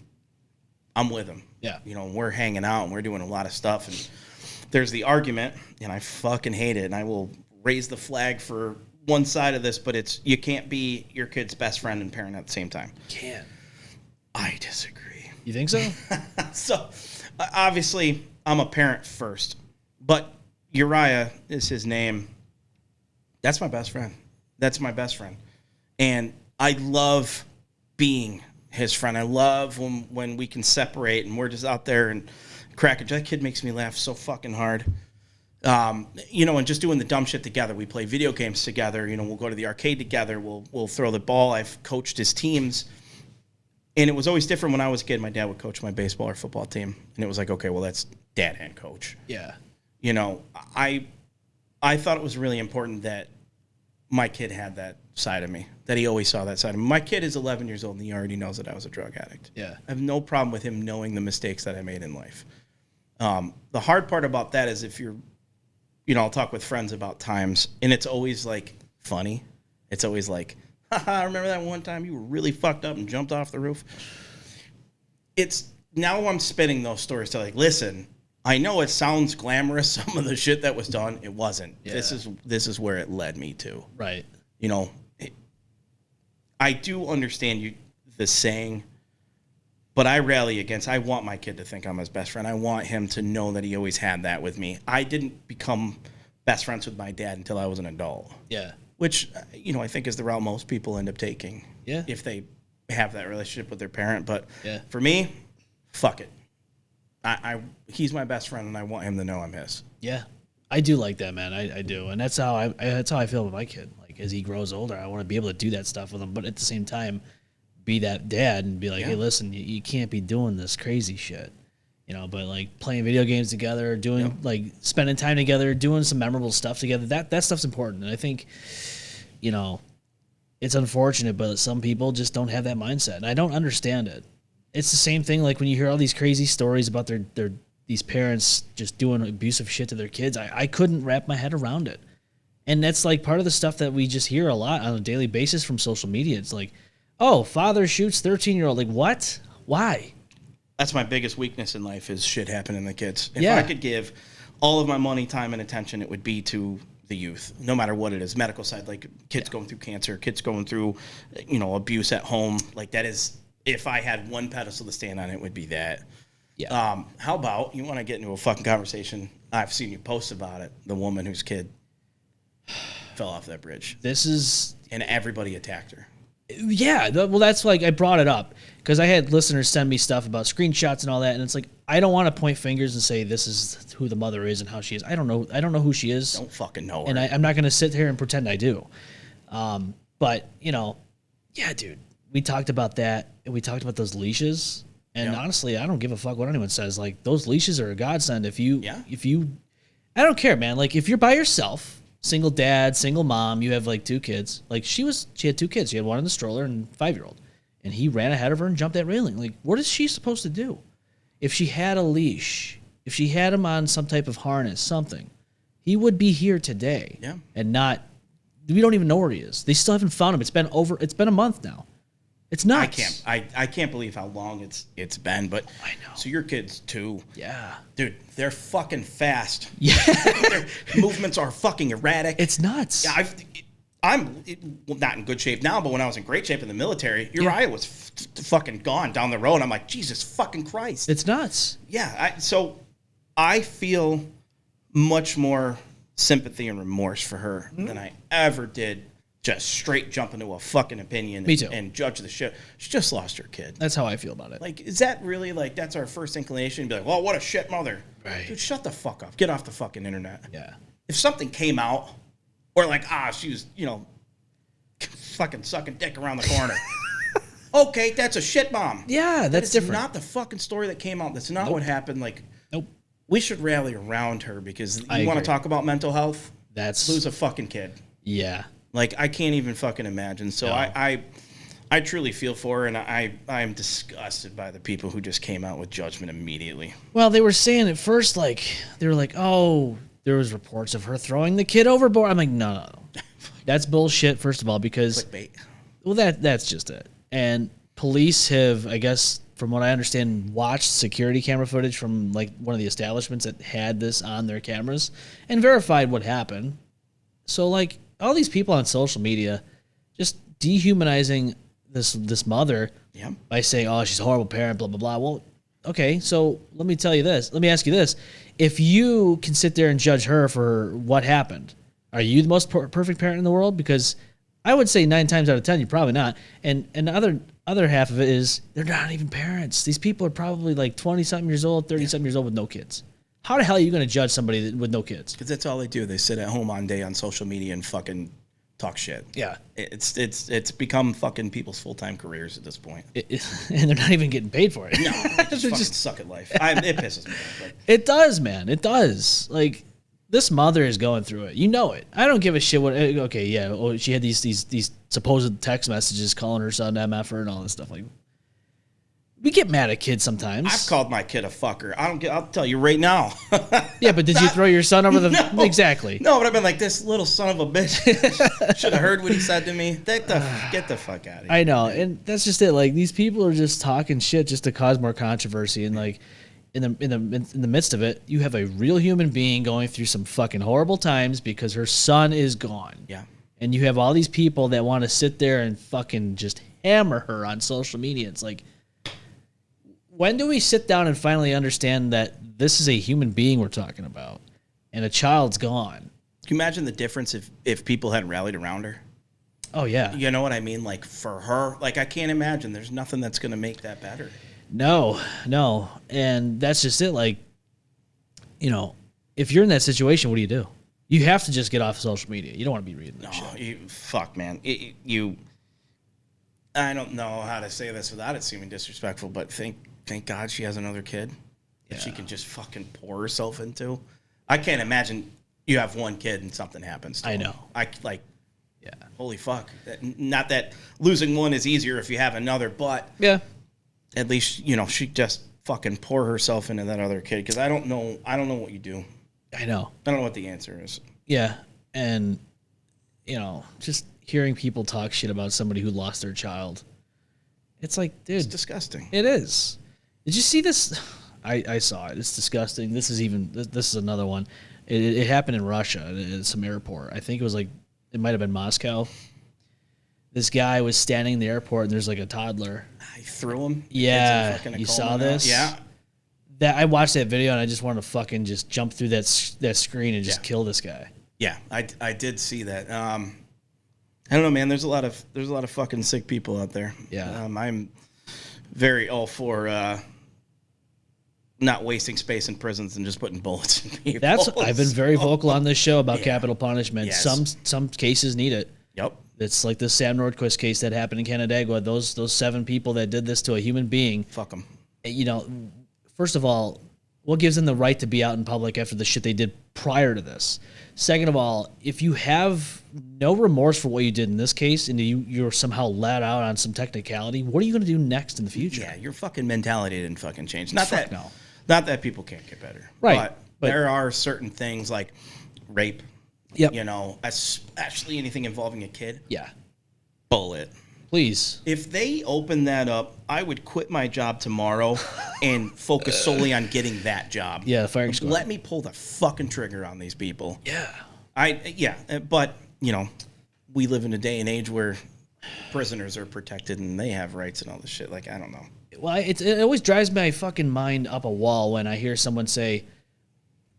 I'm with him. Yeah. We're hanging out and we're doing a lot of stuff. And there's the argument, and I fucking hate it. And I will raise the flag for one side of this, but you can't be your kid's best friend and parent at the same time. Can't. I disagree. You think so? So obviously I'm a parent first, but Uriah is his name. That's my best friend. That's my best friend. And I love being his friend. I love when we can separate and we're just out there and cracking. That kid makes me laugh so fucking hard. And just doing the dumb shit together. We play video games together. We'll go to the arcade together. We'll throw the ball. I've coached his teams. And it was always different when I was a kid. My dad would coach my baseball or football team. And it was like, okay, well, that's dad and coach. Yeah. I thought it was really important that my kid had that side of me, that he always saw that side of me. My kid is 11 years old, and he already knows that I was a drug addict. Yeah. I have no problem with him knowing the mistakes that I made in life. The hard part about that is if you're, I'll talk with friends about times, and it's always, like, funny. It's always like, haha, remember that one time you were really fucked up and jumped off the roof? It's, now I'm spinning those stories to, like, listen, I know it sounds glamorous, some of the shit that was done. It wasn't. Yeah. This is where it led me to. Right. I do understand the saying, but I rally against, I want my kid to think I'm his best friend. I want him to know that he always had that with me. I didn't become best friends with my dad until I was an adult. Yeah. Which, I think is the route most people end up taking. Yeah. If they have that relationship with their parent. But yeah. For me, fuck it. He's my best friend, and I want him to know I'm his. Yeah. I do like that, man. I do. And that's how I feel with my kid. Like, as he grows older, I want to be able to do that stuff with him, but at the same time, be that dad and be like, hey, listen, you can't be doing this crazy shit. But like playing video games together, doing like spending time together, doing some memorable stuff together, that stuff's important. And I think, it's unfortunate, but some people just don't have that mindset. And I don't understand it. It's the same thing like when you hear all these crazy stories about these parents just doing abusive shit to their kids. I couldn't wrap my head around it. And that's like part of the stuff that we just hear a lot on a daily basis from social media. It's like, oh, father shoots 13-year-old. Like, what? Why? That's my biggest weakness in life is shit happening to kids. If Yeah. I could give all of my money, time, and attention, it would be to the youth, no matter what it is. Medical side, like kids going through cancer, kids going through, abuse at home. Like that is, if I had one pedestal to stand on, it would be that. Yeah. How about, you want to get into a fucking conversation? I've seen you post about it. The woman whose kid fell off that bridge. And everybody attacked her. Yeah, well, that's like I brought it up because I had listeners send me stuff about screenshots and all that, and it's like I don't want to point fingers and say this is who the mother is and how she is. I don't know who she is. Don't fucking know her. And I'm not going to sit here and pretend I do. But yeah, dude, we talked about that, and we talked about those leashes. And honestly, I don't give a fuck what anyone says. Like those leashes are a godsend. If you, I don't care, man. Like if you're by yourself. Single dad, single mom, you have like 2 kids. Like she had 2 kids. She had one in the stroller and 5-year-old. And he ran ahead of her and jumped that railing. Like, what is she supposed to do? If she had a leash, if she had him on some type of harness, something, he would be here today. Yeah. And we don't even know where he is. They still haven't found him. It's been a month now. It's nuts. I can't believe how long it's been. But I know. So your kids too. Yeah. Dude, they're fucking fast. Yeah. Their movements are fucking erratic. It's nuts. Yeah, I'm not in good shape now, but when I was in great shape in the military, Uriah was fucking gone down the road. I'm like, Jesus fucking Christ. It's nuts. Yeah. So I feel much more sympathy and remorse for her than I ever did just straight jump into a fucking opinion Me too. And judge the shit. She just lost her kid. That's how I feel about it. Like, is that really, like, that's our first inclination? Be like, well, what a shit mother. Right. Dude, shut the fuck up. Get off the fucking internet. Yeah. If something came out, or like, she was, fucking sucking dick around the corner. Okay, that's a shit bomb. Yeah, that's different. Not the fucking story that came out. That's not what happened. Like, Nope. we should rally around her because I you want to agree. talk about mental health? That's Lose a fucking kid. yeah. Like, I can't even fucking imagine. So No. I truly feel for her, and I am disgusted by the people who just came out with judgment immediately. Well, they were saying at first, like, they were like, oh, there was reports of her throwing the kid overboard. I'm like, no. That's bullshit, first of all, because, Clickbait. well, that's just it. And police have, I guess, from what I understand, watched security camera footage from, like, one of the establishments that had this on their cameras and verified what happened. So, like, all these people on social media just dehumanizing this mother Yeah. by saying, oh, she's a horrible parent, blah, blah, blah. Well, okay, so let me tell you this. Let me ask you this. If you can sit there and judge her for what happened, are you the most perfect parent in the world? Because I would say 9 times out of 10, you're probably not. And the other half of it is they're not even parents. These people are probably like 20-something years old, 30-something years old with no kids. How the hell are you going to judge somebody with no kids? Because that's all they do. They sit at home all day on social media and fucking talk shit. Yeah. It's become fucking people's full-time careers at this point. And they're not even getting paid for it. No, they just fucking suck at life. It pisses me off. But It does, man. It does. Like, this mother is going through it. You know it. I don't give a shit what. Okay, yeah. Oh, she had these supposed text messages calling her son MFer and all this stuff. Like, we get mad at kids sometimes. I've called my kid a fucker. I'll tell you right now. Yeah, but did you throw your son over the? No. Exactly. No, but I've been like, this little son of a bitch. Should have heard what he said to me. Get the fuck out of here. I know, and that's just it. Like, these people are just talking shit just to cause more controversy, and like, in the midst of it, you have a real human being going through some fucking horrible times because her son is gone. Yeah. And you have all these people that want to sit there and fucking just hammer her on social media. It's like, when do we sit down and finally understand that this is a human being we're talking about and a child's gone? Can you imagine the difference if people had rallied around her? Oh, yeah. You know what I mean? Like, for her, like, I can't imagine. There's nothing that's going to make that better. No. And that's just it. Like, if you're in that situation, what do you do? You have to just get off social media. You don't want to be reading that shit. Fuck, man. I don't know how to say this without it seeming disrespectful, but thank God she has another kid that she can just fucking pour herself into. I can't imagine you have one kid and something happens to I him. know. Yeah. Holy fuck. Not that losing one is easier if you have another, but Yeah. at least, she just fucking pour herself into that other kid. Because I don't know what you do. I know. I don't know what the answer is. Yeah. And, just hearing people talk shit about somebody who lost their child. It's like, dude. It's disgusting. It is. Did you see this? I saw it. It's disgusting. This is another one. It happened in Russia at some airport. I think it might have been Moscow. This guy was standing in the airport and there's like a toddler. I threw him. Yeah. You saw this? Yeah. I watched that video and I just wanted to fucking just jump through that screen and just kill this guy. Yeah, I did see that. I don't know, man. There's a lot of fucking sick people out there. Yeah. I'm very all for not wasting space in prisons and just putting bullets in people. I've been very vocal on this show about capital punishment. Yes. Some cases need it. Yep. It's like the Sam Nordquist case that happened in Canandaigua. Those 7 people that did this to a human being. Fuck them. First of all, what gives them the right to be out in public after the shit they did prior to this? Second of all, if you have no remorse for what you did in this case and you're somehow let out on some technicality, what are you going to do next in the future? Yeah, your fucking mentality didn't fucking change. Not that people can't get better. Right. But there are certain things like rape. Yep. Especially anything involving a kid. Yeah. Bullet. Please. If they open that up, I would quit my job tomorrow and focus solely on getting that job. Yeah, the firing squad. Let me pull the fucking trigger on these people. Yeah. But, you know, we live in a day and age where prisoners are protected and they have rights and all this shit. Like, I don't know. Well, it always drives my fucking mind up a wall when I hear someone say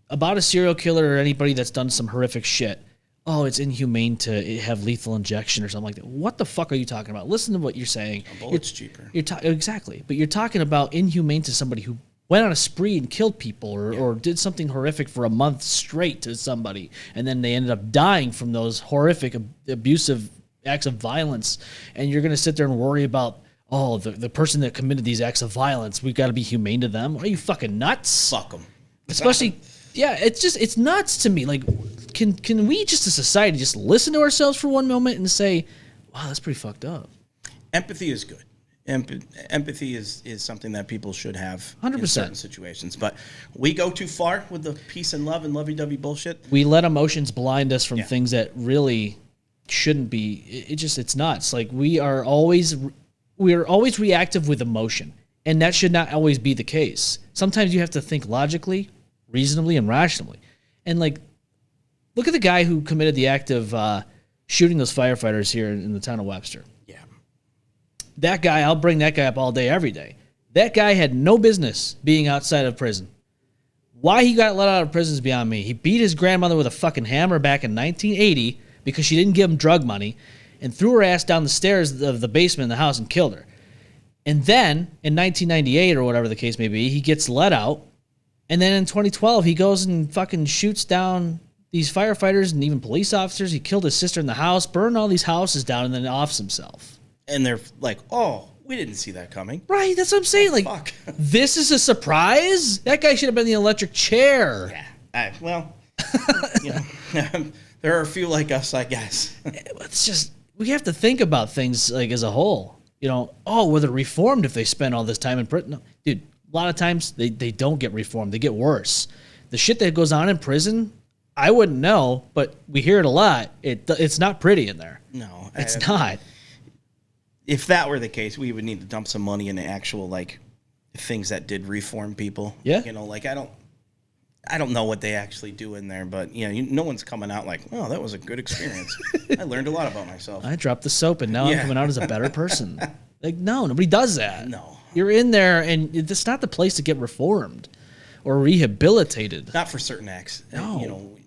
about a serial killer or anybody that's done some horrific shit. Oh, it's inhumane to have lethal injection or something like that. What the fuck are you talking about? Listen to what you're saying. A bullet's cheaper. Exactly. But you're talking about inhumane to somebody who went on a spree and killed people or did something horrific for a month straight to somebody, and then they ended up dying from those horrific, abusive acts of violence. And you're going to sit there and worry about, oh, the person that committed these acts of violence, we've got to be humane to them. Are you fucking nuts? Fuck them. Especially, yeah, it's nuts to me. Like, can we just as a society just listen to ourselves for one moment and say, wow, that's pretty fucked up. Empathy is good. Empathy is something that people should have 100%. in certain situations. But we go too far with the peace and love and lovey-dovey bullshit. We let emotions blind us from things that really shouldn't be. It's nuts. Like, we are always reactive with emotion, and that should not always be the case. Sometimes you have to think logically, reasonably, and rationally. And, like, look at the guy who committed the act of shooting those firefighters here in the town of Webster. Yeah. That guy, I'll bring that guy up all day, every day. That guy had no business being outside of prison. Why he got let out of prison is beyond me. He beat his grandmother with a fucking hammer back in 1980 because she didn't give him drug money, and threw her ass down the stairs of the basement in the house and killed her. And then, in 1998 or whatever the case may be, he gets let out. And then in 2012, he goes and fucking shoots down these firefighters and even police officers. He killed his sister in the house, burned all these houses down, and then offs himself. And they're like, oh, we didn't see that coming. Right, that's what I'm saying. Like, fuck. This is a surprise? That guy should have been in the electric chair. Yeah. You know, there are a few like us, I guess. It's just, we have to think about things like as a whole. You know, were they reformed if they spent all this time in prison? No. Dude, a lot of times they don't get reformed. They get worse. The shit that goes on in prison, I wouldn't know, but we hear it a lot. It's not pretty in there. No. It's not. If that were the case, we would need to dump some money into actual, like, things that did reform people. Yeah. You know, like, I don't know what they actually do in there, but, you know, no one's coming out like, oh, that was a good experience. I learned a lot about myself. I dropped the soap, and now I'm coming out as a better person. Like, no, nobody does that. No. You're in there, and it's not the place to get reformed or rehabilitated. Not for certain acts. No. You know,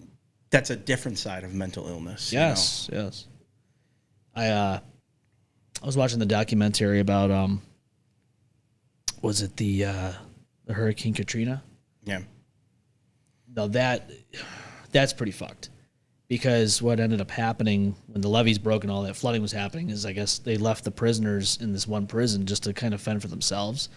that's a different side of mental illness. Yes, you know? Yes. I was watching the documentary about was it the Hurricane Katrina? Yeah. No, that's pretty fucked. Because what ended up happening when the levees broke and all that flooding was happening is, I guess, they left the prisoners in this one prison just to kind of fend for themselves.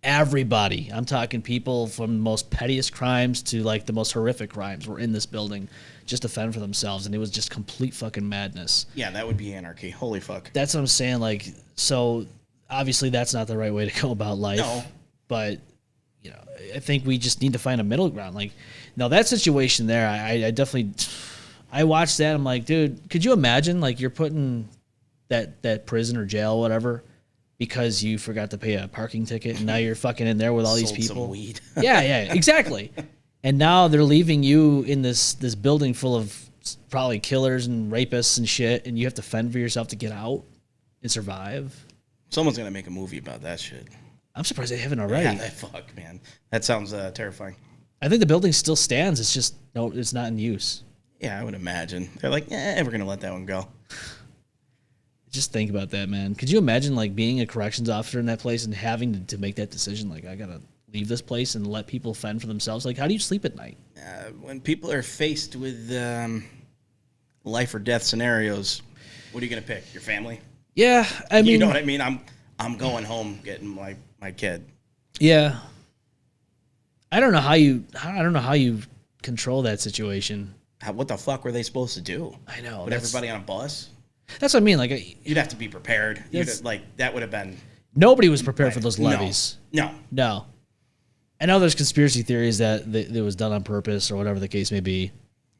Everybody, I'm talking people from the most pettiest crimes to like the most horrific crimes, were in this building just to fend for themselves, and it was just complete fucking madness. Yeah, that would be anarchy. Holy fuck. That's what I'm saying. Like, so obviously that's not the right way to go about life. No. But, you know, I think we just need to find a middle ground. Like, now that situation there, I definitely, I watched that. I'm like, dude, could you imagine, like, you're putting that prison or jail, whatever, because you forgot to pay a parking ticket, and now you're fucking in there with all these people. Some weed. yeah, exactly. And now they're leaving you in this building full of probably killers and rapists and shit, and you have to fend for yourself to get out and survive. Someone's gonna make a movie about that shit. I'm surprised they haven't already. Yeah, fuck, man. That sounds terrifying. I think the building still stands. It's just it's not in use. Yeah, I would imagine. They're like, we're gonna let that one go. Just think about that, man. Could you imagine like being a corrections officer in that place and having to make that decision? Like, I gotta leave this place and let people fend for themselves. Like, how do you sleep at night? When people are faced with life or death scenarios, what are you gonna pick? Your family? Yeah, I mean, you know what I mean. I'm going home getting my kid. Yeah. I don't know how you control that situation. What the fuck were they supposed to do? I know. Put everybody on a bus? That's what I mean. Like, you'd have to be prepared. That would have been. Nobody was prepared for those levees. No. I know there's conspiracy theories that it was done on purpose or whatever the case may be.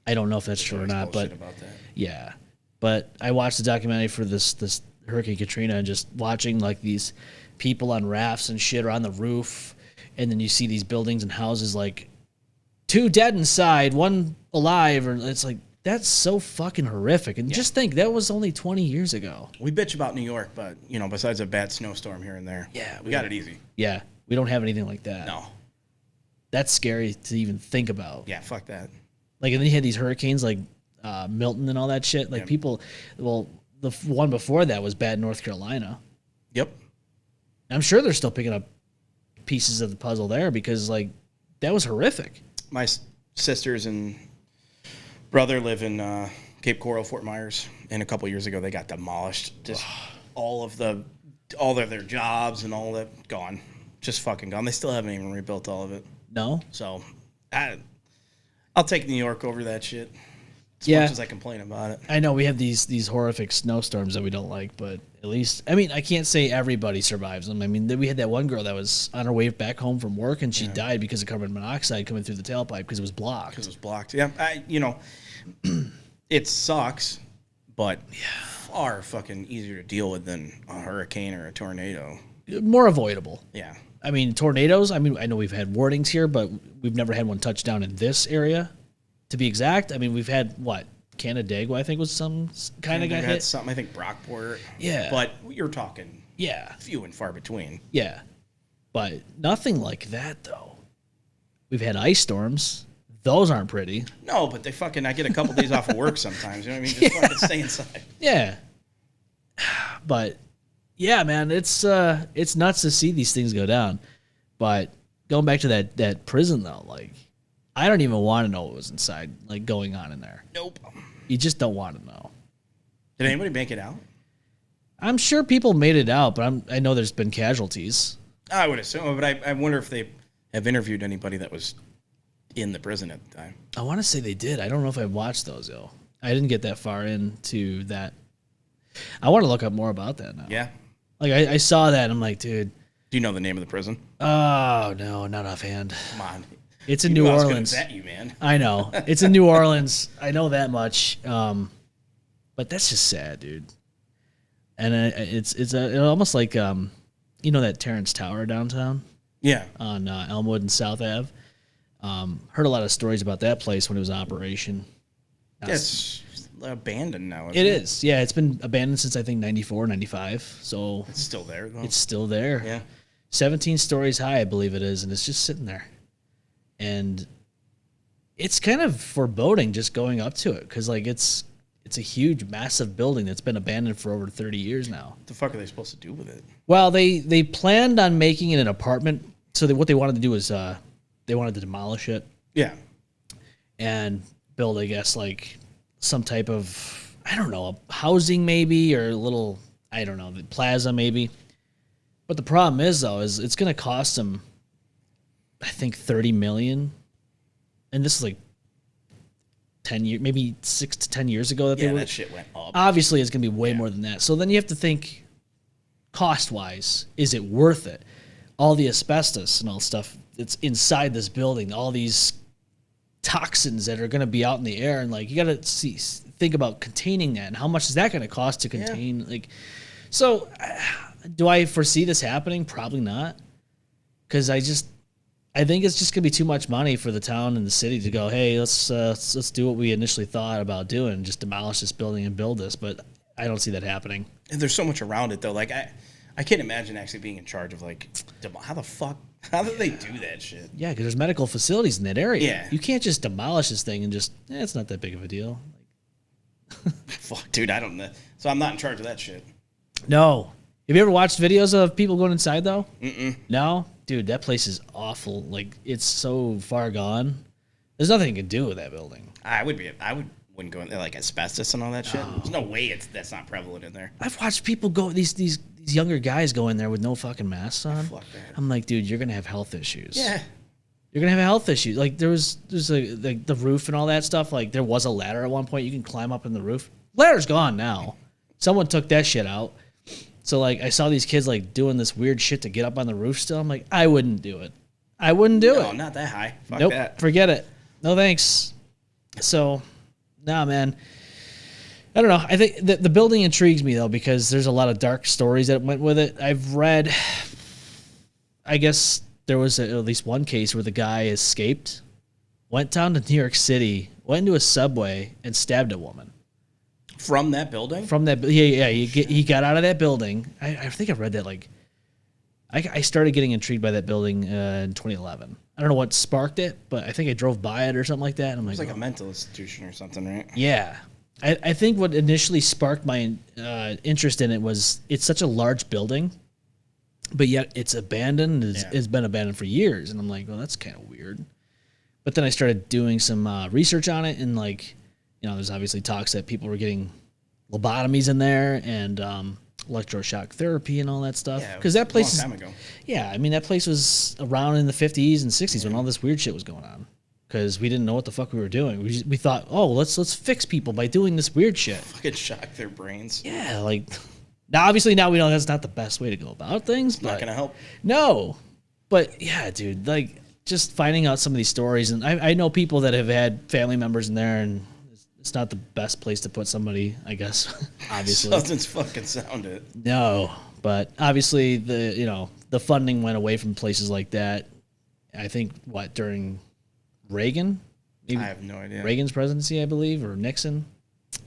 I don't know if that's true or not, but about that. yeah. But I watched the documentary for this Hurricane Katrina and just watching like these people on rafts and shit or on the roof, and then you see these buildings and houses like 2 dead inside, 1 alive, or it's like that's so fucking horrific. And just think that was only 20 years ago. We bitch about New York, but besides a bad snowstorm here and there, we got it easy. Yeah, we don't have anything like that. No, that's scary to even think about. yeah, fuck that. Like, and then you had these hurricanes like Milton and all that shit. Like people, well, the one before that was bad in North Carolina. Yep. I'm sure they're still picking up pieces of the puzzle there because like that was horrific. My sisters and brother live in Cape Coral, Fort Myers, and a couple years ago they got demolished. Just all of their jobs and all that gone, just fucking gone. They still haven't even rebuilt all of it. No. So I'll take New York over that shit. As much as I complain about it. I know we have these horrific snowstorms that we don't like, but at least, I mean, I can't say everybody survives them. I mean, we had that one girl that was on her way back home from work, and she died because of carbon monoxide coming through the tailpipe because it was blocked. Yeah, it sucks, but far fucking easier to deal with than a hurricane or a tornado. More avoidable. Yeah. I mean, tornadoes, I know we've had warnings here, but we've never had one touch down in this area. To be exact, I mean, we've had, Canandaigua, I think, was some kind of got hit. Something, I think Brockport. Yeah. But you're talking Yeah. few and far between. Yeah. But nothing like that, though. We've had ice storms. Those aren't pretty. No, but I get a couple days off of work sometimes. You know what I mean? Just fucking stay inside. Yeah. But, yeah, man, it's nuts to see these things go down. But going back to that prison, though, like, I don't even want to know what was inside, like, going on in there. Nope. You just don't want to know. Did anybody make it out? I'm sure people made it out, but I know there's been casualties. I would assume, but I wonder if they have interviewed anybody that was in the prison at the time. I want to say they did. I don't know if I watched those, though. I didn't get that far into that. I want to look up more about that now. Yeah. Like, I saw that, and I'm like, dude. Do you know the name of the prison? Oh, no, not offhand. Come on. It's in New Orleans. Vet you, man. I know. It's in New Orleans. I know that much. But that's just sad, dude. And it's almost like that Terrence Tower downtown. Yeah. On Elmwood and South Ave. Heard a lot of stories about that place when it was in operation. It's abandoned now. It is. Yeah, it's been abandoned since I think 94, 95. So it's still there, though. It's still there. Yeah. 17 stories high, I believe it is, and it's just sitting there. And it's kind of foreboding just going up to it because, like, it's a huge, massive building that's been abandoned for over 30 years now. What the fuck are they supposed to do with it? Well, they planned on making it an apartment. So what they wanted to do was they wanted to demolish it. Yeah. And build, I guess, like some type of, I don't know, a housing maybe or a little, I don't know, the plaza maybe. But the problem is, though, is it's going to cost them, I think, $30 million, and this is like 10 years, maybe 6 to 10 years ago that shit went up. Obviously, it's gonna be way more than that. So then you have to think, cost wise, is it worth it? All the asbestos and all stuff that's inside this building, all these toxins that are gonna be out in the air, and like you gotta think about containing that, and how much is that gonna cost to contain? Like, so do I foresee this happening? Probably not, because I think it's just gonna be too much money for the town and the city to go, hey, let's do what we initially thought about doing, just demolish this building and build this. But I don't see that happening. And there's so much around it, though. Like I can't imagine actually being in charge of how do they do that shit? Yeah, because there's medical facilities in that area. Yeah, you can't just demolish this thing and just it's not that big of a deal. Fuck, dude, I don't know. So I'm not in charge of that shit. No. Have you ever watched videos of people going inside though? Mm-mm. No? Dude, that place is awful. Like, it's so far gone. There's nothing you can do with that building. I wouldn't go in there, like asbestos and all that shit. There's no way that's not prevalent in there. I've watched people go, these younger guys go in there with no fucking masks on. Fuck that. I'm like, dude, you're gonna have health issues. Yeah. You're gonna have health issues. Like there's the roof and all that stuff. Like there was a ladder at one point. You can climb up in the roof. Ladder's gone now. Someone took that shit out. So, like, I saw these kids, like, doing this weird shit to get up on the roof still. I'm like, I wouldn't do it. I wouldn't do it. No, not that high. Fuck nope, that. Forget it. No thanks. So, nah, man. I don't know. I think the building intrigues me though because there's a lot of dark stories that went with it. I've read, I guess there was at least one case where the guy escaped, went down to New York City, went into a subway and stabbed a woman. From that building? From that, yeah. He got out of that building. I think I read that like, I started getting intrigued by that building in 2011. I don't know what sparked it, but I think I drove by it or something like that. And I'm like, it's like a mental institution or something, right? Yeah. I think what initially sparked my interest in it was it's such a large building, but yet it's abandoned. It's been abandoned for years. And I'm like, well, that's kind of weird. But then I started doing some research on it. And like, there's obviously talks that people were getting lobotomies in there and electroshock therapy and all that stuff. Because that place a long time ago. Yeah, I mean, that place was around in the 50s and 60s when all this weird shit was going on. Because we didn't know what the fuck we were doing. We thought, oh, let's fix people by doing this weird shit. Fucking shock their brains. Yeah, like now we know that's not the best way to go about things. It's not gonna help. No, but yeah, dude, like just finding out some of these stories, and I know people that have had family members in there, and it's not the best place to put somebody, I guess. Obviously, doesn't fucking sound it. No, but obviously the funding went away from places like that. I think during Reagan? Maybe I have no idea. Reagan's presidency, I believe, or Nixon.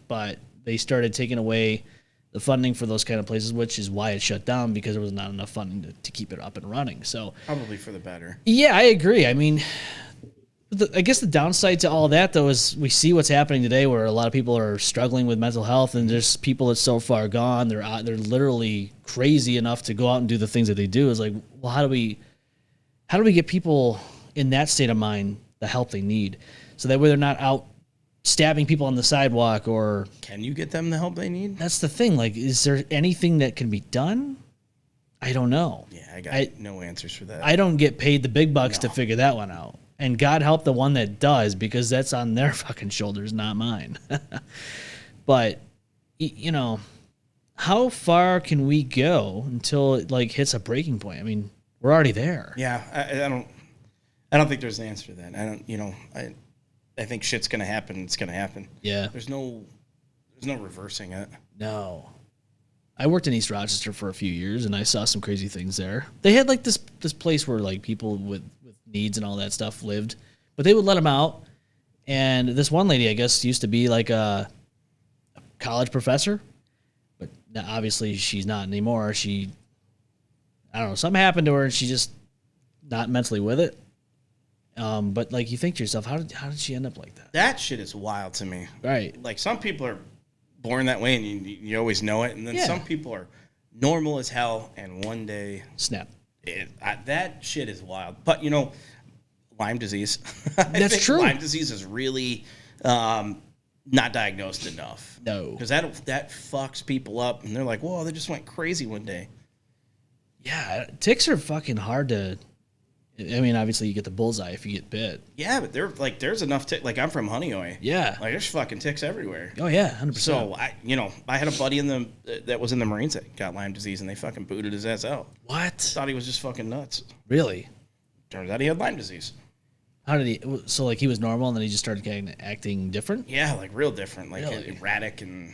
But they started taking away the funding for those kind of places, which is why it shut down because there was not enough funding to keep it up and running. So probably for the better. Yeah, I agree. I mean, I guess the downside to all that, though, is we see what's happening today where a lot of people are struggling with mental health and there's people that's so far gone. They're literally crazy enough to go out and do the things that they do. It's like, well, how do we get people in that state of mind the help they need, so that way they're not out stabbing people on the sidewalk? Or can you get them the help they need? That's the thing. Like, is there anything that can be done? I don't know. Yeah, I got no answers for that. I don't get paid the big bucks to figure that one out. And God help the one that does, because that's on their fucking shoulders, not mine. But how far can we go until it like hits a breaking point? I mean, we're already there. Yeah, I don't think there's an answer to that. I think shit's gonna happen. It's gonna happen. Yeah. There's no reversing it. No. I worked in East Rochester for a few years, and I saw some crazy things there. They had like this place where like people with needs and all that stuff lived, but they would let them out. And this one lady, I guess, used to be like a college professor, but now obviously she's not anymore. I don't know, something happened to her, and she's just not mentally with it. But like you think to yourself, how did she end up like that? That shit is wild to me. Right. Like some people are born that way and you always know it, and then some people are normal as hell and one day snap. That shit is wild. But Lyme disease. That's true. Lyme disease is really not diagnosed enough. No. Because that fucks people up and they're like, whoa, they just went crazy one day. Yeah, ticks are fucking hard to. I mean, obviously you get the bullseye if you get bit. Yeah, but there's enough tick. Like I'm from Honeoye. Yeah. Like there's fucking ticks everywhere. Oh yeah, 100%. So I had a buddy that was in the Marines that got Lyme disease and they fucking booted his ass out. What? Thought he was just fucking nuts. Really? Turns out he had Lyme disease. How did he? So like he was normal and then he just started acting different? Yeah, like real different, like really? Erratic and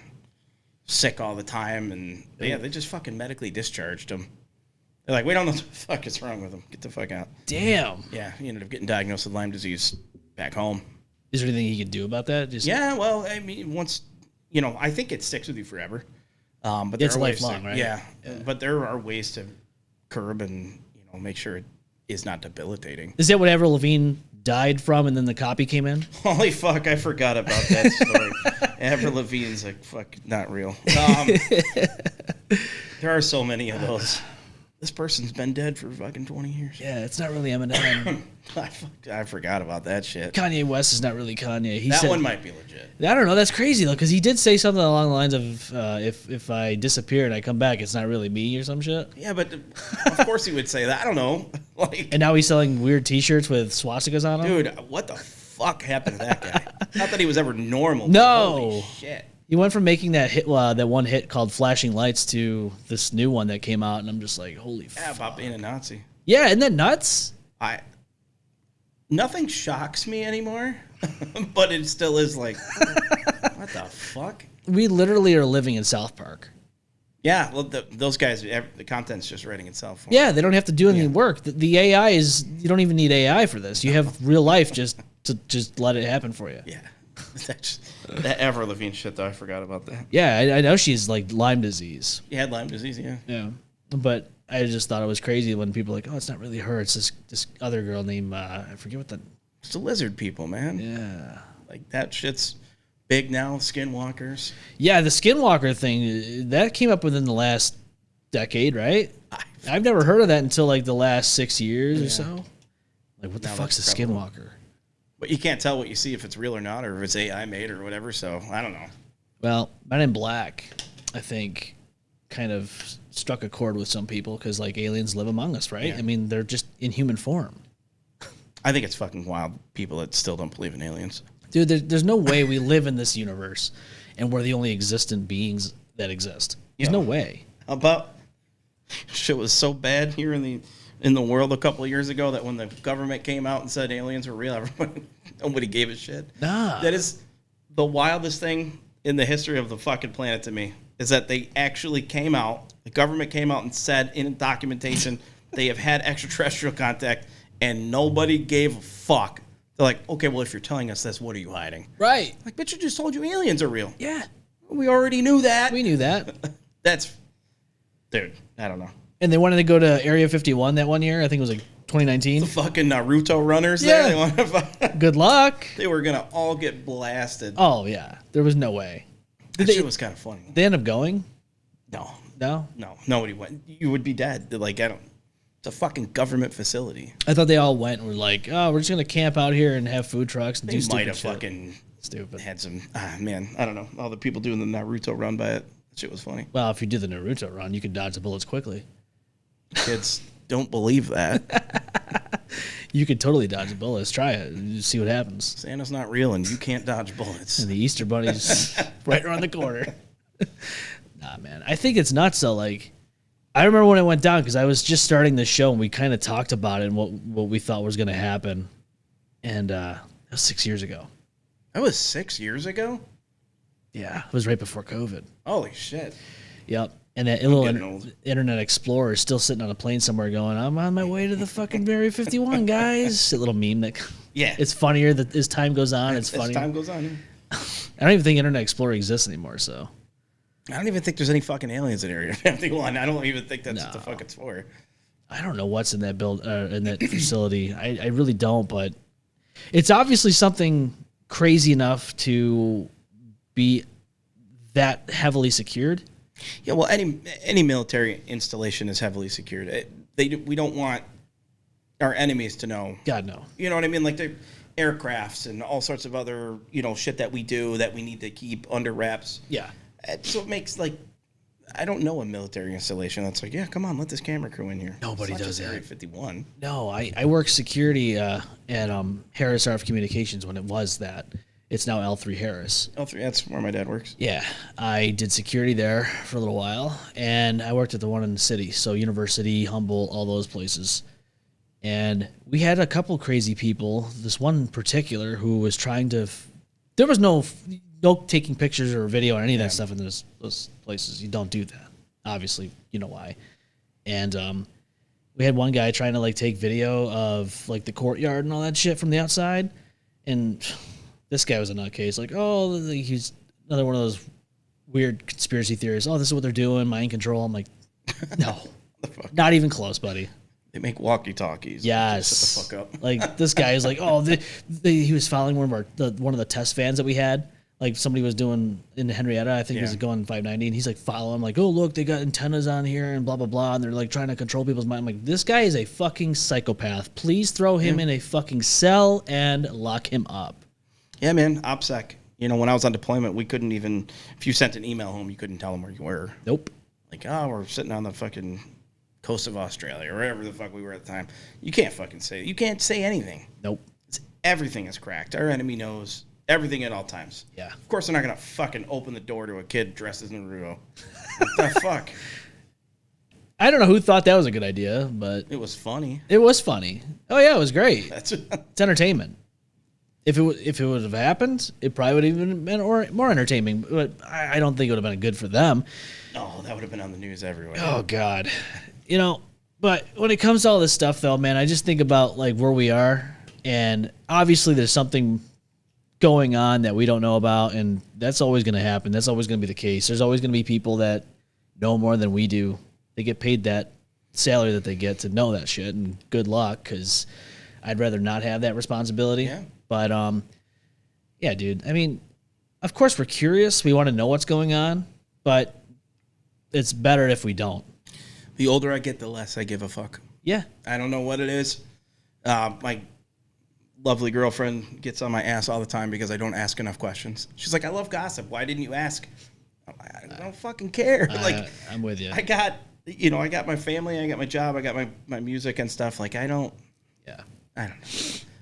sick all the time, and they just fucking medically discharged him. They're like, we don't know what the fuck is wrong with him. Get the fuck out. Damn. Yeah, he ended up getting diagnosed with Lyme disease back home. Is there anything he could do about that? Yeah, well, I mean, once, I think it sticks with you forever. But it's lifelong, right? Yeah, but there are ways to curb and, make sure it is not debilitating. Is that what Avril Lavigne died from and then the copy came in? Holy fuck, I forgot about that story. Avril Lavigne's like, fuck, not real. There are so many of those. This person's been dead for fucking 20 years. Yeah, it's not really Eminem. I forgot about that shit. Kanye West is not really Kanye. That one might be legit. I don't know. That's crazy, though, because he did say something along the lines of, if I disappear and I come back, it's not really me or some shit. Yeah, but of course he would say that. I don't know. And now he's selling weird T-shirts with swastikas on them? Dude, what the fuck happened to that guy? Not that he was ever normal. No. Holy shit. He went from making that one hit called Flashing Lights to this new one that came out, and I'm just like, holy fuck. Yeah, about being a Nazi. Yeah, isn't that nuts? Nothing shocks me anymore, but it still is like, what what the fuck? We literally are living in South Park. Yeah, well, those guys, the content's just writing itself. Yeah, they don't have to do any work. The AI is, you don't even need AI for this. You have real life just to just let it happen for you. Yeah. That Avril Lavigne shit, though, I forgot about that. Yeah, I know she's like Lyme disease. You had Lyme disease, yeah. Yeah. But I just thought it was crazy when people were like, oh, it's not really her. It's this other girl named, I forget what the... It's the lizard people, man. Yeah. Like, that shit's big now, skinwalkers. Yeah, the skinwalker thing, that came up within the last decade, right? I've never heard of that until like the last 6 years or so. Like, what the fuck's a skinwalker? But you can't tell what you see if it's real or not, or if it's AI made or whatever, so I don't know. Well, Men in Black, I think, kind of struck a chord with some people because, like, aliens live among us, right? Yeah. I mean, they're just in human form. I think it's fucking wild, people that still don't believe in aliens. Dude, there's no way we live in this universe and we're the only existent beings that exist. There's no way. How about shit was so bad here in the world a couple of years ago that when the government came out and said aliens were real, nobody gave a shit. Nah. That is the wildest thing in the history of the fucking planet to me, is that they actually came out, the government came out and said in documentation they have had extraterrestrial contact and nobody gave a fuck. They're like, okay, well, if you're telling us this, what are you hiding? Right. Like, bitch, I just told you aliens are real. Yeah. We already knew that. We knew that. That's, dude, I don't know. And they wanted to go to Area 51 that one year. I think it was like 2019. The fucking Naruto runners there. Yeah. Good luck. They were going to all get blasted. Oh, yeah. There was no way. That shit was kind of funny. They end up going? No. No? No. Nobody went. You would be dead. They're like, it's a fucking government facility. I thought they all went and were like, oh, we're just going to camp out here and have food trucks and They do stupid might have shit. fucking Stupid. had some, man, I don't know. All the people doing the Naruto run by it. That shit was funny. Well, if you do the Naruto run, you can dodge the bullets quickly. Kids don't believe that. You could totally dodge the bullets. Try it and see what happens. Santa's not real and you can't dodge bullets. And the Easter Bunny's right around the corner. Nah, man. I think it's nuts, though. Like, I remember when it went down because I was just starting the show and we kind of talked about it and what we thought was going to happen. And that was 6 years ago. That was 6 years ago? Yeah. It was right before COVID. Holy shit. Yep. And that getting little old. Internet Explorer is still sitting on a plane somewhere going, I'm on my way to the fucking Area 51, guys. That little meme that... Yeah. It's funnier that as time goes on, it's funny. As time goes on, yeah. I don't even think Internet Explorer exists anymore, so... I don't even think there's any fucking aliens in Area 51. I don't even think that's what the fuck it's for. I don't know what's in that in that facility. I really don't, but it's obviously something crazy enough to be that heavily secured. Yeah, well, any military installation is heavily secured. We don't want our enemies to know. God, no. You know what I mean? Like the aircrafts and all sorts of other, shit that we do that we need to keep under wraps. Yeah. So it makes, like, I don't know a military installation that's like, yeah, come on, let this camera crew in here. Nobody It's not does just that. Area 51. No, I worked security at Harris RF Communications when it was that. It's now L3 Harris. L3, that's where my dad works. Yeah, I did security there for a little while, and I worked at the one in the city, so University, Humboldt, all those places. And we had a couple crazy people, this one in particular who was trying to... There was no taking pictures or video or any of that stuff in those places. You don't do that. Obviously, you know why. And we had one guy trying to, like, take video of, like, the courtyard and all that shit from the outside, and... This guy was a nutcase. Like, oh, he's another one of those weird conspiracy theorists. Oh, this is what they're doing, mind control. I'm like, no, not even close, buddy. They make walkie-talkies. Yes. Just shut the fuck up. Like, this guy is like, oh, he was following one of the test fans that we had. Like, somebody was doing in Henrietta, I think he was going 590, and he's like following, like, oh, look, they got antennas on here and blah, blah, blah, and they're like trying to control people's mind. I'm like, this guy is a fucking psychopath. Please throw him in a fucking cell and lock him up. Yeah, man, OPSEC. When I was on deployment, we couldn't even, if you sent an email home, you couldn't tell them where you were. Nope. Like, oh, we're sitting on the fucking coast of Australia or wherever the fuck we were at the time. You can't fucking say, you can't say anything. Nope. Everything is cracked. Our enemy knows everything at all times. Yeah. Of course, they're not going to fucking open the door to a kid dressed as Naruto. What the fuck? I don't know who thought that was a good idea, but It was funny. it was funny. Oh, yeah, it was great. That's It's entertainment. If it would have happened, it probably would have even been more entertaining. But I don't think it would have been good for them. Oh, that would have been on the news everywhere. Oh God, But when it comes to all this stuff, though, man, I just think about like where we are, and obviously there's something going on that we don't know about, and that's always going to happen. That's always going to be the case. There's always going to be people that know more than we do. They get paid that salary that they get to know that shit, and good luck, because I'd rather not have that responsibility. Yeah. But yeah, dude. I mean, of course we're curious. We want to know what's going on, but it's better if we don't. The older I get, the less I give a fuck. Yeah. I don't know what it is. My lovely girlfriend gets on my ass all the time because I don't ask enough questions. She's like, I love gossip. Why didn't you ask? I don't fucking care. I'm with you. I got my family, I got my job, I got my music and stuff. Like, I don't know.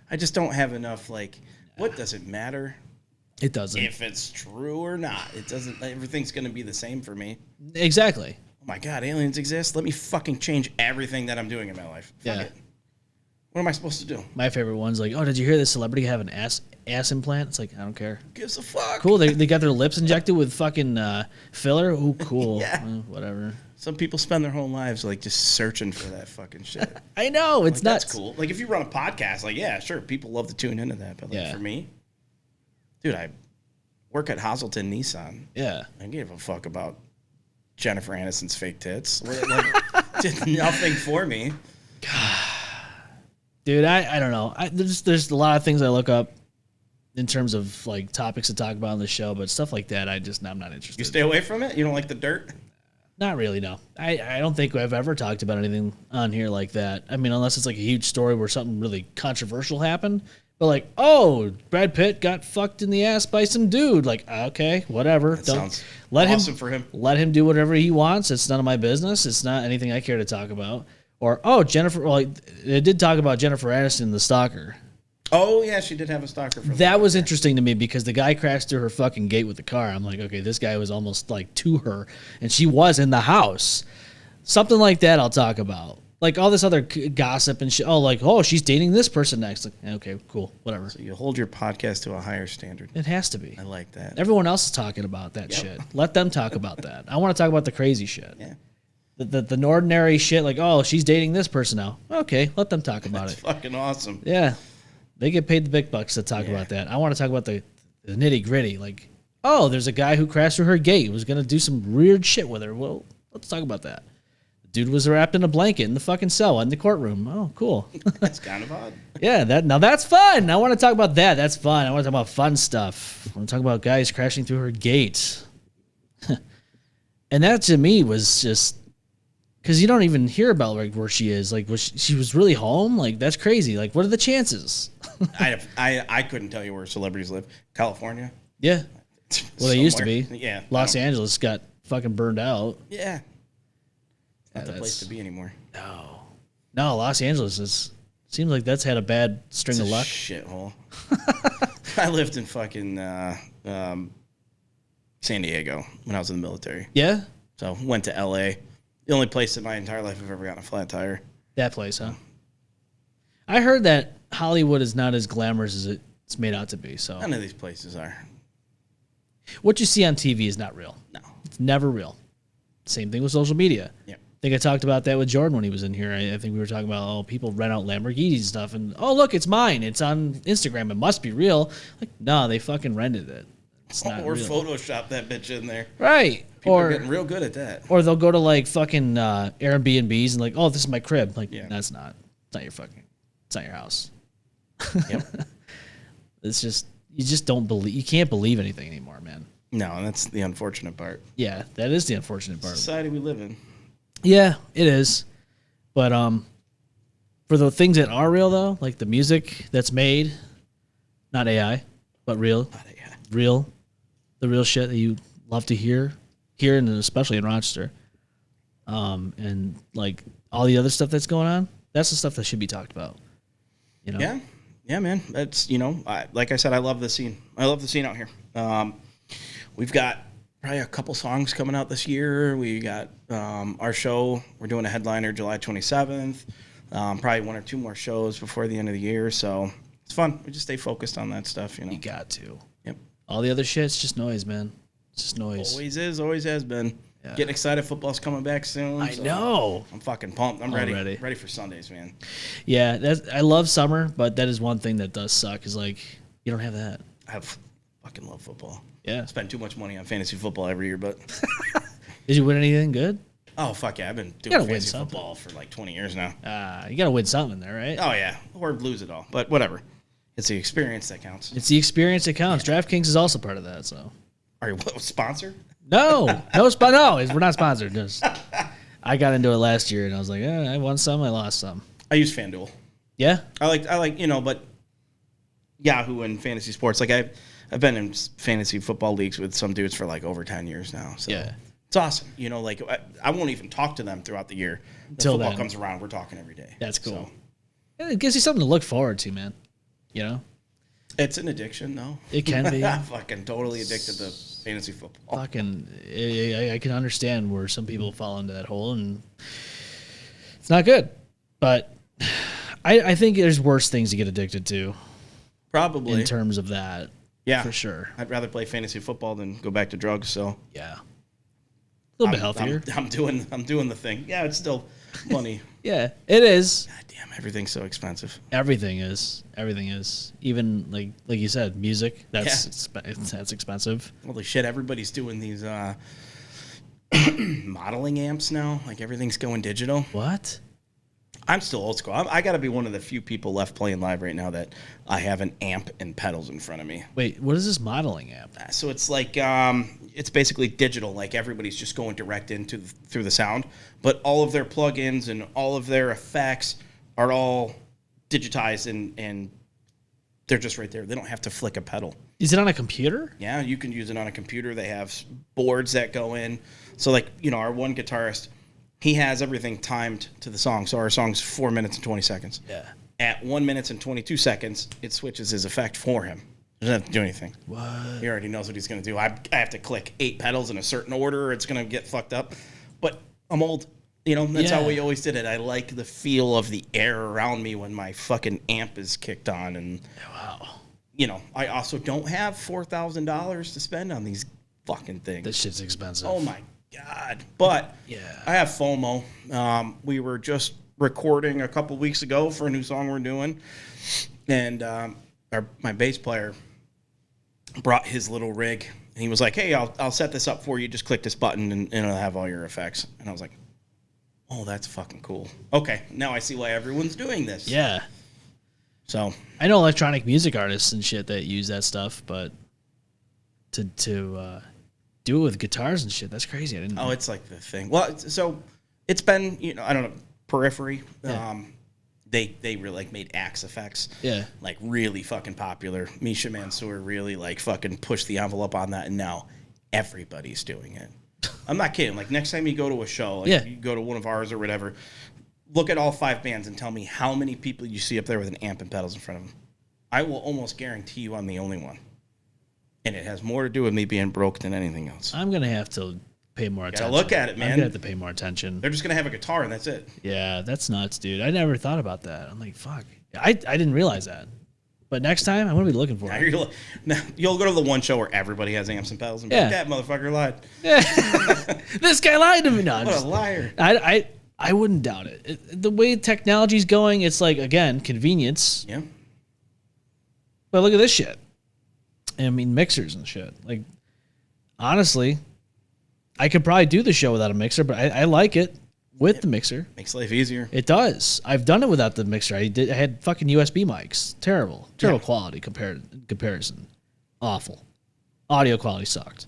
I just don't have enough, like, what does it matter? It doesn't. If it's true or not. It doesn't, everything's going to be the same for me. Exactly. Oh my God, aliens exist? Let me fucking change everything that I'm doing in my life. Fuck it. What am I supposed to do? My favorite one's like, oh, did you hear this celebrity have an ass implant? It's like, I don't care. Who gives a fuck? Cool. They got their lips injected with fucking filler. Ooh, cool. Yeah. Whatever. Some people spend their whole lives like just searching for that fucking shit. I know. It's nuts. That's cool. Like if you run a podcast, like, yeah, sure, people love to tune into that. But like for me, dude, I work at Hazelton Nissan. Yeah. I give a fuck about Jennifer Aniston's fake tits. Like, did nothing for me. Dude, I don't know. There's a lot of things I look up in terms of like topics to talk about on the show, but stuff like that, I'm not interested. You stay away from it? You don't like the dirt? Not really, no. I don't think I've ever talked about anything on here like that. I mean, unless it's like a huge story where something really controversial happened. But like, oh, Brad Pitt got fucked in the ass by some dude. Like, okay, whatever. That sounds awesome for him. Let him do whatever he wants. It's none of my business. It's not anything I care to talk about. Or, oh, Jennifer, well, they did talk about Jennifer Aniston, the stalker. Oh, yeah, she did have a stalker. That was interesting to me because the guy crashed through her fucking gate with the car. I'm like, okay, this guy was almost like to her, and she was in the house. Something like that I'll talk about. Like all this other gossip and shit. Oh, like, oh, she's dating this person next. Like, okay, cool, whatever. So you hold your podcast to a higher standard. It has to be. I like that. Everyone else is talking about that shit. Let them talk about that. I want to talk about the crazy shit. Yeah. The ordinary shit, like, oh, she's dating this person now. Okay, let them talk about That's it. fucking awesome. Yeah. They get paid the big bucks to talk about that. I want to talk about the nitty gritty. Like, oh, there's a guy who crashed through her gate, was going to do some weird shit with her. Well, let's talk about that. The dude was wrapped in a blanket in the fucking cell in the courtroom. Oh, cool. That's kind of odd. Yeah, that's fun. I want to talk about that. That's fun. I want to talk about fun stuff. I want to talk about guys crashing through her gate. And that to me was just because you don't even hear about like where she is. Like, she was really home? Like, that's crazy. Like, what are the chances? I couldn't tell you where celebrities live. California? Yeah. Well, they used to be. Yeah. Los Angeles got fucking burned out. Yeah. Not the place to be anymore. No, Los Angeles seems like that's had a bad string of luck. Shithole. I lived in fucking San Diego when I was in the military. Yeah? So went to LA. The only place in my entire life I've ever gotten a flat tire. That place, huh? I heard that Hollywood is not as glamorous as it's made out to be. So none of these places are. What you see on TV is not real. No. It's never real. Same thing with social media. Yeah. I think I talked about that with Jordan when he was in here. I think we were talking about, oh, people rent out Lamborghinis and stuff, and, oh, look, it's mine. It's on Instagram. It must be real. Like, no, they fucking rented it. It's not or real. Photoshop that bitch in there. Right. People are getting real good at that. Or they'll go to, like, fucking Airbnbs and, like, oh, this is my crib. Like, Yeah. no, it's not. It's not your house. Yep. It's just, you just don't believe, you can't believe anything anymore, man. No, and that's the unfortunate part. Yeah, that is the unfortunate part. Society we live in. Yeah, it is. But for the things that are real though, like the music that's made, not AI, but real. Not AI. Real. The real shit that you love to hear here and especially in Rochester. And like all the other stuff that's going on, that's the stuff that should be talked about. You know? Yeah. Yeah, man. That's, like I said, I love the scene. I love the scene out here. We've got probably a couple songs coming out this year. We got our show. We're doing a headliner July 27th. Probably one or two more shows before the end of the year. So It's fun. We just stay focused on that stuff, You got to. Yep. All the other shit's just noise, man. It's just noise. Always is, always has been. Yeah. Getting excited. Football's coming back soon. I know. I'm fucking pumped. I'm ready. Already. Ready for Sundays, man. Yeah, I love summer, but that is one thing that does suck is like you don't have that. I fucking love football. Yeah. Spend too much money on fantasy football every year, but Did you win anything good? oh fuck yeah, I've been doing gotta win fantasy something. football for like 20 years now. You got to win something there, right? Oh yeah, or lose it all, but whatever. It's the experience that counts. It's the experience that counts. DraftKings is also part of that. So Are you a sponsor? no, we're not sponsored. Just I got into it last year and I was like, I won some, I lost some. I use FanDuel. Yeah, I like but Yahoo and fantasy sports. Like I've been in fantasy football leagues with some dudes for like over 10 years now. So yeah. it's awesome. Like I won't even talk to them throughout the year. Until football then. comes around, we're talking every day. That's cool. So, Yeah, it gives you something to look forward to, man. it's an addiction, though. It can be. I'm fucking totally addicted to fantasy football. Fucking, I can understand where some people fall into that hole, and it's not good. But I think there's worse things to get addicted to Probably. in terms of that. Yeah. For sure. I'd rather play fantasy football than go back to drugs. So Yeah. A little bit healthier. I'm doing the thing. Yeah, it's still money. Yeah, it is. God damn, everything's so expensive. Everything is. Even like you said, music. That's expensive. Holy shit, everybody's doing these modeling amps now. Like everything's going digital. What? I'm still old school. I got to be one of the few people left playing live right now that I have an amp and pedals in front of me. Wait, what is this modeling app? So it's like it's basically digital. Like everybody's just going direct through the sound, but all of their plugins and all of their effects are all digitized and they're just right there. They don't have to flick a pedal. Is it on a computer? Yeah, you can use it on a computer. They have boards that go in. So like our one guitarist, he has everything timed to the song. So our song's 4 minutes and 20 seconds. Yeah. At 1 minute and 22 seconds, it switches his effect for him. He doesn't have to do anything. What? He already knows what he's going to do. I have to click 8 pedals in a certain order or it's going to get fucked up. But I'm old. That's how we always did it. I like the feel of the air around me when my fucking amp is kicked on. And, Wow. I also don't have $4,000 to spend on these fucking things. This shit's expensive. Oh, my God. But Yeah. I have FOMO. We were just recording a couple weeks ago for a new song we're doing. And my bass player brought his little rig. And he was like, hey, I'll set this up for you. Just click this button and it'll have all your effects. And I was like, oh, that's fucking cool. Okay, now I see why everyone's doing this. Yeah. So I know electronic music artists and shit that use that stuff, but to do it with guitars and shit, that's crazy. I didn't know. it's like the thing. Well, so it's been, I don't know, Periphery. Yeah. They really like made axe effects. Yeah. Like really fucking popular. Misha Mansour really like fucking pushed the envelope on that, and now everybody's doing it. I'm not kidding. Like next time you go to a show, like you go to one of ours or whatever, look at all 5 bands and tell me how many people you see up there with an amp and pedals in front of them. I will almost guarantee you I'm the only one. And it has more to do with me being broke than anything else. I'm going to have to pay more attention. Gotta look at it, man. I'm going to have to pay more attention. They're just going to have a guitar and that's it. Yeah, that's nuts, dude. I never thought about that. I'm like, fuck. I didn't realize that. But next time, I'm going to be looking for it. Now, you'll go to the one show where everybody has amps and pedals and be like, that motherfucker lied. This guy lied to me. No, What a liar. I wouldn't doubt it. The way technology's going, it's like, again, convenience. Yeah. But look at this shit. I mean, mixers and shit. Like, honestly, I could probably do the show without a mixer, but I like it with the mixer. Makes life easier. It does. I've done it without the mixer. I had fucking USB mics. Terrible quality comparison. Awful. Audio quality sucked.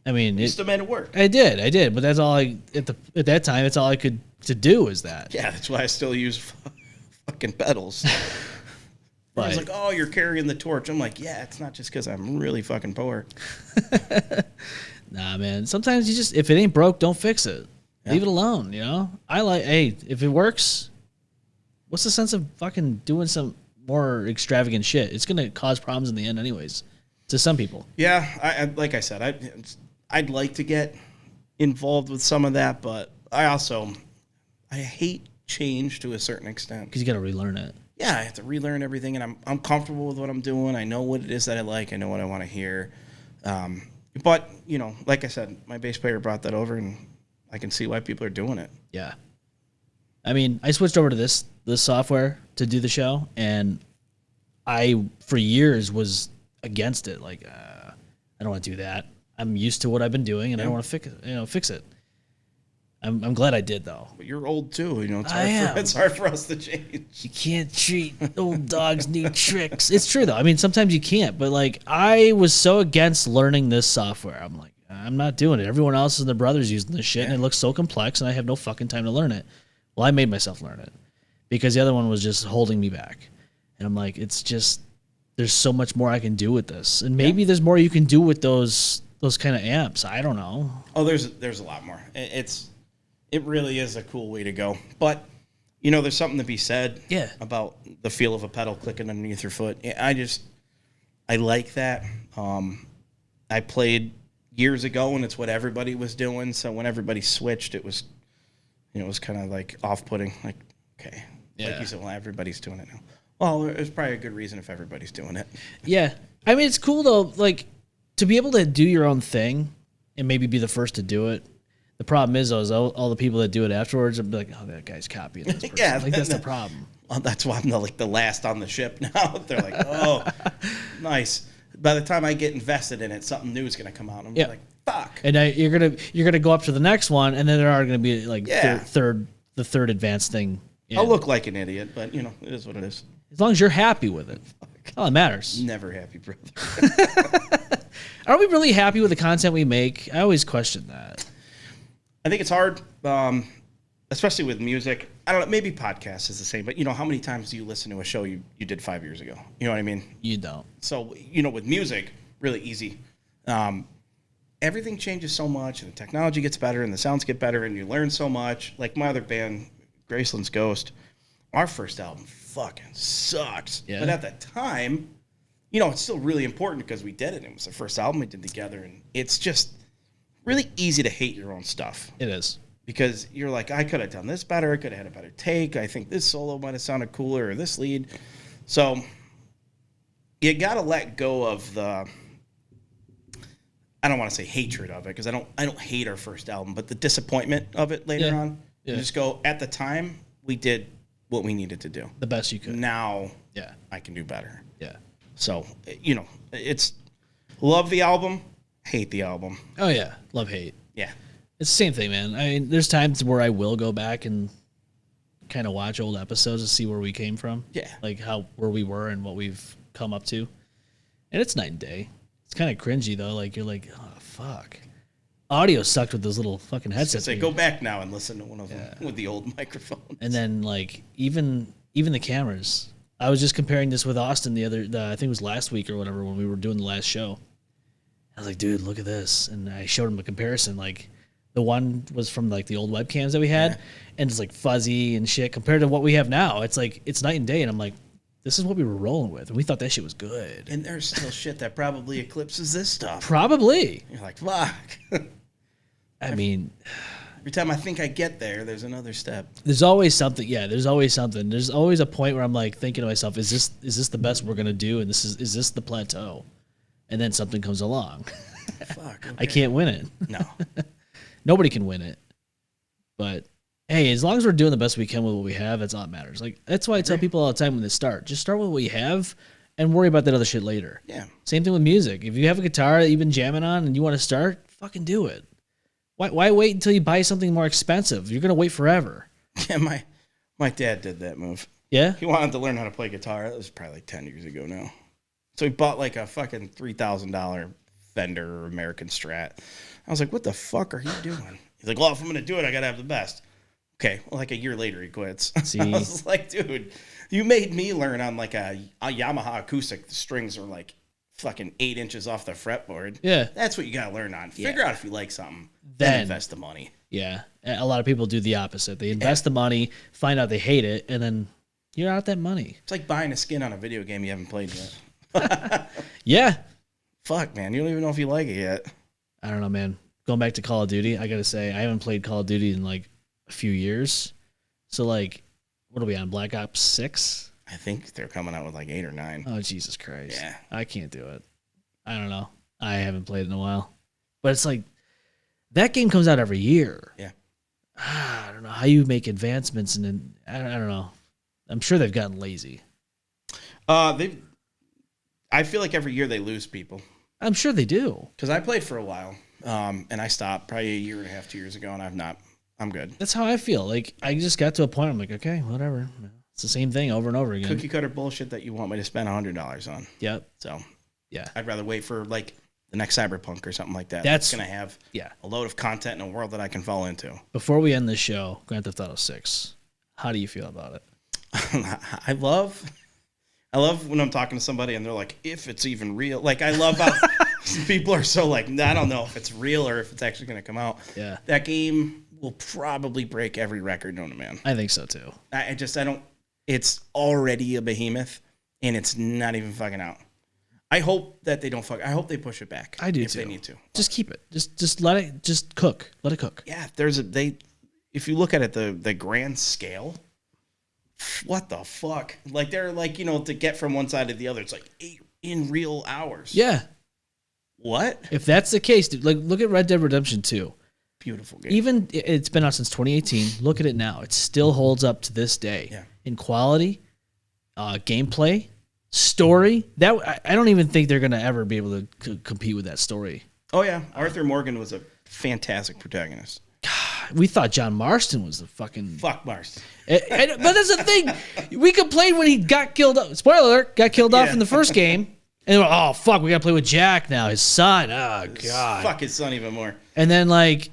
I mean, You still made it work. I did, but that's all at that time. That's all I could to do is that. Yeah, that's why I still use fucking pedals. I was like, oh, you're carrying the torch. I'm like, yeah, it's not just because I'm really fucking poor. Nah, man. Sometimes you just, if it ain't broke, don't fix it. Yeah. Leave it alone, hey, if it works, what's the sense of fucking doing some more extravagant shit? It's going to cause problems in the end anyways, to some people. Yeah, I like I said, I'd like to get involved with some of that, but I hate change to a certain extent. Because you got to relearn it. yeah, I have to relearn everything, and I'm comfortable with what I'm doing. I know what it is that I like. I know what I want to hear. But you know, like I said, my bass player brought that over, and I can see why people are doing it. Yeah. I mean, I switched over to this software to do the show, and I for years was against it. Like, I don't want to do that. I'm used to what I've been doing, and I don't want to fix it. I'm glad I did though. But you're old too, you know. It's hard for us to change. You can't treat old dogs need tricks. It's true though. I mean, sometimes you can't. But like, I was so against learning this software. I'm like, I'm not doing it. Everyone else and their brothers using this shit, and it looks so complex, and I have no fucking time to learn it. Well, I made myself learn it because the other one was just holding me back, and I'm like, it's just there's so much more I can do with this, and maybe there's more you can do with those kind of amps. I don't know. Oh, there's a lot more. It really is a cool way to go. But, you know, there's something to be said about the feel of a pedal clicking underneath your foot. I like that. I played years ago, and it's what everybody was doing. So when everybody switched, it was kind of like off-putting. Like, okay. Yeah. Like you said, well, everybody's doing it now. Well, there's probably a good reason if everybody's doing it. Yeah. I mean, it's cool, though, like, to be able to do your own thing and maybe be the first to do it. The problem is, though, is all the people that do it afterwards will be like, oh, that guy's copying this person. Yeah, like, that's the problem. Well, that's why I'm the last on the ship now. They're like, oh, nice. By the time I get invested in it, something new is going to come out. And I'm like, fuck. And you're gonna go up to the next one, and then there are going to be like the third advanced thing. Yeah. I'll look like an idiot, but, you know, it is what it is. As long as you're happy with it. All that matters. Never happy, brother. Are we really happy with the content we make? I always question that. I think it's hard, especially with music. I don't know, maybe podcasts is the same, but, you know, how many times do you listen to a show you did 5 years ago? You know what I mean? You don't. So, you know, with music, really easy. Everything changes so much, and the technology gets better, and the sounds get better, and you learn so much. Like my other band, Graceland's Ghost, our first album fucking sucks. Yeah. But at the time, you know, it's still really important because we did it. It was the first album we did together, and it's just really easy to hate your own stuff. It is. Because you're like, I could have done this better. I could have had a better take. I think this solo might have sounded cooler, or this lead. So you got to let go of the, I don't want to say hatred of it, because I don't hate our first album, but the disappointment of it later on. Yeah. And just go, at the time, we did what we needed to do. The best you could. Now I can do better. Yeah. So, you know, it's love the album, hate the album. Oh, yeah. Love, hate. Yeah. It's the same thing, man. I mean, there's times where I will go back and kind of watch old episodes to see where we came from. Yeah. Like where we were and what we've come up to. And it's night and day. It's kind of cringy, though. Like, you're like, oh, fuck. Audio sucked with those little fucking headsets. Go back now and listen to one of them with the old microphones. And then, like, even the cameras. I was just comparing this with Austin I think it was last week or whatever when we were doing the last show. I was like, dude, look at this. And I showed him a comparison. Like, the one was from, like, the old webcams that we had. And it's, like, fuzzy and shit compared to what we have now. It's, like, it's night and day. And I'm like, this is what we were rolling with. And we thought that shit was good. And there's still shit that probably eclipses this stuff. Probably. You're like, fuck. I mean, every time I think I get there, there's another step. There's always something. Yeah, there's always something. There's always a point where I'm like thinking to myself, is this the best we're gonna do? And is this the plateau? And then something comes along. Fuck. Okay. I can't win it. No. Nobody can win it. But hey, as long as we're doing the best we can with what we have, that's all that matters. Like, that's why I tell people all the time when they start, just start with what you have and worry about that other shit later. Yeah. Same thing with music. If you have a guitar that you've been jamming on and you want to start, fucking do it. Why wait until you buy something more expensive? You're gonna wait forever. Yeah, my dad did that move. Yeah? He wanted to learn how to play guitar. That was probably like 10 years ago now. So he bought like a fucking $3,000 Fender or American Strat. I was like, what the fuck are you doing? He's like, well, if I'm going to do it, I got to have the best. Okay, well, like a year later, he quits. See? I was like, dude, you made me learn on like a Yamaha acoustic. The strings are like fucking 8 inches off the fretboard. Yeah. That's what you got to learn on. Figure out if you like something. Then invest the money. Yeah. A lot of people do the opposite. They invest the money, find out they hate it, and then you're out that money. It's like buying a skin on a video game you haven't played yet. Yeah. Fuck, man. You don't even know if you like it yet. I don't know, man. Going back to Call of Duty, I got to say, I haven't played Call of Duty in like a few years. So, like, what are we on? Black Ops 6? I think they're coming out with like 8 or 9. Oh, Jesus Christ. Yeah. I can't do it. I don't know. I haven't played in a while. But it's like, that game comes out every year. Yeah. I don't know how you make advancements, and then I don't know. I'm sure they've gotten lazy. I feel like every year they lose people. I'm sure they do. Because I played for a while, and I stopped probably a year and a half, 2 years ago, and I'm good. That's how I feel. Like, I just got to a point, I'm like, okay, whatever. It's the same thing over and over again. Cookie cutter bullshit that you want me to spend $100 on. Yep. So, yeah. I'd rather wait for, like, the next Cyberpunk or something like that. That's going to have a load of content in a world that I can fall into. Before we end this show, Grand Theft Auto 6, how do you feel about it? I love when I'm talking to somebody and they're like, if it's even real. Like, I love how people are so like, I don't know if it's real or if it's actually going to come out. Yeah. That game will probably break every record known to man. I think so, too. I don't, it's already a behemoth and it's not even fucking out. I hope that they don't I hope they push it back. I do, if too. they need to. Just keep it. Just let it, just cook. Let it cook. Yeah, if you look at it, the grand scale, what the fuck? Like, they're like, to get from one side to the other, it's like 8 in real hours. Yeah. What? If that's the case, dude, like, look at Red Dead Redemption 2. Beautiful game. Even it's been out since 2018. Look at it now. It still holds up to this day. Yeah. In quality, gameplay, story. That I don't even think they're going to ever be able to compete with that story. Oh, yeah. Arthur Morgan was a fantastic protagonist. We thought John Marston was the fucking... Fuck Marston. But that's the thing. We complained when he got killed off. Spoiler alert, got killed off in the first game. And we're, oh, fuck, we got to play with Jack now, his son. Oh, God. Fuck his son even more. And then, like,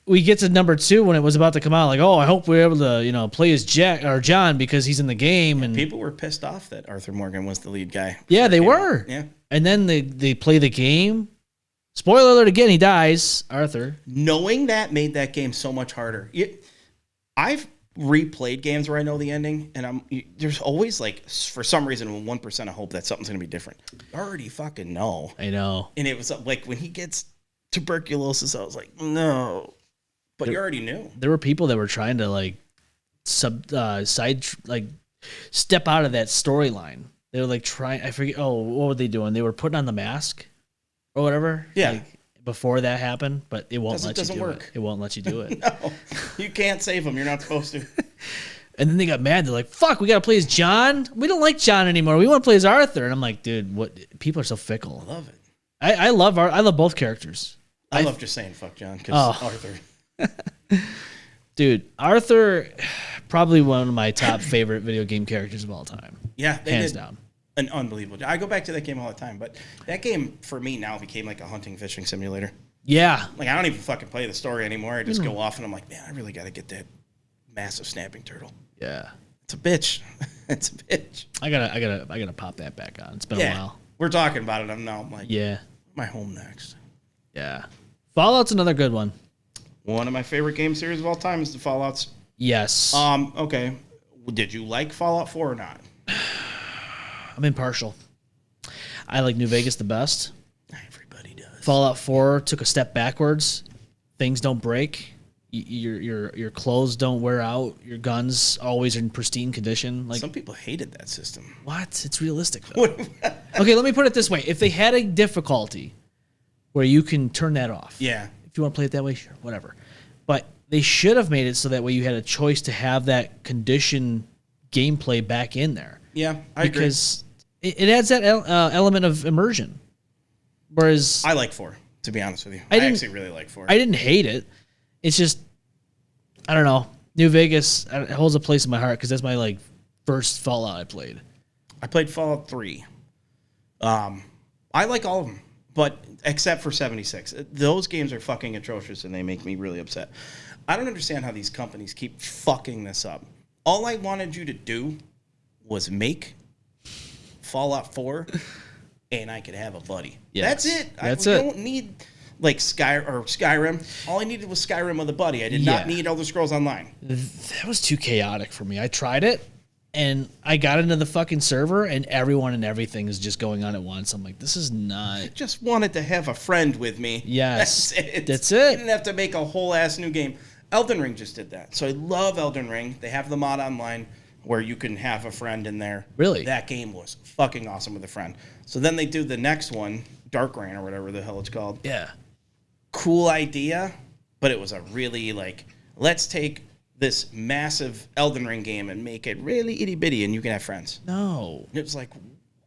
we get to number 2 when it was about to come out. Like, oh, I hope we're able to, play as Jack or John because he's in the game. And people were pissed off that Arthur Morgan was the lead guy. Yeah, they were. Yeah. And then they play the game. Spoiler alert again, he dies, Arthur. Knowing that made that game so much harder. I've replayed games where I know the ending, and there's always, like, for some reason, 1% of hope that something's going to be different. I already fucking know. I know. And it was like when he gets tuberculosis, I was like, no. But you already knew. There were people that were trying to, like, step out of that storyline. They were, like, trying, I forget, what were they doing? They were putting on the mask or whatever. Yeah. Like, before that happened, but it won't let you do work. it. It won't let you do it. No, you can't save him. You're not supposed to. And then they got mad. They're like, fuck, we got to play as John? We don't like John anymore. We want to play as Arthur. And I'm like, dude, what? People are so fickle. I love it. I love both characters. I love just saying fuck John because Arthur. Dude, Arthur, probably one of my top favorite video game characters of all time. Yeah. Hands down. An unbelievable job. I go back to that game all the time, but that game for me now became like a hunting fishing simulator. Yeah. Like, I don't even fucking play the story anymore. I just go off and I'm like, man, I really got to get that massive snapping turtle. Yeah. It's a bitch. It's a bitch. I gotta pop that back on. It's been a while. We're talking about it. I'm like, yeah. My home next. Yeah. Fallout's another good one. One of my favorite game series of all time is the Fallouts. Yes. Okay. Did you like Fallout 4 or not? I'm impartial. I like New Vegas the best. Everybody does. Fallout 4 took a step backwards. Things don't break. Your clothes don't wear out. Your guns always in pristine condition. Like, some people hated that system. What? It's realistic though. Okay, let me put it this way: if they had a difficulty where you can turn that off, yeah. If you want to play it that way, sure, whatever. But they should have made it so that way you had a choice to have that condition gameplay back in there. Yeah, I agree. Because it adds that element of immersion. Whereas I like 4, to be honest with you. I actually really like 4. I didn't hate it. It's just, I don't know. New Vegas it holds a place in my heart because that's my first Fallout I played. I played Fallout 3. I like all of them, but except for 76. Those games are fucking atrocious and they make me really upset. I don't understand how these companies keep fucking this up. All I wanted you to do was make Fallout 4 and I could have a buddy. Yes. That's it. That's I it. don't need Skyrim. All I needed was Skyrim with a buddy. I did not need Elder Scrolls Online. That was too chaotic for me. I tried it and I got into the fucking server and everyone and everything is just going on at once. I'm like, this is not. I just wanted to have a friend with me. Yes. That's You it. didn't have to make a whole ass new game. Elden Ring just did that. So I love Elden Ring. They have the mod online. where you can have a friend in there. Really? That game was fucking awesome with a friend. So then they do the next one, Dark Reign or whatever the hell it's called. Yeah. Cool idea, but it was a really like, let's take this massive Elden Ring game and make it really itty bitty and you can have friends. No. And it was like,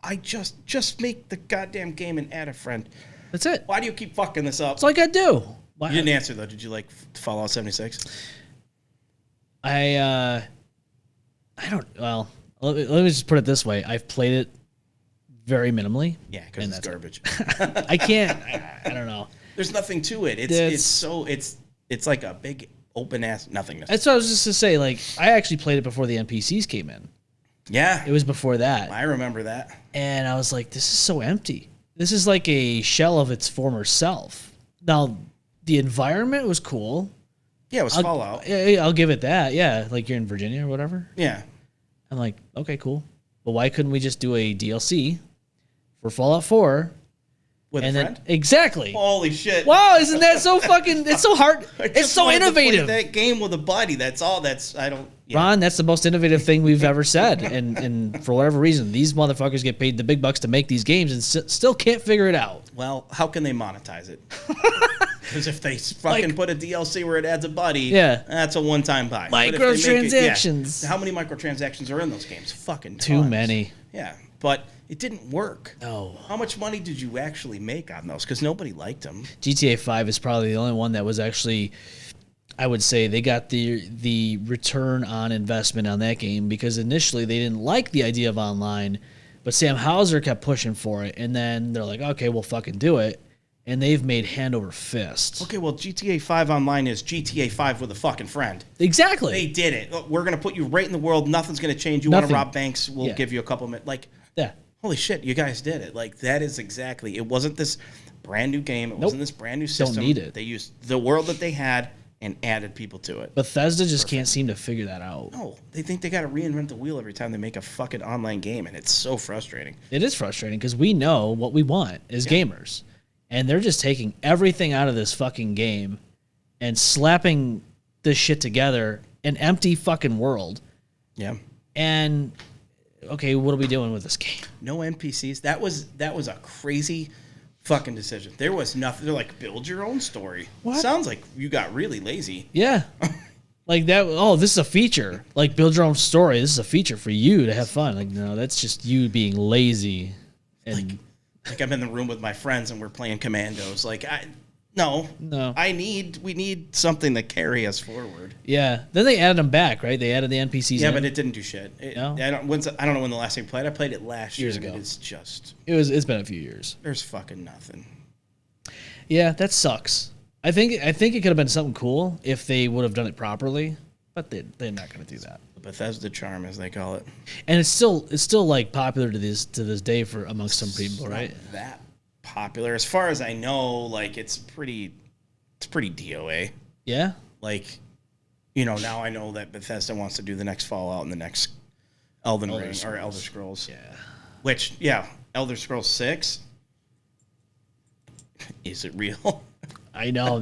I just make the goddamn game and add a friend. That's it. Why do you keep fucking this up? It's like I do. Why? You didn't answer though. Did you like Fallout 76? I don't. Well, let me just put it this way. I've played it very minimally. Yeah, because it's garbage. I can't. I don't know. There's nothing to it. It's like a big open ass nothingness. That's what I was just to say. Like, I actually played it before the NPCs came in. Yeah, It was before that, I remember that. and I was like, "This is so empty. This is like a shell of its former self." Now, the environment was cool. Yeah, it was Fallout. I'll give it that. Yeah, like you're in Virginia or whatever. Yeah, I'm like, okay, cool. But why couldn't we just do a DLC for Fallout 4? with And a then friend. exactly. Holy shit! Wow, isn't that so fucking? It's so hard. I It's just so wanted to play innovative. that game with a buddy. That's all. That's I don't. Yeah. Ron, that's the most innovative thing we've ever said. And for whatever reason, these motherfuckers get paid the big bucks to make these games and still can't figure it out. Well, how can they monetize it? Because if they fucking put a DLC where it adds a buddy, Yeah. that's a one-time buy. But if they make Microtransactions. how many microtransactions are in those games? Fucking Too tons. many. Yeah, but it didn't work. No. How much money did you actually make on those? Because nobody liked them. GTA 5 is probably the only one that was actually, I would say, they got the return on investment on that game because initially they didn't like the idea of online, but Sam Houser kept pushing for it, and then they're like, okay, we'll fucking do it, and they've made hand over fist. Okay, well, GTA 5 Online is GTA 5 with a fucking friend. Exactly. They did it. Look, we're going to put you right in the world. Nothing's going to change. You want to Nothing. rob banks, we'll Yeah. give you a couple minutes. Like, Yeah. holy shit, you guys did it. Like, that is exactly. It wasn't this brand new game. It wasn't this brand new system. need it. They used the world that they had and added people to it. Bethesda just can't seem to figure that out. No, they think they got to reinvent the wheel every time they make a fucking online game, and it's so frustrating. It is frustrating because we know what we want as gamers. And they're just taking everything out of this fucking game and slapping this shit together, an empty fucking world. Yeah. And okay, what are we doing with this game? No NPCs. That was a crazy fucking decision. There was nothing. They're like, build your own story. What? Sounds like you got really lazy. Yeah. Like that. Oh, this is a feature. Like build your own story. This is a feature for you to have fun. Like, no, that's just you being lazy. And Like I'm in the room with my friends and we're playing Commandos. Like no. We need something to carry us forward. yeah. Then they added them back, right? They added the NPCs. Yeah, in. but it didn't do shit. No? I don't know when the last time I played. I played it last Years year. ago. And it's just It's been a few years. there's fucking nothing. Yeah, that sucks. I think it could have been something cool if they would have done it properly, but they're not going to do that. The Bethesda charm, as they call it. And it's still like popular to this day for amongst some people, right? Not that popular, as far as I know. Like it's pretty DOA. Yeah. Like, now I know that Bethesda wants to do the next Fallout and the next Elden Ring or Elder Scrolls. Yeah. Which, Elder Scrolls 6. Is it real? I know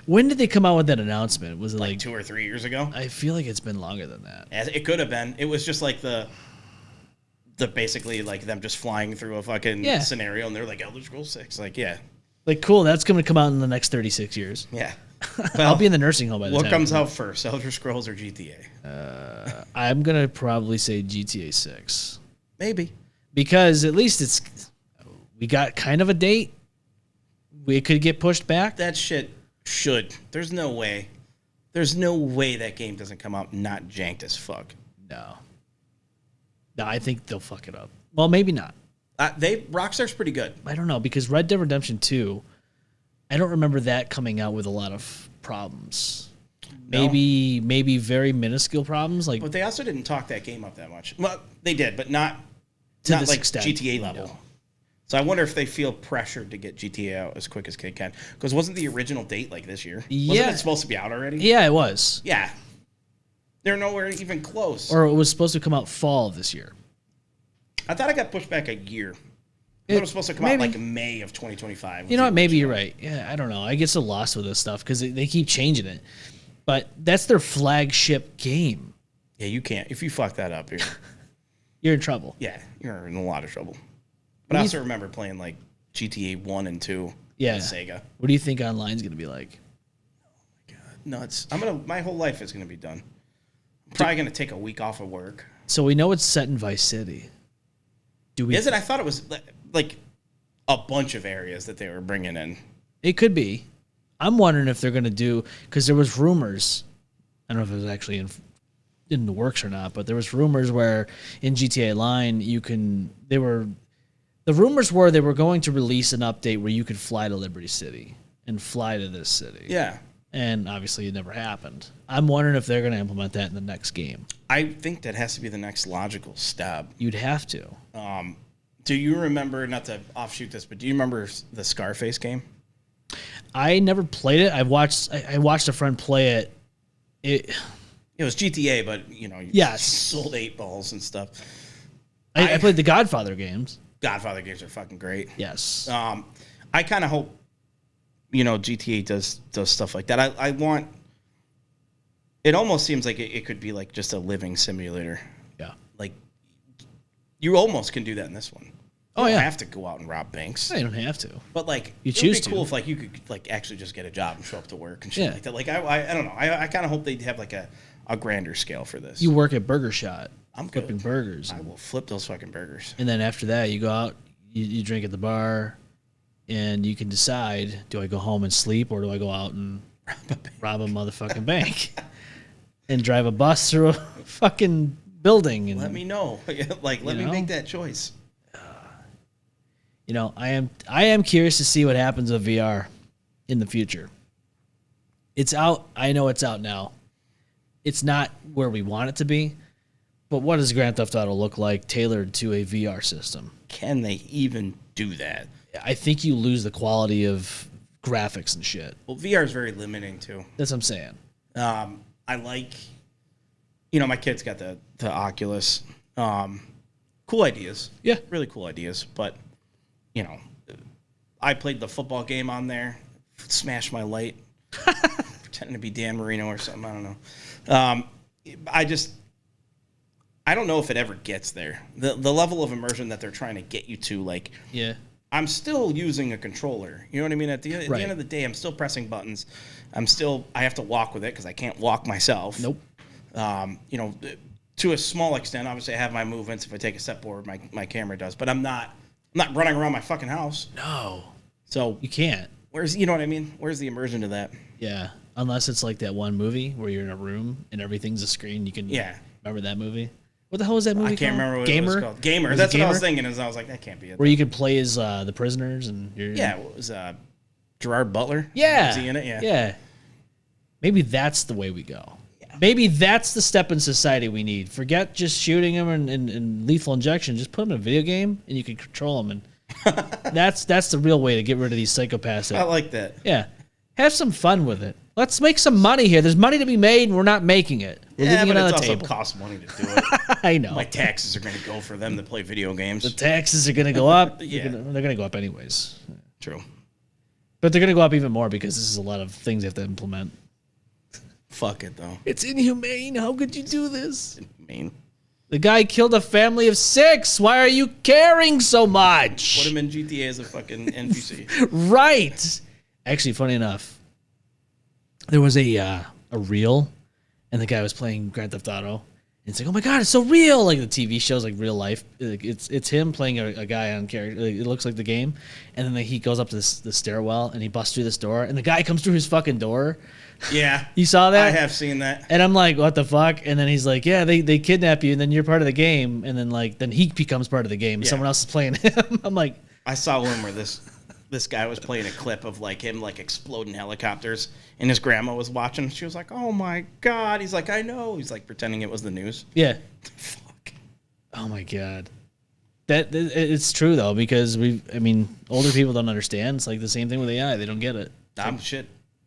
When did they come out with that announcement? Was it like like 2 or 3 years ago? I feel like it's been longer than that. It could have been. It was just like the basically like them just flying through a fucking Yeah. scenario, and they're like Elder Scrolls 6. Like, yeah, Like, cool. That's going to come out in the next 36 years. yeah. I'll be in the nursing home by the What time. comes out first, Elder Scrolls or GTA? I'm going to probably say GTA 6 Maybe. because at least we got kind of a date. We could get pushed back. That shit should. There's no way. There's no way that game doesn't come out not janked as fuck. No, I think they'll fuck it up. Well, maybe not. Rockstar's pretty good. I don't know because Red Dead Redemption 2, I don't remember that coming out with a lot of problems. No. Maybe very minuscule problems like But they also didn't talk that game up that much. Well, they did, but not this like extent, GTA level. no. So I wonder if they feel pressured to get GTA out as quick as they can. Because wasn't the original date like this year? Yeah. Wasn't it supposed to be out already? Yeah, it was. Yeah. They're nowhere even close. Or it was supposed to come out fall of this year. I thought it got pushed back a year. I thought it was supposed to come out maybe. like May of 2025. You know what? Maybe you're right. Yeah, I don't know. I get so lost with this stuff because they keep changing it. But that's their flagship game. Yeah, you can't. If you fuck that up, You're in trouble. yeah, you're in a lot of trouble. But I also remember playing like GTA 1 and 2 Yeah. on Sega. What do you think online's going to be like? Nuts. My whole life is gonna be done. I'm probably gonna take a week off of work. So we know it's set in Vice City. Do we? Is it? I thought it was like a bunch of areas that they were bringing in. It could be. I'm wondering if they're going to do, because there was rumors. I don't know if it was actually in the works or not, but there was rumors where in GTA Line the rumors were they were going to release an update where you could fly to Liberty City and fly to this city. Yeah. And obviously it never happened. I'm wondering if they're going to implement that in the next game. I think that has to be the next logical step. You'd have to. Do you remember, not to offshoot this, but do you remember the Scarface game? I never played it. I watched a friend play it. It was GTA, but you Yes. sold 8 balls and stuff. I played the Godfather games. Godfather games are fucking great. Yes. I kind of hope GTA does stuff like that. I want. It almost seems like it could be like just a living simulator. Yeah. Like you almost can do that in this one. You Oh, don't yeah. have to go out and rob banks. No, you don't have to. But like, You it choose would be to. cool if like you could like actually just get a job and show up to work and shit Yeah. like that. Like I don't know. I kind of hope they have like a grander scale for this. You work at Burger Shot. I'm flipping good. burgers. I will flip those fucking burgers. And then after that, you go out, you drink at the bar, and you can decide, do I go home and sleep or do I go out and rob a motherfucking bank and drive a bus through a fucking building? And Let me know. Like let me make that choice. I am curious to see what happens with VR in the future. It's out. I know it's out now. It's not where we want it to be, but what does Grand Theft Auto look like tailored to a VR system? Can they even do that? I think you lose the quality of graphics and shit. Well, VR is very limiting too. That's what I'm saying. I like, my kid's got the Oculus. Cool ideas. Yeah. Really cool ideas. But, I played the football game on there, smashed my light, pretending to be Dan Marino or something. I don't know. I don't know if it ever gets there. The level of immersion that they're trying to get you to, like, Yeah. I'm still using a controller. You know what I mean? At the end of the day, I'm still pressing buttons. I have to walk with it because I can't walk myself. Nope. To a small extent, obviously I have my movements. If I take a step forward, my camera does. But I'm not running around my fucking house. No. So You can't. you know what I mean? Where's the immersion to that? Yeah. Unless it's like that one movie where you're in a room and everything's a screen. You can remember that movie? What the hell was that movie I can't called? remember what Gamer? it was called. Gamer. Was it That's what I was Gamer? thinking. As I was like, that can't be it. Where you could play as the prisoners and you're It was Gerard Butler. Yeah. Was he in it? Yeah. Yeah. Maybe that's the way we go. Yeah. Maybe that's the step in society we need. Forget just shooting them and lethal injection. Just put them in a video game and you can control them. And that's the real way to get rid of these psychopaths. I like that. Yeah. Have some fun with it. Let's make some money here. There's money to be made and we're not making it. We're leaving but it on it the also table. costs money to do it. I know. My taxes are going to go for them to play video games. The taxes are going to go up. Yeah. They're going to go up anyways. True. But they're going to go up even more because this is a lot of things they have to implement. Fuck it, though. It's inhumane. How could you do this? I mean, The guy killed a family of 6. Why are you caring so much? put him in GTA as a fucking NPC. Right. Actually, funny enough, there was a reel, and the guy was playing Grand Theft Auto. And it's like, oh my god, it's so real! Like the TV shows, like real life. Like, it's him playing a guy on character. Like, it looks like the game, and then he goes up to the stairwell and he busts through this door, and the guy comes through his fucking door. Yeah. You saw that? I have seen that. And I'm like, what the fuck? And then he's like, yeah, they kidnap you, and then you're part of the game, and then he becomes part of the game. And someone else is playing him. I'm like, I saw one where this guy was playing a clip of like him like exploding helicopters, and his grandma was watching. She was like, "Oh my god!" He's like, "I know." He's like pretending it was the news. yeah. Fuck. Oh my god. That it's true though, because older people don't understand. It's like the same thing with AI. They don't get it.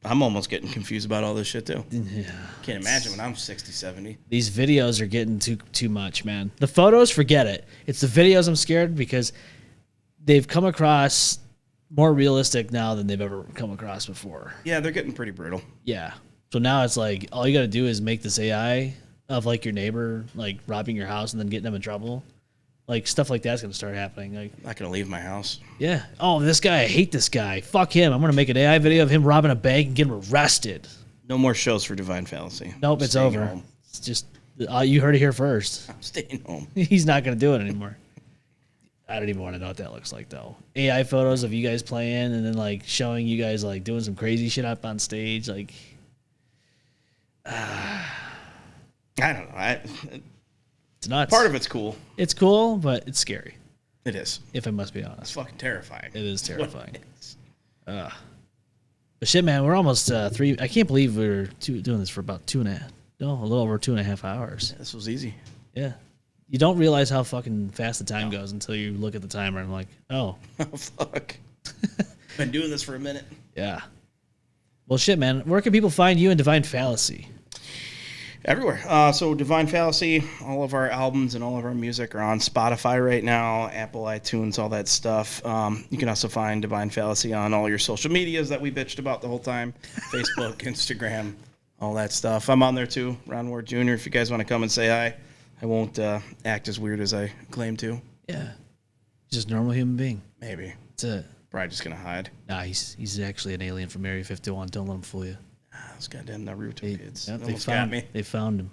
I'm almost getting confused about all this shit too. Yeah. Can't imagine when I'm 60, 70. These videos are getting too much, man. The photos, forget it. It's the videos I'm scared because they've come across more realistic now than they've ever come across before. Yeah, they're getting pretty brutal. Yeah. So now it's like all you got to do is make this AI of like your neighbor like robbing your house and then getting them in trouble. Like stuff like that's gonna start happening. Like, I'm not gonna leave my house. yeah. Oh, this guy, I hate this guy. Fuck him. I'm gonna make an AI video of him robbing a bank and get him arrested. No more shows for Divine Fallacy. Nope, it's over. Home. It's just you heard it here first. I'm staying home. He's not gonna do it anymore. I don't even want to know what that looks like though. AI photos of you guys playing and then like showing you guys like doing some crazy shit up on stage. Like, I don't know. it's nuts. Part of it's cool. It's cool, but it's scary. It is. If I must be It's honest, fucking terrifying. it is That's what terrifying. it is. But shit, man, we're almost 3. I can't believe we're doing this for about 2.5. No, a little over 2.5 hours. This was easy. Yeah. You don't realize how fucking fast the time goes until you look at the timer and I'm like, oh. Oh, fuck. Been doing this for a minute. Yeah. Well, shit, man. Where can people find you in Divine Fallacy? Everywhere. So Divine Fallacy, all of our albums and all of our music are on Spotify right now, Apple, iTunes, all that stuff. You can also find Divine Fallacy on all your social medias that we bitched about the whole time. Facebook, Instagram, all that stuff. I'm on there too, Ron Ward Jr. If you guys want to come and say hi. I won't act as weird as I claim to. Yeah. Just a normal human being. Maybe. That's it. Probably just going to hide. Nah, he's actually an alien from Area 51. Don't let him fool you. Those goddamn Naruto kids. Yep, Almost got me. They found him.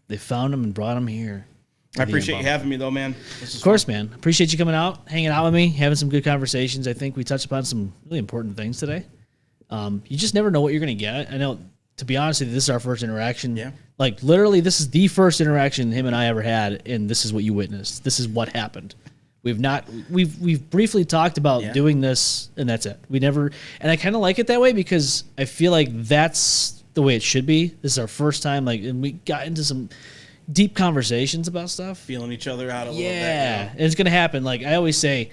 They found him and brought him here. I appreciate you having me, though, man. Of course, man. Appreciate you coming out, hanging out with me, having some good conversations. I think we touched upon some really important things today. You just never know what you're going to get. I know, to be honest with you, this is our first interaction. Yeah. Like, literally, this is the first interaction him and I ever had, and this is what you witnessed. This is what happened. We've briefly talked about doing this, and that's it. We never, and I kind of like it that way because I feel like that's the way it should be. This is our first time, like, and we got into some deep conversations about stuff. Feeling each other out a little bit. Yeah, and it's gonna happen. Like I always say,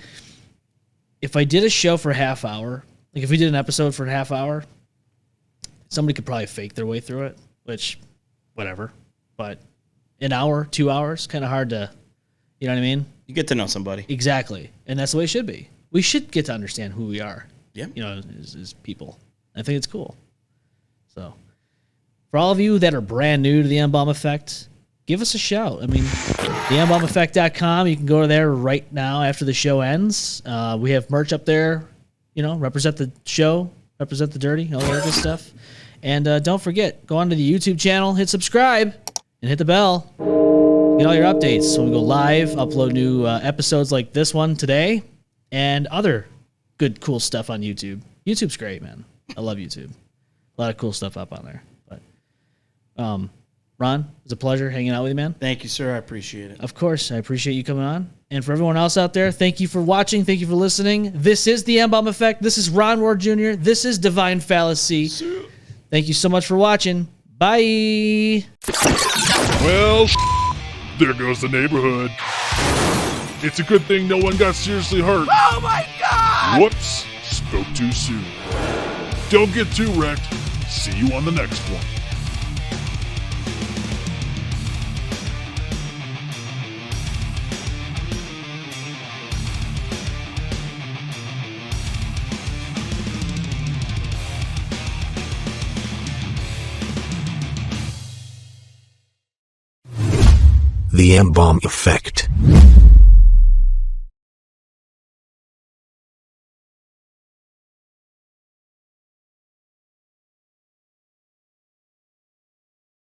if I did a show for a half hour, like if we did an episode for a half hour, somebody could probably fake their way through it, which, whatever. But an hour, 2 hours, kind of hard to, you know what I mean? You get to know somebody. Exactly, and that's the way it should be. We should get to understand who we are. Yeah. You know, as people. I think it's cool. So, for all of you that are brand new to the M-Balm Effect, give us a shout. I mean, the M-BalmEffect.com, you can go there right now after the show ends. We have merch up there, you know, represent the show, represent the dirty, all that good stuff. And don't forget, go onto the YouTube channel, hit subscribe, and hit the bell. Get all your updates when we go live, upload new episodes like this one today, and other good, cool stuff on YouTube. YouTube's great, man. I love YouTube. A lot of cool stuff up on there. But Ron, it was a pleasure hanging out with you, man. Thank you, sir. I appreciate it. Of course, I appreciate you coming on. And for everyone else out there, thank you for watching. Thank you for listening. This is the M-Balm Effect. This is Ron Ward Jr. This is Divine Fallacy. Thank you so much for watching. Bye. Well, there goes the neighborhood. It's a good thing no one got seriously hurt. Oh my God! Whoops, spoke too soon. Don't get too wrecked. See you on the next one. The M-Balm Effect.